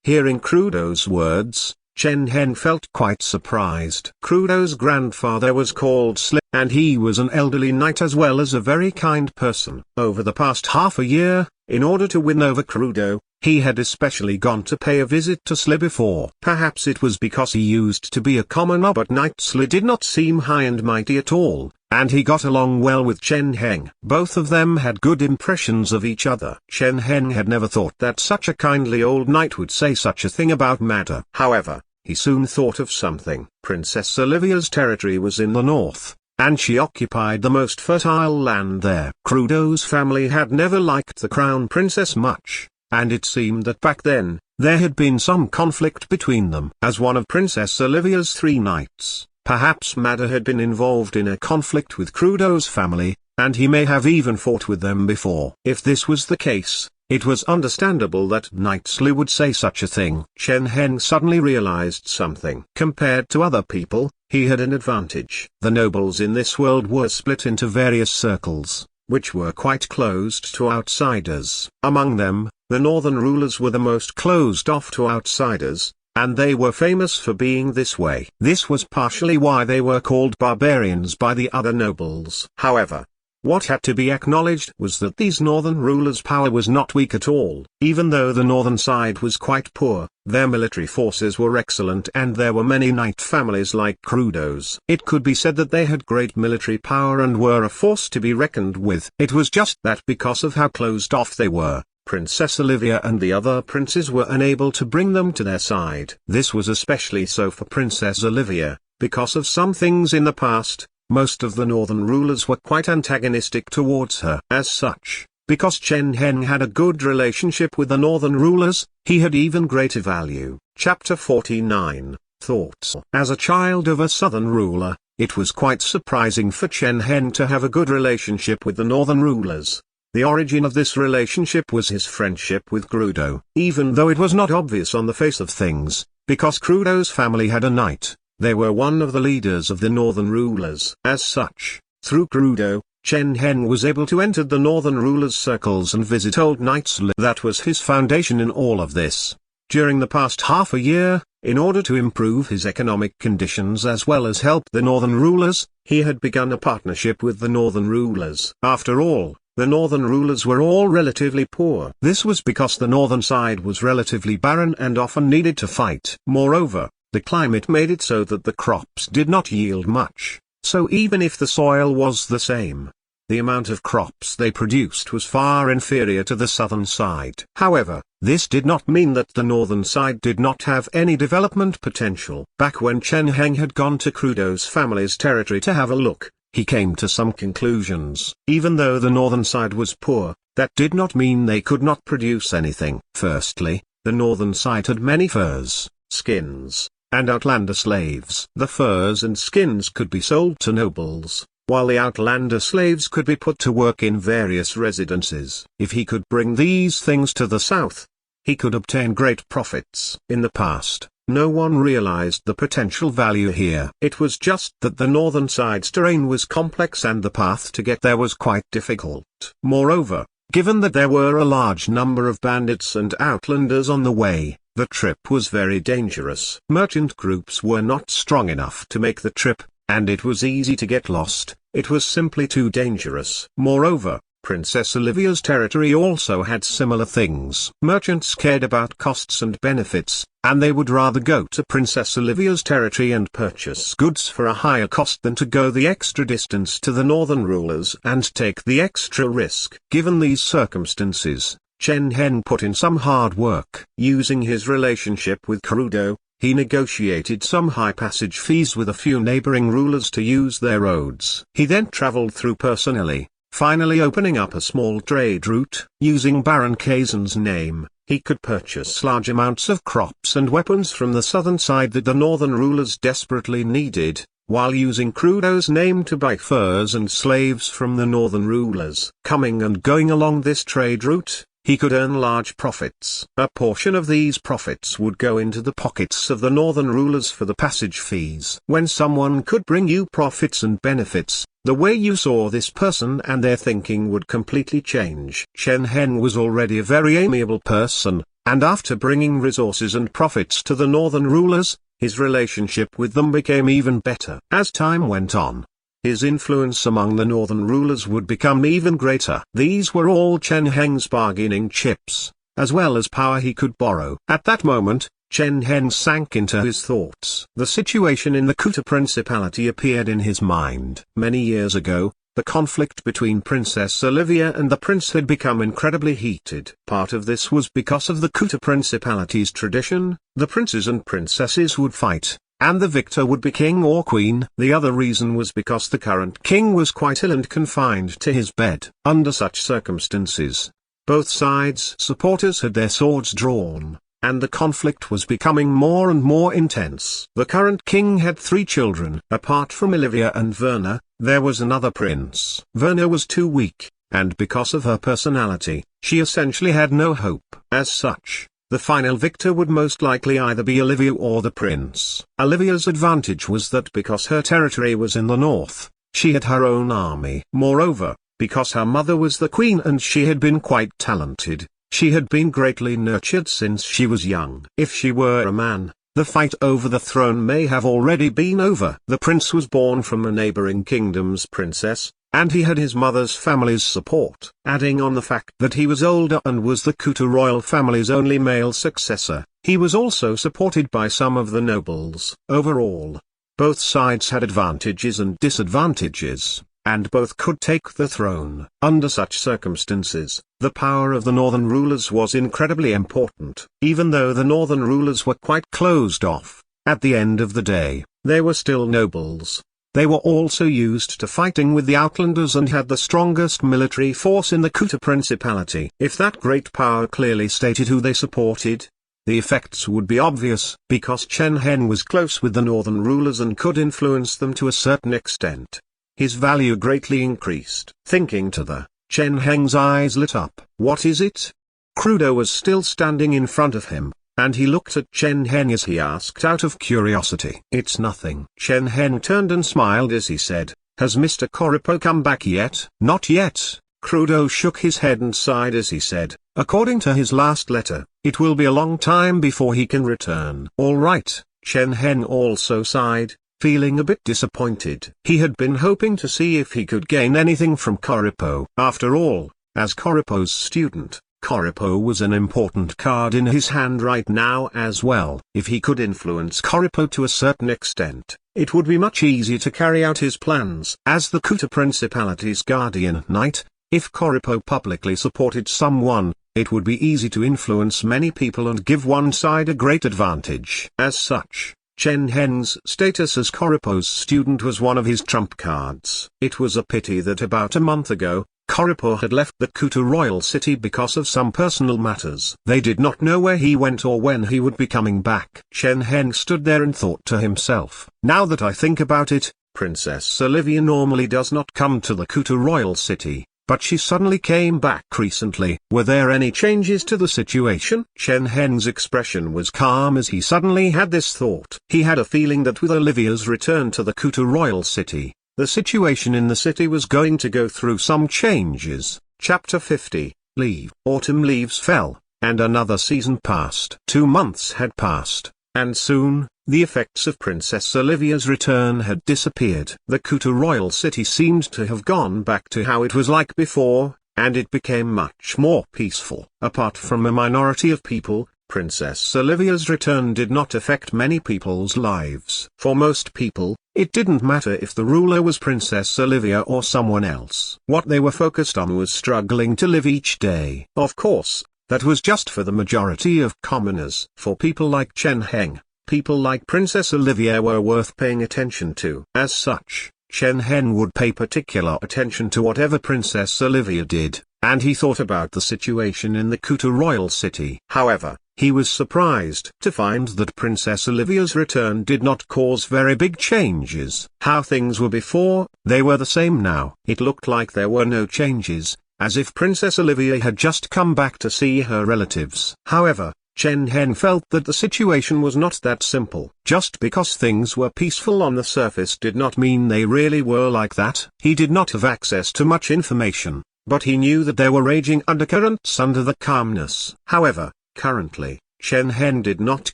Hearing Crudo's words, Chen Heng felt quite surprised. Crudo's grandfather was called Sli, and he was an elderly knight as well as a very kind person. Over the past half a year, in order to win over Crudo, he had especially gone to pay a visit to Sli before. Perhaps it was because he used to be a commoner, but Knight Sli did not seem high and mighty at all, and he got along well with Chen Heng. Both of them had good impressions of each other. Chen Heng had never thought that such a kindly old knight would say such a thing about Mada. However, he soon thought of something. Princess Olivia's territory was in the north, and she occupied the most fertile land there. Crudo's family had never liked the crown princess much, and it seemed that back then, there had been some conflict between them. As one of Princess Olivia's 3 knights, perhaps Mada had been involved in a conflict with Crudo's family, and he may have even fought with them before. If this was the case, it was understandable that Knight Sli would say such a thing. Chen Heng suddenly realized something. Compared to other people, he had an advantage. The nobles in this world were split into various circles, which were quite closed to outsiders. Among them, the northern rulers were the most closed off to outsiders, and they were famous for being this way. This was partially why they were called barbarians by the other nobles. However, what had to be acknowledged was that these northern rulers' power was not weak at all. Even though the northern side was quite poor, their military forces were excellent and there were many knight families like Crudo's. It could be said that they had great military power and were a force to be reckoned with. It was just that because of how closed off they were, Princess Olivia and the other princes were unable to bring them to their side. This was especially so for Princess Olivia, because of some things in the past. Most of the northern rulers were quite antagonistic towards her. As such, because Chen Heng had a good relationship with the northern rulers, he had even greater value. Chapter 49, Thoughts. As a child of a southern ruler, it was quite surprising for Chen Heng to have a good relationship with the northern rulers. The origin of this relationship was his friendship with Crudo, even though it was not obvious on the face of things, because Crudo's family had a knight. They were one of the leaders of the northern rulers. As such, through Crudo, Chen Heng was able to enter the northern rulers' circles and visit old knights. That was his foundation in all of this. During the past half a year, in order to improve his economic conditions as well as help the northern rulers, he had begun a partnership with the northern rulers. After all, the northern rulers were all relatively poor. This was because the northern side was relatively barren and often needed to fight. Moreover, the climate made it so that the crops did not yield much, so even if the soil was the same, the amount of crops they produced was far inferior to the southern side. However, this did not mean that the northern side did not have any development potential. Back when Chen Heng had gone to Crudo's family's territory to have a look, he came to some conclusions. Even though the northern side was poor, that did not mean they could not produce anything. Firstly, the northern side had many furs, skins, and outlander slaves. The furs and skins could be sold to nobles, while the outlander slaves could be put to work in various residences. If he could bring these things to the south, he could obtain great profits. In the past, no one realized the potential value here. It was just that the northern side's terrain was complex and the path to get there was quite difficult. Moreover, given that there were a large number of bandits and outlanders on the way, the trip was very dangerous. Merchant groups were not strong enough to make the trip, and it was easy to get lost. It was simply too dangerous. Moreover, Princess Olivia's territory also had similar things. Merchants cared about costs and benefits, and they would rather go to Princess Olivia's territory and purchase goods for a higher cost than to go the extra distance to the northern rulers and take the extra risk. Given these circumstances, Chen Heng put in some hard work. Using his relationship with Crudo, he negotiated some high passage fees with a few neighboring rulers to use their roads. He then traveled through personally, finally opening up a small trade route. Using Baron Kazan's name, he could purchase large amounts of crops and weapons from the southern side that the northern rulers desperately needed, while using Crudo's name to buy furs and slaves from the northern rulers. Coming and going along this trade route, he could earn large profits. A portion of these profits would go into the pockets of the northern rulers for the passage fees. When someone could bring you profits and benefits, the way you saw this person and their thinking would completely change. Chen Heng was already a very amiable person, and after bringing resources and profits to the northern rulers, his relationship with them became even better. As time went on, his influence among the northern rulers would become even greater. These were all Chen Heng's bargaining chips, as well as power he could borrow. At that moment, Chen Heng sank into his thoughts. The situation in the Kuta Principality appeared in his mind. Many years ago, the conflict between Princess Olivia and the prince had become incredibly heated. Part of this was because of the Kuta Principality's tradition. The princes and princesses would fight, and the victor would be king or queen. The other reason was because the current king was quite ill and confined to his bed. Under such circumstances, both sides' supporters had their swords drawn, and the conflict was becoming more and more intense. The current king had 3 children. Apart from Olivia and Verna, there was another prince. Verna was too weak, and because of her personality, she essentially had no hope. As such, the final victor would most likely either be Olivia or the prince. Olivia's advantage was that because her territory was in the north, she had her own army. Moreover, because her mother was the queen and she had been quite talented, she had been greatly nurtured since she was young. If she were a man, the fight over the throne may have already been over. The prince was born from a neighboring kingdom's princess, and he had his mother's family's support. Adding on the fact that he was older and was the Kuta royal family's only male successor, he was also supported by some of the nobles. Overall, both sides had advantages and disadvantages, and both could take the throne. Under such circumstances, the power of the northern rulers was incredibly important. Even though the northern rulers were quite closed off, at the end of the day, they were still nobles. They were also used to fighting with the outlanders and had the strongest military force in the Kuta Principality. If that great power clearly stated who they supported, the effects would be obvious. Because Chen Heng was close with the northern rulers and could influence them to a certain extent, his value greatly increased. Thinking to the, Chen Heng's eyes lit up. What is it? Crudo was still standing in front of him, and he looked at Chen Heng as he asked out of curiosity. It's nothing. Chen Heng turned and smiled as he said, has Mr. Koripo come back yet? Not yet. Crudo shook his head and sighed as he said, according to his last letter, it will be a long time before he can return. All right. Chen Heng also sighed, feeling a bit disappointed. He had been hoping to see if he could gain anything from Koripo. After all, as Koripo's student, Koripo was an important card in his hand right now as well. If he could influence Koripo to a certain extent, it would be much easier to carry out his plans. As the Kuta Principality's guardian knight, if Koripo publicly supported someone, it would be easy to influence many people and give one side a great advantage. As such, Chen Heng's status as Koripo's student was one of his trump cards. It was a pity that about a month ago, Koripo had left the Kuta royal city because of some personal matters. They did not know where he went or when he would be coming back. Chen Heng stood there and thought to himself, now that I think about it, Princess Olivia normally does not come to the Kuta royal city, but she suddenly came back recently. Were there any changes to the situation? Chen Heng's expression was calm as he suddenly had this thought. He had a feeling that with Olivia's return to the Kuta royal city, the situation in the city was going to go through some changes. Chapter 50, Leave. Autumn leaves fell, and another season passed. 2 months had passed, and soon, the effects of Princess Olivia's return had disappeared. The Kuta royal city seemed to have gone back to how it was like before, and it became much more peaceful. Apart from a minority of people, Princess Olivia's return did not affect many people's lives. For most people, it didn't matter if the ruler was Princess Olivia or someone else. What they were focused on was struggling to live each day. Of course, that was just for the majority of commoners. For people like Chen Heng, people like Princess Olivia were worth paying attention to. As such, Chen Heng would pay particular attention to whatever Princess Olivia did, and he thought about the situation in the Kuta royal city. However, he was surprised to find that Princess Olivia's return did not cause very big changes. How things were before, they were the same now. It looked like there were no changes, as if Princess Olivia had just come back to see her relatives. However, Chen Heng felt that the situation was not that simple. Just because things were peaceful on the surface did not mean they really were like that. He did not have access to much information, but he knew that there were raging undercurrents under the calmness. However, currently, Chen Heng did not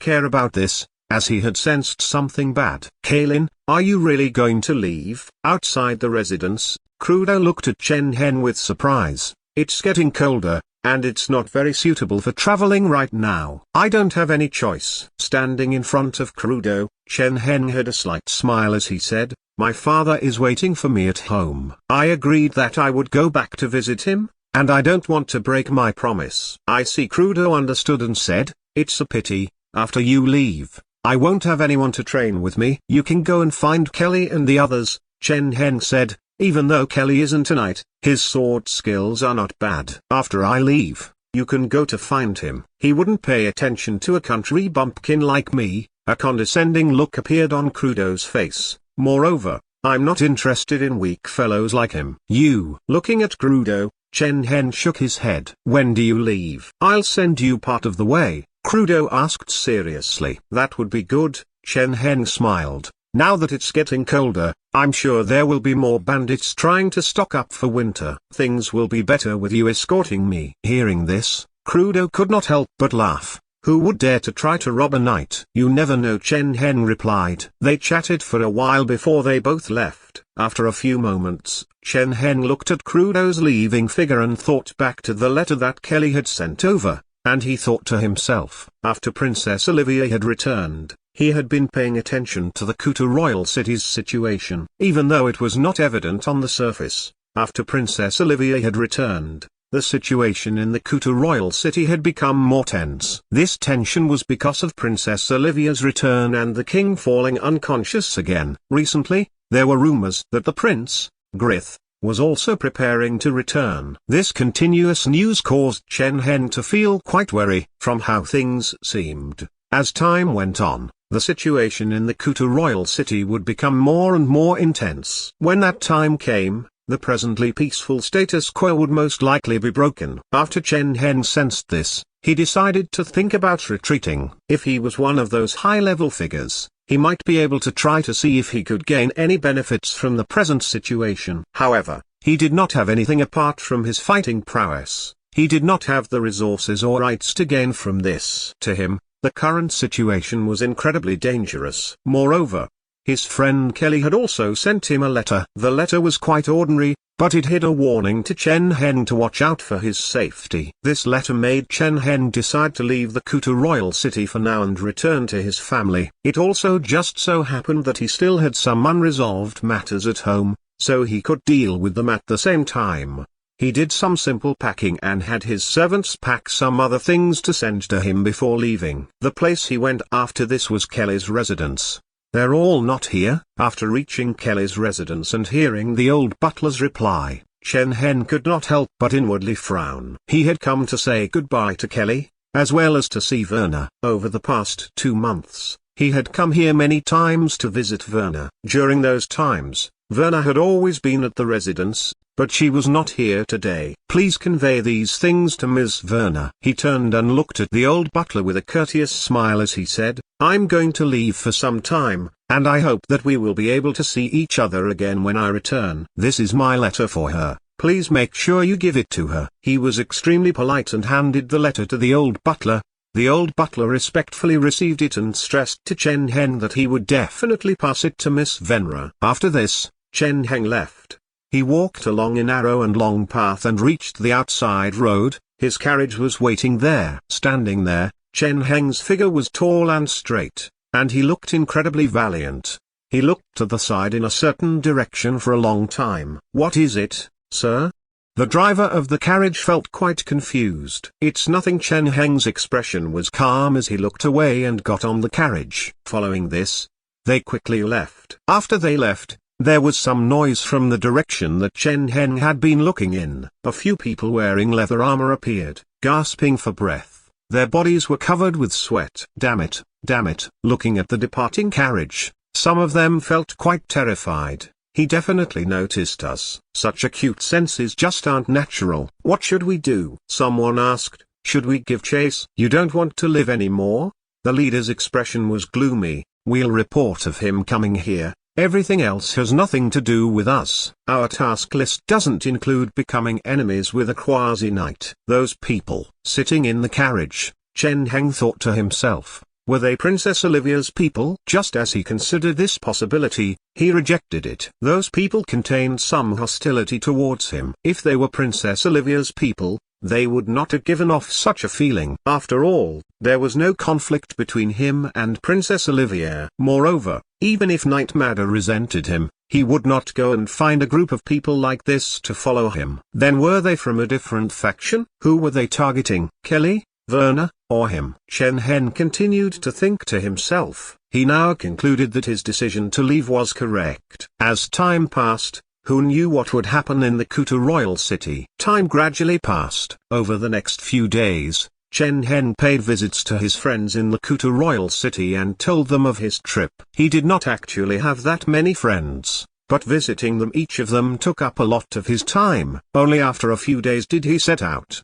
care about this, as he had sensed something bad. Kaylin, are you really going to leave? Outside the residence, Crudo looked at Chen Heng with surprise. It's getting colder, and it's not very suitable for traveling right now. I don't have any choice. Standing in front of Crudo, Chen Heng had a slight smile as he said, my father is waiting for me at home. I agreed that I would go back to visit him, and I don't want to break my promise. I see. Crudo understood and said, it's a pity, after you leave, I won't have anyone to train with me. You can go and find Kelly and the others, Chen Heng said. Even though Kelly isn't a knight, his sword skills are not bad. After I leave, you can go to find him. He wouldn't pay attention to a country bumpkin like me. A condescending look appeared on Crudo's face. Moreover, I'm not interested in weak fellows like him. You. Looking at Crudo, Chen Heng shook his head. When do you leave? I'll send you part of the way, Crudo asked seriously. That would be good, Chen Heng smiled. Now that it's getting colder, I'm sure there will be more bandits trying to stock up for winter. Things will be better with you escorting me. Hearing this, Crudo could not help but laugh. Who would dare to try to rob a knight? You never know, Chen Heng replied. They chatted for a while before they both left. After a few moments, Chen Heng looked at Crudo's leaving figure and thought back to the letter that Kelly had sent over, and he thought to himself, after Princess Olivia had returned, he had been paying attention to the Kuta royal city's situation. Even though it was not evident on the surface, after Princess Olivia had returned, the situation in the Kuta royal city had become more tense. This tension was because of Princess Olivia's return and the king falling unconscious again. Recently, there were rumors that the prince, Grith, was also preparing to return. This continuous news caused Chen Heng to feel quite wary. From how things seemed, as time went on, the situation in the Kuta royal city would become more and more intense. When that time came, the presently peaceful status quo would most likely be broken. After Chen Heng sensed this, he decided to think about retreating. If he was one of those high-level figures, he might be able to try to see if he could gain any benefits from the present situation. However, he did not have anything apart from his fighting prowess. He did not have the resources or rights to gain from this. To him, the current situation was incredibly dangerous. Moreover, His friend Kelly had also sent him a letter. The letter was quite ordinary, but it hid a warning to Chen Heng to watch out for his safety. This letter made Chen Heng decide to leave the Kuta royal city for now and return to his family. It also just so happened that he still had some unresolved matters at home, so he could deal with them at the same time. He did some simple packing and had his servants pack some other things to send to him before leaving. The place he went after this was Kelly's residence. "They're all not here." After reaching Kelly's residence and hearing the old butler's reply, Chen Heng could not help but inwardly frown. He had come to say goodbye to Kelly, as well as to see Verna. Over the past 2 months, he had come here many times to visit Verna. During those times, Verna had always been at the residence, but she was not here today. "Please convey these things to Ms. Verna." He turned and looked at the old butler with a courteous smile as he said, "I'm going to leave for some time, and I hope that we will be able to see each other again when I return. This is my letter for her. Please make sure you give it to her." He was extremely polite and handed the letter to the old butler. The old butler respectfully received it and stressed to Chen Heng that he would definitely pass it to Miss Venra. After this, Chen Heng left. He walked along a narrow and long path and reached the outside road. His carriage was waiting there. Standing there, Chen Heng's figure was tall and straight, and he looked incredibly valiant. He looked to the side in a certain direction for a long time. "What is it, sir?" The driver of the carriage felt quite confused. "It's nothing." Chen Heng's expression was calm as he looked away and got on the carriage. Following this, they quickly left. After they left, there was some noise from the direction that Chen Heng had been looking in. A few people wearing leather armor appeared, gasping for breath. Their bodies were covered with sweat. Damn it, damn it." Looking at the departing carriage, some of them felt quite terrified. "He definitely noticed us. Such acute senses just aren't natural." "What should we do?" someone asked. "Should we give chase?" "You don't want to live anymore?" The leader's expression was gloomy. "We'll report of him coming here. Everything else has nothing to do with us. Our task list doesn't include becoming enemies with a quasi-knight." Those people sitting in the carriage, Chen Heng thought to himself, were they Princess Olivia's people? Just as he considered this possibility, he rejected it. Those people contained some hostility towards him. If they were Princess Olivia's people, they would not have given off such a feeling. After all, there was no conflict between him and Princess Olivia. Moreover, even if Knight Madder resented him, he would not go and find a group of people like this to follow him. Then were they from a different faction? Who were they targeting? Kelly, Verna, or him? Chen Heng continued to think to himself. He now concluded that his decision to leave was correct. As time passed, who knew what would happen in the Kuta royal city? Time gradually passed. Over the next few days, Chen Heng paid visits to his friends in the Kuta royal city and told them of his trip. He did not actually have that many friends, but visiting them, each of them, took up a lot of his time. Only after a few days did he set out.